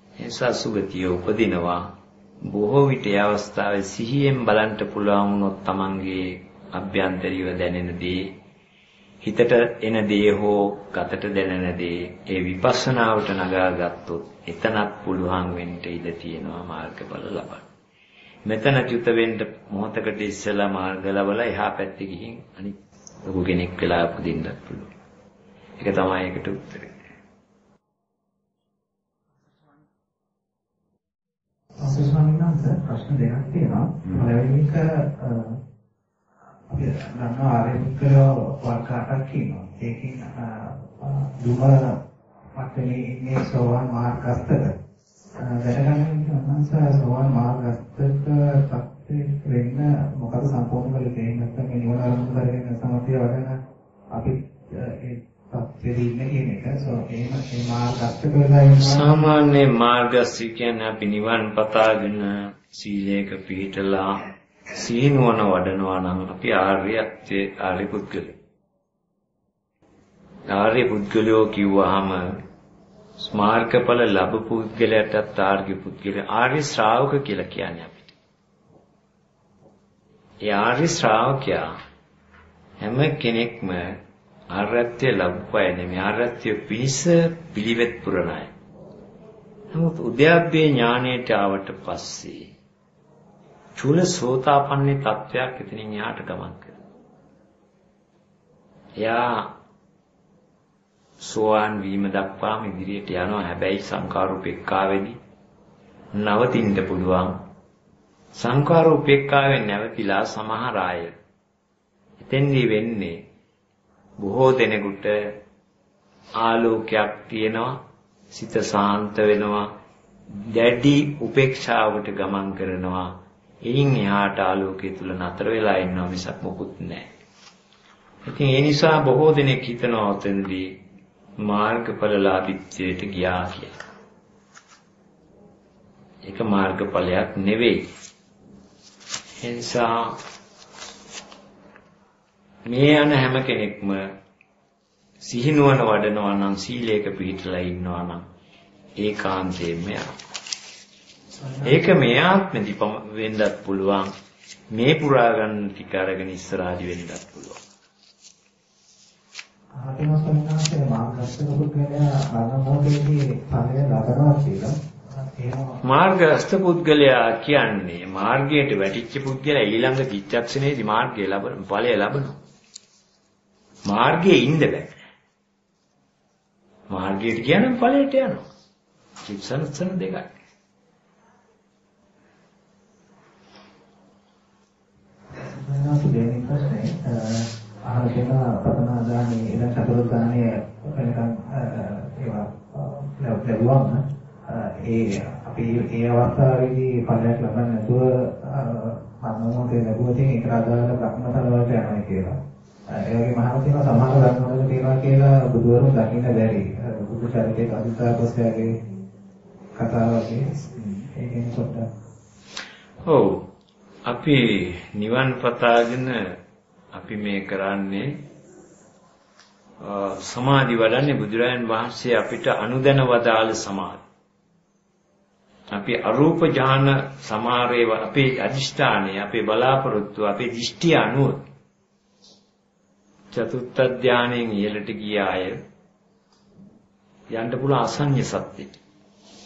එනිසා සුගතිය උපදිනවා. බොහෝ විට ඒ අවස්ථාවේ සිහියෙන් බලන්න පුළුවන් වුණොත් තමන්ගේ අභ්‍යන්තරීව දැනෙන දේ, හිතට එන දේ හෝ ගතට දැනෙන දේ ඒ විපස්සනාවට නගා ගත්තොත් එතනත් පුළුවන් වෙන්න ඉඩ තියෙනවා මාර්ගඵල ලබන්න. මෙතන චුත වෙන්න මොහොතකට ඉස්සෙල්ලා මාර්ග ලැබලා එහා පැත්තේ ගිහින් අනිත් ලොකු කෙනෙක් වෙලා උපදින්නත් පුළුවන්. ඒක තමයි ඒකට උත්තරේ. ස්වාමීන් වහන්සේ ප්‍රශ්න දෙකක් තියෙනවා. පළවෙනි එක අපි දන්නවා ආරම්භකයෝ වර්ග 8ක් ඉන්නවා. ඒකෙන් දුම මට්ටමේ ඉන්නේ සෝවාන් මාර්ගස්තක. දැනගන්න සෝවාන් මාර්ගස්තක පස්සේ වෙන්න මොකද සම්පූර්ණ කරලා තියෙන්නේ නැත්නම් මේ නිවන ආරම්භ කරගෙන සමාධිය වඩන අපි ඒ පස්සේ ඉන්නේ කියන එක. ඒ මාර්ගස්තක වෙලා ඉන්නවා. සාමාන්‍ය මාර්ගස්ත කියන්නේ අපි නිවන් පතාගෙන සීලයක පිළිපදලා සීනුවන වඩනවා නම් අපි ආර්ය පුද්ගලයෝ. ආර්ය පුද්ගලයෝ කිව්වහම මාර්ගඵල ලැබපු පුද්ගලයාටත් ආර්ය පුද්ගලයා ආර්ය ශ්‍රාවක කියලා කියන්නේ අපිට. ඒ ආර්ය ශ්‍රාවකයා හැම කෙනෙක්ම ආර්යත්වය ලැබුවයි නෙමෙයි ආර්යත්වය පිණිස පිළිවෙත් පුරන අය. නමුත් උද්‍යප්පේ ඥාණයට ආවට පස්සේ චූල සෝතාපන්නේ තත්වයක් එතනින් යාට ගමන් කරනවා. එයා සෝවාන් වීම දක්වාම ඉදිරියට යනවා. හැබැයි සංඛාරූපේක්ඛාවේදී නවතින්න පුළුවන්. සංඛාරූපේක්ඛාවෙන් නැවතිලා සමහර අය එතෙන්දී වෙන්නේ බොහෝ දෙනෙකුට ආලෝකයක් තියෙනවා, සිත සාන්ත වෙනවා, දැඩි උපේක්ෂාවට ගමන් කරනවා. එයින් එහාට ආලෝකයේ තුල නතර වෙලා ඉන්නවා මිසක් මොකුත් නැහැ. ඉතින් ඒ නිසා බොහෝ දෙනෙක් හිතනවා උතෙන්දී මාර්ගඵලලාභීත්වයට ගියා කියලා. ඒක මාර්ගඵලයක් නෙවෙයි. ඒ නිසා මේ යන හැම කෙනෙක්ම සිහිනුවන වඩනවා නම් සීලයක පිළිපදලා ඉන්නවා නම් ඒකාන්තයෙන්ම යනවා. ඒක මේ ආත්මෙදි වෙන්නත් පුළුවන්. මේ පුරා ගන්න ටික අරගෙන ඉස්සරහදි වෙන්නත් පුළුවන්. ආත්ම සංඥාවේ මාර්ගස්ත පුද්ගලයා අනුමෝදේදී ඵලය ලබනවා කියලා. මාර්ගස්ත පුද්ගලයා කියන්නේ මාර්ගයට වැටිච්ච පුද්ගලයා ඊළඟ චිත්තක්ෂණයේදී මාර්ගය ලබන ඵලය ලබනවා. මාර්ගයේ ඉන්න බෑ. මාර්ගයට කියනනම් ඵලයට යනවා. චිත්තසන දෙකයි. මම දෙන්නේ ප්‍රශ්නේ අහන කෙනා පතන දාන්නේ ඉඳන් චතුරාර්ය දාන්නේ වෙනකන් ඒවා ලැබුවම ඒ අපි ඒ අවස්ථාවේදී ඵලයක් ලබන්න නැතුව මනෝමෝතේ ලැබුවොත් ඒක ආදාළ බ්‍රහ්මතල වලට යනවා කියලා. ඒ වගේම අහන කෙනා සමාන ධර්මවල තියෙනවා කියලා බුදුවරුන් දකින්න බැරි. බුදු චරිතයේ අදුතාවස්යාගේ කතාවකේ ඒකෙන් පොඩ්ඩක් ඔව් අපි නිවන් පතාගෙන අපි මේ කරන්නේ සමාධි වඩන්නේ බුදුරජාණන් වහන්සේ අපිට අනුදැන වදාළ සමාධි. අපි අරූප ඥාන සමාරේව අපේ අදිෂ්ඨානය, අපේ බලාපොරොත්තු, අපේ දෘෂ්ටි අනුව චතුත්ථ ධානයෙන් ඉහළට ගිය අය යන්න පුළුවන් අසඤ්ඤ සත්‍යෙට.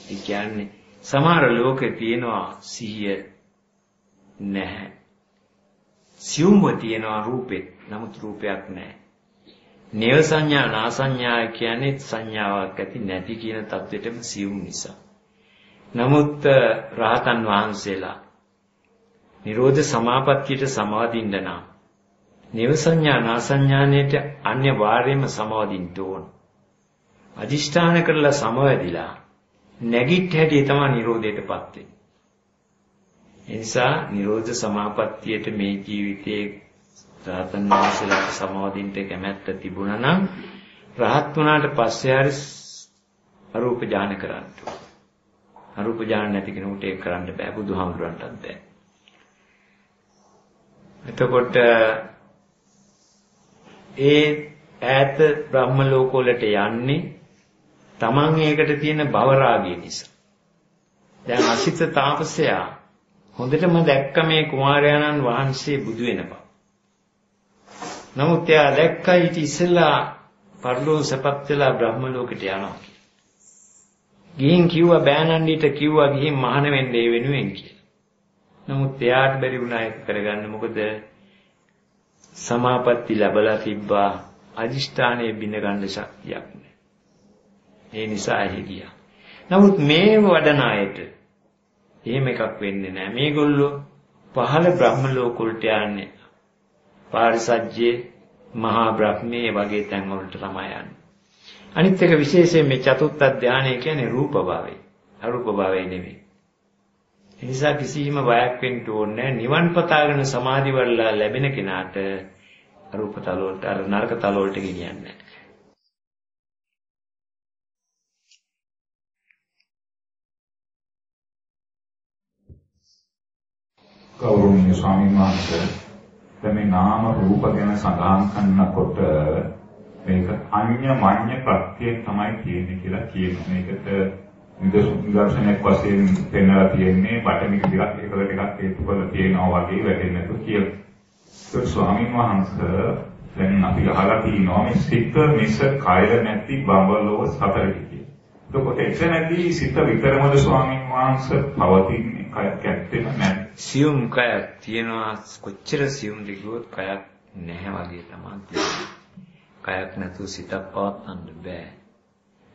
ඒ කියන්නේ සමහර ලෝකේ තියෙනවා සිහිය නැහැ. සියුම්ව තියෙනවා රූපෙත්. නමුත් රූපයක් නැහැ. නේව සංඥා නාසඤ්ඤා කියන්නේ සංඥාවක් ඇති නැති කියන தത്വෙටම සියුම් නිසා. නමුත් රහතන් වහන්සේලා නිරෝධ සමාපත්තියට සමාදින්න නම් නේව සංඥා නාසඤ්ඤාණයට අනිවාර්යයෙන්ම සමාදින්න ඕන. අදිෂ්ඨාන කරලා සමවැදිලා නැගිට හැටි තමයි නිරෝධයටපත් වෙන්නේ. එනිසා නිරෝධ සමාපත්තියට මේ ජීවිතයේ රහතන් වහන්සේලාට සමාදින්න කැමැත්ත තිබුණා නම් රහත් වුණාට පස්සේ හරි අරූප ඥාන කරන්න. අරූප ඥාන නැති කෙනෙකුට ඒක කරන්න බෑ. බුදුහාමුදුරන්ටත් බෑ. එතකොට ඒ ඈත බ්‍රහ්ම ලෝක වලට යන්නේ තමන් ඒකට තියෙන භව රාගය නිසා. දැන් අසිත තාපසයා හොඳටම දැක්ක මේ කුමාරයාණන් වහන්සේ බුදු වෙන බව. නමුත් එයා දැක්කා ඊට ඉස්සෙල්ලා පරලෝක සපත් වෙලා බ්‍රහ්ම ලෝකෙට යනවා. ගිහින් කිව්වා බෑනන්ඩිට කිව්වා ගිහින් මහාන වෙන්න ඒ වෙනුවෙන් කියලා. නමුත් එයාට බැරි වුණා ඒක කරගන්න. මොකද සමාපatti ලැබලා තිබ්බා අදිෂ්ඨානයේ බිඳ ගන්න ශක්තියක් නැහැ. ඒ නිසා එහි ගියා. නමුත් මේ වඩන අයට එහෙම එකක් වෙන්නේ නැහැ. මේගොල්ලෝ පහළ බ්‍රහ්ම ලෝක වලට යන්නේ. පාරිසජ්ජේ මහා බ්‍රහ්මයේ වගේ තැන් වලට තමයි යන්නේ. අනිත් එක විශේෂයෙන් මේ චතුත්ථ ධානය කියන්නේ රූප භාවය. අරූප භාවය නෙමෙයි. ඒ නිසා කිසිම බයක් වෙන්න ඕනේ නැහැ. නිවන් පතාගෙන සමාධි වඩලා ලැබෙන කෙනාට අරූප තල වලට අර නරක තල වලට ගෙනියන්නේ නැහැ. ගෞරවනීය ස්වාමීන් වහන්සේ දැන් මේ නාම රූප ගැන සඳහන් කරනකොට මේක අඤ්ඤමඤ්ඤ ප්‍රත්‍යයෙන් තමයි කියන්නේ කියලා කියනවා. මේකට නිදර්ශනයක් වශයෙන් පෙන්වලා තියෙන්නේ බටමික ටිකක් එකකට එකක් හේතු කරලා තියෙනවා වගේ වැටෙන්නේ නැතුව කියලා. ඒක ස්වාමීන් වහන්සේ දැන් අපි අහලා තියෙනවා මේ සිත මිස කය නැති බඹලෝ සතරයි කියලා. එතකොට එතනදී සිත විතරමද ස්වාමීන් වහන්සේ පවතින්නේ කයක් ඇත්තෙම නැහැ. සියුම් කයක් තියෙනවා කොච්චර සියුම්ද කිව්වොත් කයක් නැහැ වගේ තමයි. කයක් නැතුව සිතක් පවත්වන්න බෑ.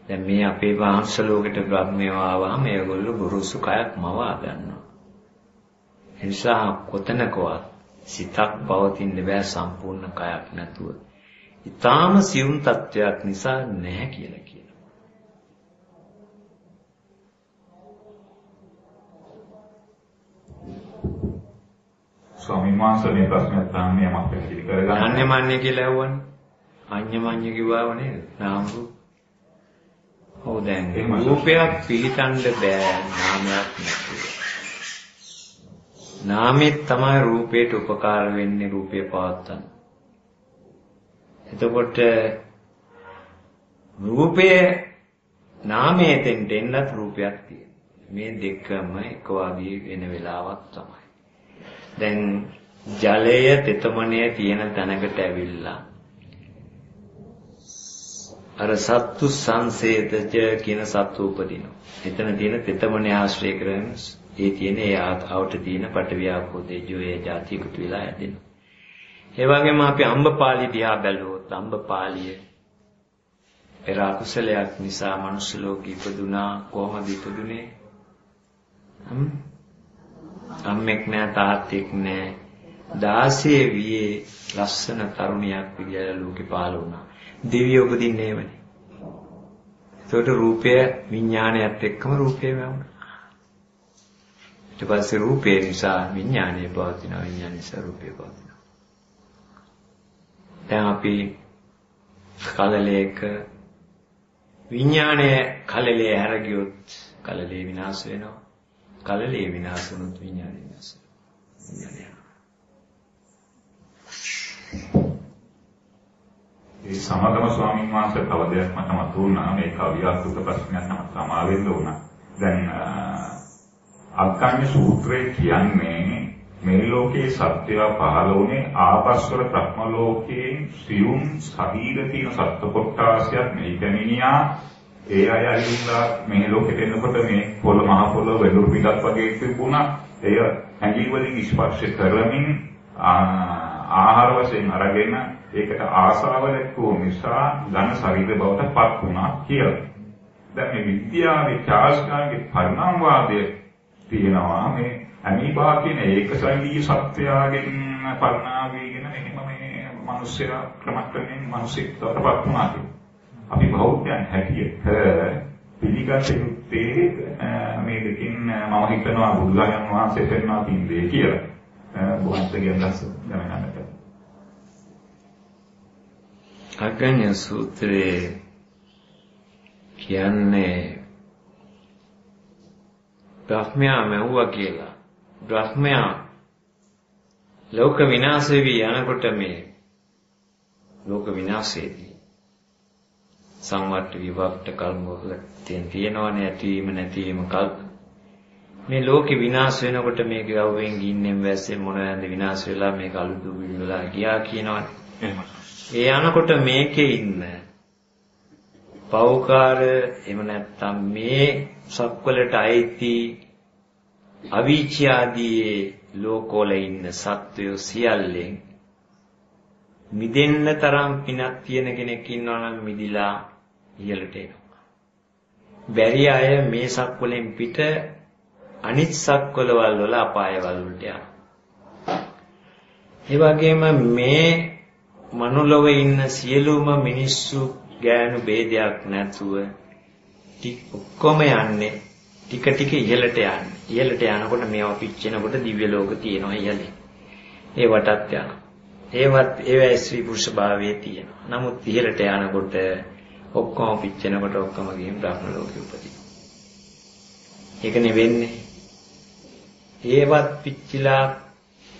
දැන් මේ අපේ වංශ ලෝකෙට බ්‍රහ්මයව ආවම ඒගොල්ලෝ ගුරුසු කයක් මවා ගන්නවා. ඒ නිසා කොතනකවත් සිතක් පවතින්න බෑ සම්පූර්ණ කයක් නැතුව. ඊටාම සියුම් තත්වයක් නිසා නැහැ කියලා කියනවා. ස්වාමීන් වහන්සේ මේ ප්‍රශ්නයක් තාන්නේ යමක් පැහැදිලි කරගන්න. අඤ්ඤමඤ්ඤ කියලා ඇහුවනේ. අඤ්ඤමඤ්ඤ කිව්වව නේද? නාම රූප. ඔව් දැන් රූපයක් පිළිතන්න බෑ නාමයක් නැතුව. නාමෙත් තමයි රූපයට උපකාර වෙන්නේ රූපය පවත්තන්න. එතකොට රූපයේ නාමයෙන් දෙන්නත් රූපයක් තියෙනවා. මේ දෙකම එක වගේ වෙන වෙලාවක් තමයි. දැන් ජලය තෙතමනය තියෙන තැනකට ඇවිල්ලා අර සත්තු සංසේදජ කියන සත්තු උපදිනවා. එතන තියෙන තෙතමනය ආශ්‍රය කරගෙන ඒ තියෙන ඒ ආවට තියෙන පටවියාපෝ තේජෝ ඒ જાති එකතු වෙලා හැදෙනවා. ඒ වගේම අපි අම්බපාලි දිහා බැලුවොත් අම්බපාලිය පෙර අකුසලයක් නිසා මනුෂ්‍ය ලෝකෙ ඉපදුනා. කොහොමද ඉපදුනේ? අම්මෙක් නෑ තාත්තෙක් නෑ 16 වියේ ලස්සන තරුණියක් විදියට ලෝකෙ පහළ වුණා. දිව්‍ය උපදින්නේ එවනේ. ඒකට රූපය විඥානයත් එක්කම රූපය වැවුණා. ඊට පස්සේ රූපය නිසා විඥානය පවතිනවා. විඥානය නිසා රූපය පවතිනවා. දැන් අපි කලලයක විඥානය කලලේ හැර ගියොත් කලලේ විනාශ වෙනවා. කලලේ විනාශ වුණොත් විඥානය විනාශ වෙනවා. ඒ සමගම ස්වාමීන් වහන්සේ තව දෙයක් මට මතුවුණා. මේ කවියාත්මක ප්‍රශ්නයක් නම් සමාවෙන්න ඕන. දැන් අග්ගඤ්ඤ සූත්‍රයේ කියන්නේ මේ ලෝකේ සත්‍යය පහළ වුණේ ආපස්වර බ්‍රහ්ම ලෝකයේ සියුම් ශරීර තියෙන සත්ව කොටාසියක් මේ කැමිනියා ඒ අය ඇවිල්ලා මේ ලෝකෙට එනකොට මේ මහ පොළොව වෙලුරු පිටක් වගේ තිබුණා. එය ඇඟිලි වලින් ස්පර්ශ කරමින් ආහාර වශයෙන් අරගෙන ඒකට ආසාව දැක්වූ නිසා ඝන ශරීර බවට පත් වුණා කියලා. දැන් මේ විද්‍යාවේ ශාස්ත්‍රයේ පරිණාමවාදයේ තියෙනවා මේ අමීබා කියන ඒකසංගී සත්‍යයෙන් පරිණාම වීගෙන මෙහෙම මේ මිනිස්සුලා ක්‍රමක්‍රමයෙන් මිනිස්සෙක් බවට පත් වුණා කියලා. අපි බෞද්ධයන් හැටියට පිළිගත යුත්තේ මේ දෙකින් මම හිතනවා බුදුරජාණන් වහන්සේ පෙන්වා තින් දේ කියලා. බොහොමත්ගෙන් දැනගන්නට. අග්ගඤ්ඤ සූත්‍රයේ කියන්නේ බ්‍රහ්මයා මැව්වා කියලා. බ්‍රහ්මයා ලෝක විනාශ වී යනකොට මේ ලෝක විනාශයේදී සංවට්ට විභක්ත කල්මවල තියෙනවනේ ඇතිවීම නැතිවීම කල්ප. මේ ලෝකේ විනාශ වෙනකොට මේක ගව්වෙන් ගින්නෙන් වැස්සෙන් මොනවාද විනාශ වෙලා මේක අලුතු වෙලා ගියා කියනවනේ. ඒ යනකොට මේකේ ඉන්න පෞකාර එහෙම නැත්නම් මේ සක්වලට අයිති අවීචි ආදී ලෝකවල ඉන්න සත්වයෝ සියල්ලෙන් මිදෙන්න තරම් පිනක් තියෙන කෙනෙක් ඉන්නවා නම් මිදිලා ඉහළට එනවා. බැරි අය මේ සක්වලෙන් පිට අනිත් සක්වලවල් වල අපායවල වලට යනවා. ඒ වගේම මේ මනුලොව ඉන්න සියලුම මිනිස්සු ගෑනු ભેදයක් නැතුව ඔක්කොම යන්නේ ටික ටික ඉහළට යන්නේ. ඉහළට යනකොට මේවා පිච්චෙනකොට දිව්‍ය ලෝක තියෙනවා ඉහළේ. ඒ වටත් යනවා. ඒවයි ශ්‍රී පුරුෂ භාවයේ තියෙනවා. නමුත් ඉහළට යනකොට ඔක්කොම පිච්චෙනකොට ඔක්කොම ගිහින් බ්‍රහ්ම ලෝකෙ උපදිනවා. ඒකනේ වෙන්නේ. ඒවත් පිච්චිලා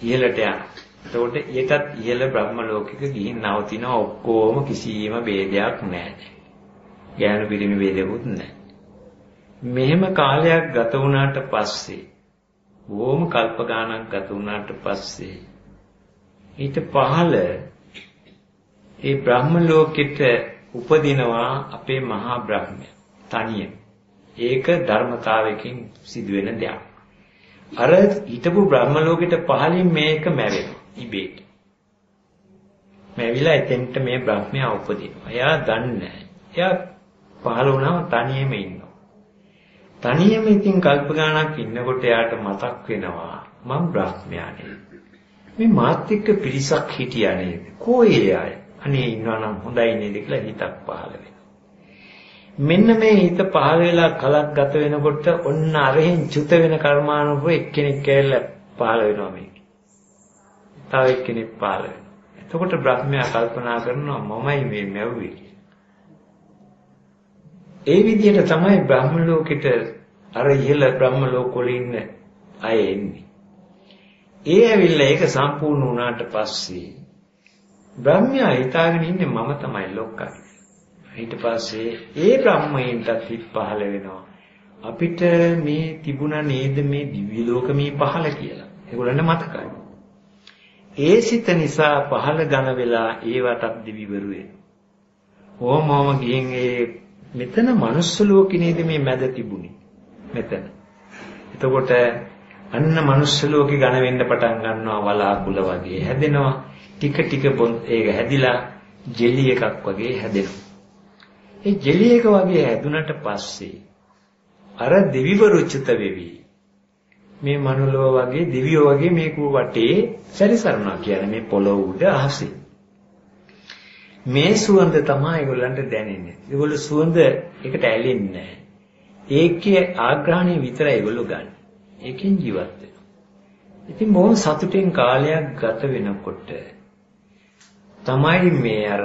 ඉහළට යනවා. එතකොට ඒකත් ඉහළ බ්‍රහ්ම ලෝකෙක ගිහින් නවතින ඔක්කොම කිසියම් ભેදයක් නැහැ. ඥාන පිරිමි ભેදෙකුත් නැහැ. මෙහෙම කාලයක් ගත වුණාට පස්සේ බොහොම කල්ප ගාණක් ගත වුණාට පස්සේ ඊට පහළ ඒ බ්‍රහ්ම ලෝකෙට උපදිනවා අපේ මහා බ්‍රහ්මයා තනියෙන්. ඒක ධර්මතාවයකින් සිදුවෙන දෙයක්. අර හිටපු බ්‍රහ්ම ලෝකෙට පහළින් මේක මැවෙනවා ඉබේට. මැවිලා එතෙන්ට මේ බ්‍රහ්මයා උපදිනවා. එයා දන්නේ නැහැ. එයා පහළ වුණාම තනියෙම ඉන්නවා. තනියෙම ඉතින් කල්ප ගාණක් ඉන්නකොට එයාට මතක් වෙනවා මම බ්‍රහ්මයා නෙවෙයි. මේ මාත් එක්ක පිරිසක් හිටියා නේද? කොහේ අය? අනේ ඉන්නවා නම් හොඳයි නේද කියලා හිතක් පහළ වෙනවා. මෙන්න මේ හිත පහළ වෙලා කලක් ගත වෙනකොට ඔන්න අරහෙන් චුත වෙන කර්මානුරූප එක්කෙනෙක් කියලා පහළ වෙනවා මේක. තව එක්කෙනෙක් පහළ වෙනවා. එතකොට බ්‍රහ්මයා කල්පනා කරනවා මමයි මේ මැව්වේ කියලා. ඒ විදිහට තමයි බ්‍රහ්ම ලෝකෙට අර ඉහළ බ්‍රහ්ම ලෝකවල ඉන්න අය එන්නේ. ඒ ඇවිල්ලා ඒක සම්පූර්ණ වුණාට පස්සේ බ්‍රහ්මයා හිතාගෙන ඉන්නේ මම තමයි ලෝකයි. ඊට පස්සේ ඒ බ්‍රහ්මයෙන්ටත් හිත පහළ වෙනවා. අපිට මේ තිබුණා නේද මේ දිව්‍ය ලෝක මේ පහළ කියලා. ඒගොල්ලන්ට මතකයි. ඒ සිත නිසා පහළ ඝන වෙලා ඒවටත් දිවිවරු වෙනවා. ඕමම ගිහින් මෙතන මනුස්ස ලෝකේ නේද මේ මැද තිබුණේ. මෙතන. එතකොට අන්න මනුස්ස ලෝකේ ඝන වෙන්න පටන් ගන්නවා වලාකුළ වගේ හැදෙනවා. ටික ටික ඒක හැදිලා ජෙලි එකක් වගේ හැදෙනවා. ඒ ජෙලි එක වගේ හැදුනට පස්සේ අර දෙවිවරු චුත වෙවි. මේ මනුලව වගේ දෙවියෝ වගේ මේක වටේ සැරිසරනවා කියන්නේ මේ පොළොව උඩ අහසේ. මේ සුවඳ තමයි ඒගොල්ලන්ට දැනෙන්නේ. ඒගොල්ලෝ සුවඳ එකට ඇලෙන්නේ නැහැ. ඒකේ ආග්‍රහණය විතරයි ඒගොල්ලෝ ගන්න. ඒකෙන් ජීවත් වෙනවා. ඉතින් බොහොම සතුටින් කාලයක් ගත වෙනකොට තමයි මේ අර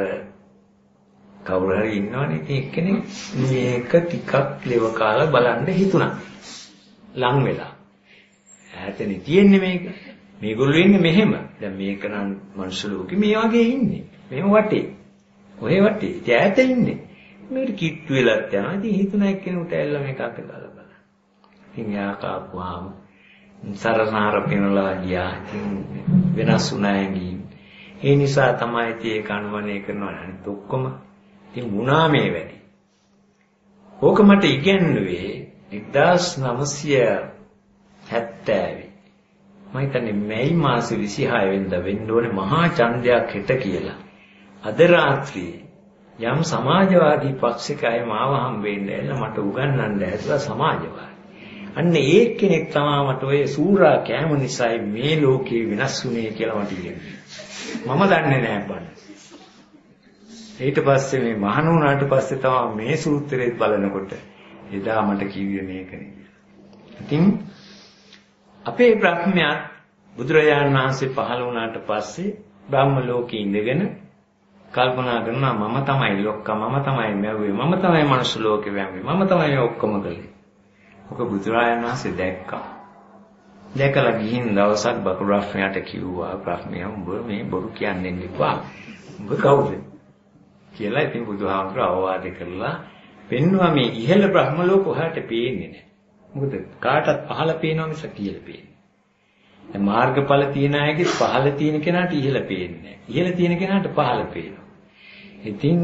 කවුරු හරි ඉන්නවනේ ඉතින් එක්කෙනෙක් මේක ටිකක් ලෙව කාලා බලන්න හිතුණා. ලං වෙලා. ඈතනේ තියෙන්නේ මේක. මේගොල්ලෝ ඉන්නේ මෙහෙම. දැන් මේක නම් මනුස්ස ලෝකෙ මේ වගේ ඉන්නේ. මෙහෙම වටේ. ඔය වටේ. ඉතින් ඈත ඉන්නේ. මේකට කිට්ටු වෙලත් යනවා. ඉතින් හිතුණා එක්කෙනෙකුට ඇල්ල මේක අත ගාලා බලන්න. ඉතින් යා කාපුවාම සරණාර පිනලා ගියා. ඉතින් වෙනස් වුණා ඇඟින්. ඒ නිසා තමයි ඉතින් ඒක අනුවණය කරනවා. අනිත් ඔක්කොම ඉතින් වුණා මේ වැඩි. ඕක මට ඉගෙනුවේ 1970 මම හිතන්නේ මැයි මාසේ 26 වෙනිදා වෙන්න ඕනේ මහා ඡන්දයක් හෙට කියලා. අද රාත්‍රියේ යම් සමාජවාදී පක්ෂික අය මාව හම්බෙන්න ඇවිල්ලා මට උගන්වන්න ඇතුළා සමාජවාදී. අන්න ඒ කෙනෙක් තමයි මට ඔය සූරා කෑම නිසා මේ ලෝකේ වෙනස් වුනේ කියලා මට ඉගෙනුනේ. මම දන්නේ නැහැ බං. ඊට පස්සේ මේ මහාන වුණාට පස්සේ තමයි මේ සූත්‍රය බලනකොට එදා මට කිව්වේ මේකනේ. ඉතින් අපේ බ්‍රහ්මයා බුදුරජාණන් වහන්සේ පහළ වුණාට පස්සේ බ්‍රහ්ම ලෝකේ ඉඳගෙන කල්පනා කරනවා මම තමයි ලොක්කා, මම තමයි මැව්වේ, මම තමයි මනුස්ස ලෝකේ වැම්මේ, මම තමයි ඔක්කොම කළේ. ඔක බුදුරජාණන් වහන්සේ දැක්කා. දැකලා ගිහින් දවසක් බකු බ්‍රහ්මයාට කිව්වා, බ්‍රහ්මයා උඹ මේ බොරු කියන්නේ ඉපා. උඹ කවුද? කියලා ඉතින් බුදුහාමුදුරුවෝ අවවාද කරලා පෙන්වුවා මේ ඉහළ බ්‍රහ්ම ලෝක ඔහාට පේන්නේ නැහැ. මොකද කාටත් පහළ පේනවා මිසක් ඉහළ පේන්නේ. දැන් මාර්ගඵල තියන අයගේ පහළ තියෙන කෙනාට ඉහළ පේන්නේ නැහැ. ඉහළ තියෙන කෙනාට පහළ පේනවා. ඉතින්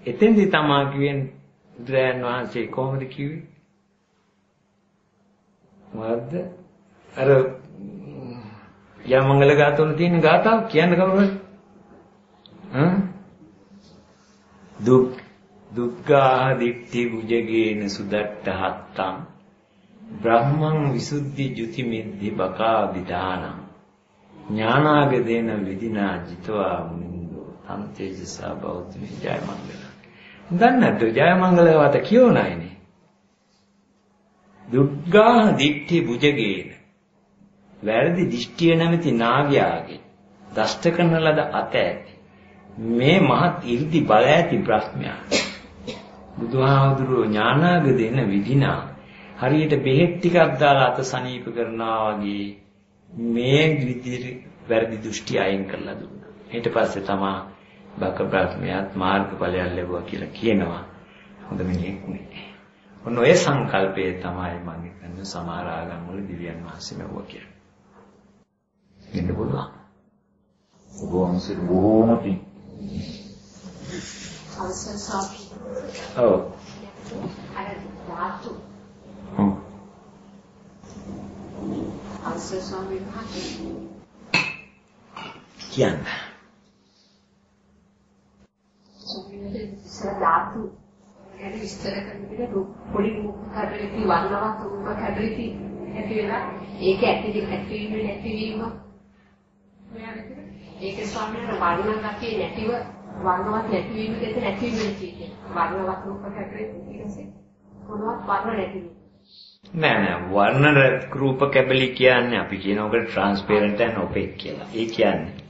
එතෙන්දී තමා කියන්නේ බුදුරජාණන් වහන්සේ කොහොමද කිව්වේ? මොකද්ද? අර යමංගල ගාතවල තියෙන ගාතාව කියන්න කවුරුහරි? දුක්ඛා දිට්ඨි බුජගේන සුදට්ඨ හත්තං බ්‍රහ්මං විසුද්ධි ජුති මිද්දි බකා විදානං ඥානාගදේන විදිනා ජිතවා මුනින්දෝ තම් තේජසා බෞද්ධ ජයමංගල. දන්නද ජයමංගල වාත කියෝනයිනේ. දුක්ඛා දිට්ඨි බුජගේන වැරදි දිෂ්ටිය නැමැති නාගයාගේ දෂ්ට කරන ලද අත ඇති මේ මහත් 이르දි බල ඇති බ්‍රහ්මයා බුදුහාමුදුරුවෝ ඥානාගදේන විදිනා හරියට බෙහෙත් ටිකක් දාලා අත සනීප කරනවා වගේ මේ විදිහට වැරදි දෘෂ්ටි අයින් කරලා දුන්නා. ඊට පස්සේ තමා බක බ්‍රහ්මයාත් මාර්ගඵලයක් ලැබුවා කියලා කියනවා. හොඳ මිනිහෙක් නේ. ඔන්න ඔය සංකල්පය තමයි මම හිතන්නේ සමහර ආගම් වල දිව්‍යන් වහන්සේ මෙවුවා කියලා. ඉන්න පුළුවන්. ඔබවහන්සේ බොහෝම පිං. ඔව්. අර ධාතු. අවසර ස්වාමීන් වහන්සේ කියන්නේ. ධාතු ගැන විස්තර කරන විදිහ පොඩි කඩලිති වර්ණවත් රූප කඩලිති ඇති වෙලා ඒක ඇතිවීම නැතිවීම ඒක ස්වාමීන් වහන්සේ වර්ණ ගතිය නැතිව වර්ණවත් නැතිවීම දෙක නැතිවීම කියන්නේ වර්ණවත් රූප කඩලිති ඊටසේ මොනවත් වර්ණ නැතිවීම නෑ වර්ණ රූප කැබලි කියන්නේ අපි කියන ඔකට ට්‍රාන්ස්පරන්ට් and ඔපෙක් කියලා. ඒ කියන්නේ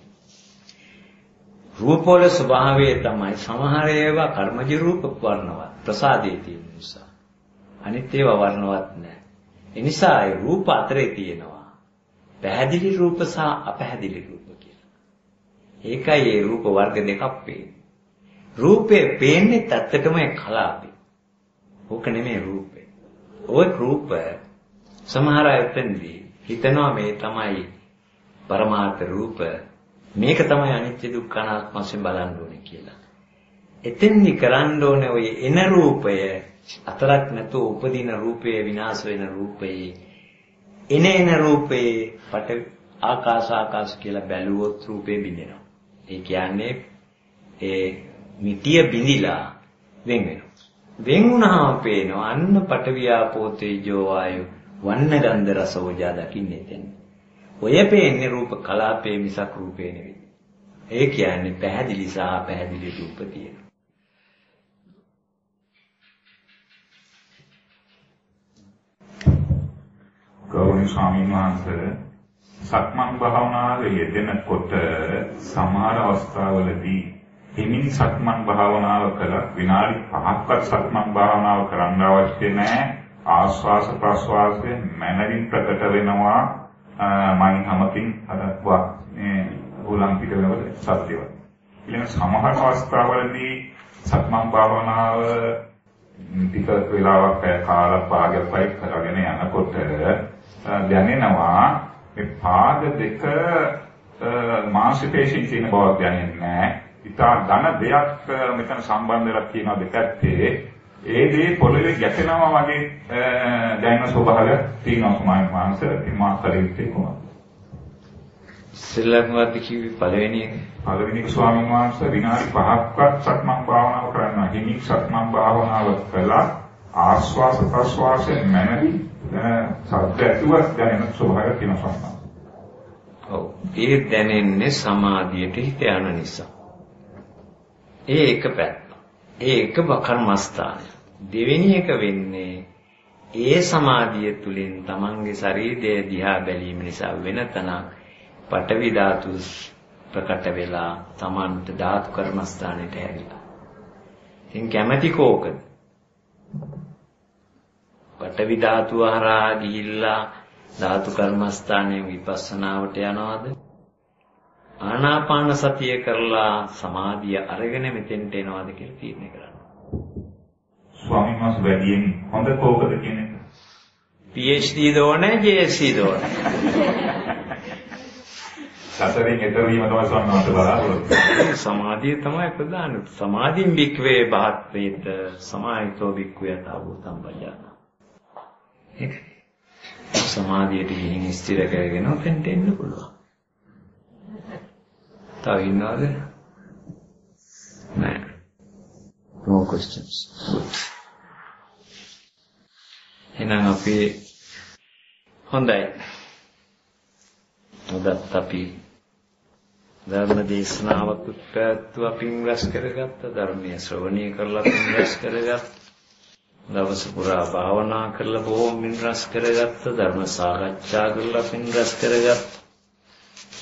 රූපවල ස්වභාවය තමයි සමහර ඒවා කර්මජ රූප වර්ණවත් ප්‍රසාදයේ තියෙන නිසා. අනිත් ඒවා වර්ණවත් නෑ. ඒ නිසා ඒ රූප අතරේ තියෙනවා පැහැදිලි රූප සහ අපැහැදිලි රූප කියලා. ඒකයි ඒ රූප වර්ග දෙකක් පේන්නේ. රූපේ පේන්නේ ඇත්තටම ඒ කලාපේ. ඕක නෙමෙයි රූපේ. ඔය රූප සමහර අයතෙන්දී හිතනවා මේ තමයි පරමාර්ථ රූප මේක තමයි අනිත්‍ය දුක්ඛ අනාත්ම වශයෙන් බලන්න ඕනේ කියලා. එතෙන්දි කරන්න ඕනේ ඔය එන රූපය අතරක් නැතුව උපදින රූපයේ විනාශ වෙන රූපයේ එන රූපයේ පට ආකාශ කියලා බැලුවොත් රූපේ බිඳෙනවා. ඒ කියන්නේ ඒ මිටිය බිඳිලා වෙන් වෙනවා. වෙන් වුණාම පේනවා අන්න පටවියාපෝ තේජෝ වායු වන්න ගන්ධ රස ඕජා දකින්නේ එතන. ඔය පේන්නේ රූප කලාපේ මිසක් රූපේ නෙවෙයි. ඒ කියන්නේ පැහැදිලි සහ පැහැදිලි රූප තියෙනවා. ගෞරවනීය ස්වාමීන් වහන්සේ සක්මන් භාවනාවේ යෙදෙනකොට සමහර අවස්ථාවලදී හිමින් සක්මන් භාවනාව කළ විනාඩි 5ක්වත් සක්මන් භාවනාව කරන්න අවශ්‍ය නැහැ. ආස්වාස ප්‍රස්වාසයේ මනරින් ප්‍රකට වෙනවා. මයින් හැමකින් අදක්වා මේ උලම් පිට වෙනකොට සත්‍යවත්. ඊළඟ සමහර අවස්ථාවලදී සක්මන් භාවනාව ටික වේලාවක් කාලක් භාගයක් වයි කරගෙන යනකොට දැනෙනවා මේ පාද දෙක මාංශපේශීන් තියෙන බවක් දැනෙන්නේ නැහැ. ඉතා ධන දෙයක් මෙතන සම්බන්ධයක් තියෙනවා දෙකත්තේ ඒ දේ පොළවේ ගැටෙනවා වගේ දැනෙන ස්වභාවයක් තියෙනවා මානසික මාතරිතේ කොහොමද? ඉස්සෙල්ලාමවත් කිව්වේ පළවෙනි එක ස්වාමීන් වහන්සේ විනාඩි 5ක්වත් සක්මන් භාවනාව කරනවා. හිමින් සක්මන් භාවනාව කළා ආස්වාස ප්‍රස්වාසයේ මනරි සද්ද ඇතුවත් දැනෙන ස්වභාවයක් තියෙනවා. ඔව් ඒ දැනෙන්නේ සමාධියට හිත යන නිසා. ඒ එක පැත්ත. ඒ එක කර්මස්ථානය. දෙවෙනි එක වෙන්නේ ඒ සමාධිය තුලින් තමන්ගේ ශරීරය දිහා බැලීම නිසා වෙන තනක් පඨවි ධාතු ප්‍රකට වෙලා Tamanට ධාතු කර්මස්ථානෙට හැරිලා. ඉතින් කැමැති කෝකද? පඨවි ධාතුව හරහා ගිහිල්ලා ධාතු කර්මස්ථානයේ විපස්සනාවට යනවාද? ආනාපාන සතිය කරලා සමාධිය අරගෙන මෙතෙන්ට එනවාද කියලා තීරණය කරන්න. ස්වාමීන් වහන්සේ වැඩියෙන් හොඳ කෝකද කියන එක? PhD දෝනේ JSc දෝනේ. සතරෙන් ඈතර වීම තමයි ස්වාමීන් වහන්සේ බලාපොරොත්තු වෙන්නේ. සමාධිය තමයි ප්‍රධාන. සමාධියෙන් වික්වේ බහත්වේත සමාහිතෝ වික්වේ යථාභූතං පජාන. ඒක සමාධියට ගිහින් ස්ථිර කරගෙන ඔතෙන්ට එන්න පුළුවන්. තව ඉන්නවද? නෑ. No questions. එහෙනම් අපි හොඳයි. අදත් අපි ධර්ම දේශනාවක් පැවැත්වුවා, පින් රැස් කරගත්තා, ධර්මයේ ශ්‍රවණය කරලා පින් රැස් කරගත්තා. දවස පුරා භාවනා කරලා බොහොම පින් රැස් කරගත්තා, ධර්ම සාකච්ඡා කරලා පින් රැස් කරගත්තා.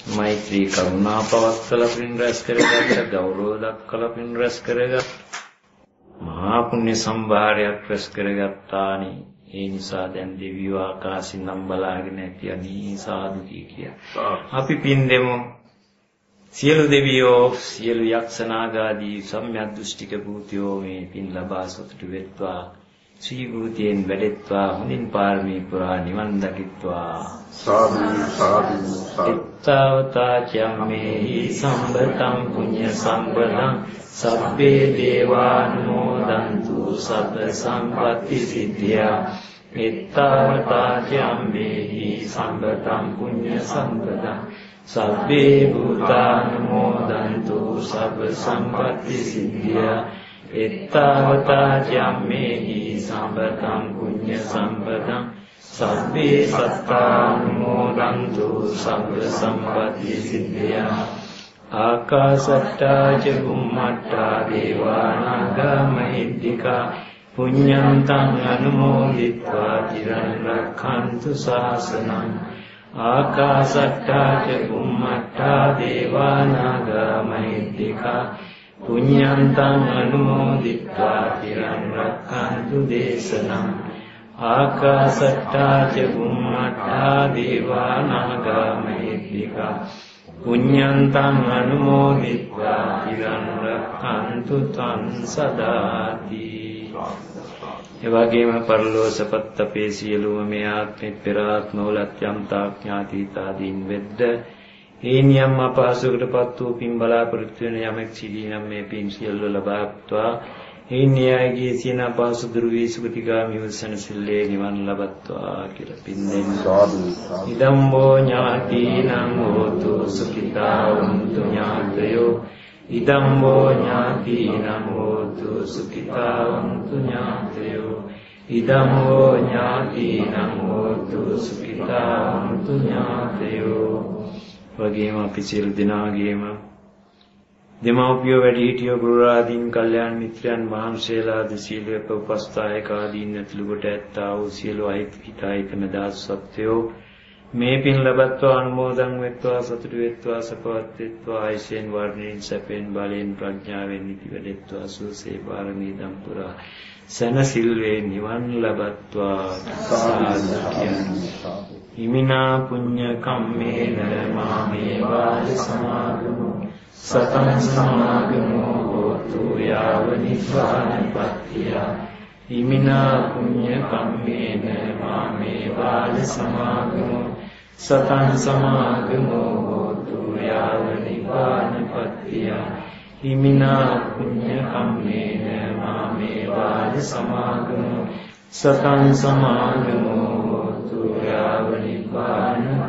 මෛත්‍රී කරුණා පවත්වලා පින් රැස් කරගත්තා, ගෞරව දක්වලා පින් රැස් කරගත්තා. මහා පුණ්‍ය සම්භාරයක් රැස් කරගත්තානි. ඒ නිසා දැන් දෙවියෝ ආකාශින් නම් බලාගෙන ඇති අනී සාදු කිය. අපි පින් දෙමු. සියලු දෙවියෝ, සියලු යක්ෂ නාගාදී සම්‍යක් දෘෂ්ටික භූතයෝ මේ පින් ලබා සතුටු වෙත්වා. ශ්‍රී භූතයෙන් වැඩෙත්වා, හොඳින් පාරමී පුරා නිවන් දකිත්වා. සාදු සාදු සාදු. තාවතා චම්මේහි සම්බතං පුඤ්ඤ සම්පදං සබ්බේ දේවානුමෝදන්තු සබ්බ සම්පත්ති සිද්ධියා. ඊත්තාවතා චම්මේහි සම්බතං පුඤ්ඤ සම්පදං සබ්බේ භූතානුමෝදන්තු සබ්බ සම්පත්ති සිද්ධියා. ඊත්තාවතා චම්මේහි සම්බතං පුඤ්ඤ සම්පදං සබ්බේ සත්තානුමෝදන්තු සබ්බ සම්පත්ති සිද්ධියා. ආකාශට්ටා ච බුම්මට්ටා දේවානාගා මහිද්దికා පුඤ්ඤන්තං අනුමෝදිත්වා චිරං රක්ඛන්තු ශාසනං. ආකාශට්ටා ච බුම්මට්ටා දේවානාගා මහිද්దికා පුඤ්ඤන්තං අනුමෝදිත්වා චිරං රක්ඛන්තු දේශනං. ආකාශට්ටා ච බුම්මට්ටා දේවානාගා මහිද්దికා පුඤ්ඤන්තං අනුමෝදිත්වා චිරං රක්ඛන්තු තං සදාති. එවැගේම පරලෝසපත් අපේ සියලුම මේ ආත්මෙ පෙර ආත්මවලත් යම් තාඥාතීතාදීන් වෙද්ද හේනියම් අපහසුකටපත් වූ පින් බලාපොරොත්තු වෙන යමෙක් සිටී නම් මේ පින් සියල්ල ලබාත්වා. හේනියගේ සියන අපහසු දුරු වී සුගතිගාමී වසනසිල්ලේ නිවන් ලබත්වා කියලා පින් දෙන්න. ඉදම්බෝ ඥාතිනං හෝතු සුඛිතා වന്തു ඥාතයෝ. ඉදම්බෝ ඥාතිනං හෝතු සුඛිතා වന്തു ඥාතයෝ. ඉදම්බෝ ඥාතිනං හෝතු සුඛිතා වന്തു ඥාතයෝ. වගේම අපි සියලු දෙනාගේම දෙමව්පියෝ, වැඩිහිටියෝ, ගුරුරාදීන්, කල්යාණ මිත්‍රයන් වහන්සේලාද සීලයක උපස්ථායක ආදීන් ඇතුළු කොට ඇත්තා වූ සියලු අහිතහිතයික දාස සත්වයෝ මේ පින් ලබත්වා අනුමෝදන් වෙත්වා, සතුටු වෙත්වා, සපවත් වෙත්වා. ආයසෙන් වර්ණයෙන් සැපෙන් බලයෙන් ප්‍රඥාවෙන් නිති වැඩෙත්වා. සුවසේ පාරමී දම් පුරා සනසිල්වේ නිවන් ලබත්වා. හිමිනා පුඤ්ඤ කම්මේන මාමේ වාද සමාගමු සතං සමාගමෝ හෝතු යාව නිපානපත්තිය. හිමිනා පුඤ්ඤ කම්මේන මාමේ වාද සමාගමෝ සතං සමාගමෝ හෝතු යාව නිපානපත්තිය. හිමිනා පුඤ්ඤ කම්මේන මාමේ වාද සමාගමෝ සතං සමාගමෝ හෝතු යාව නිපානපත්තිය.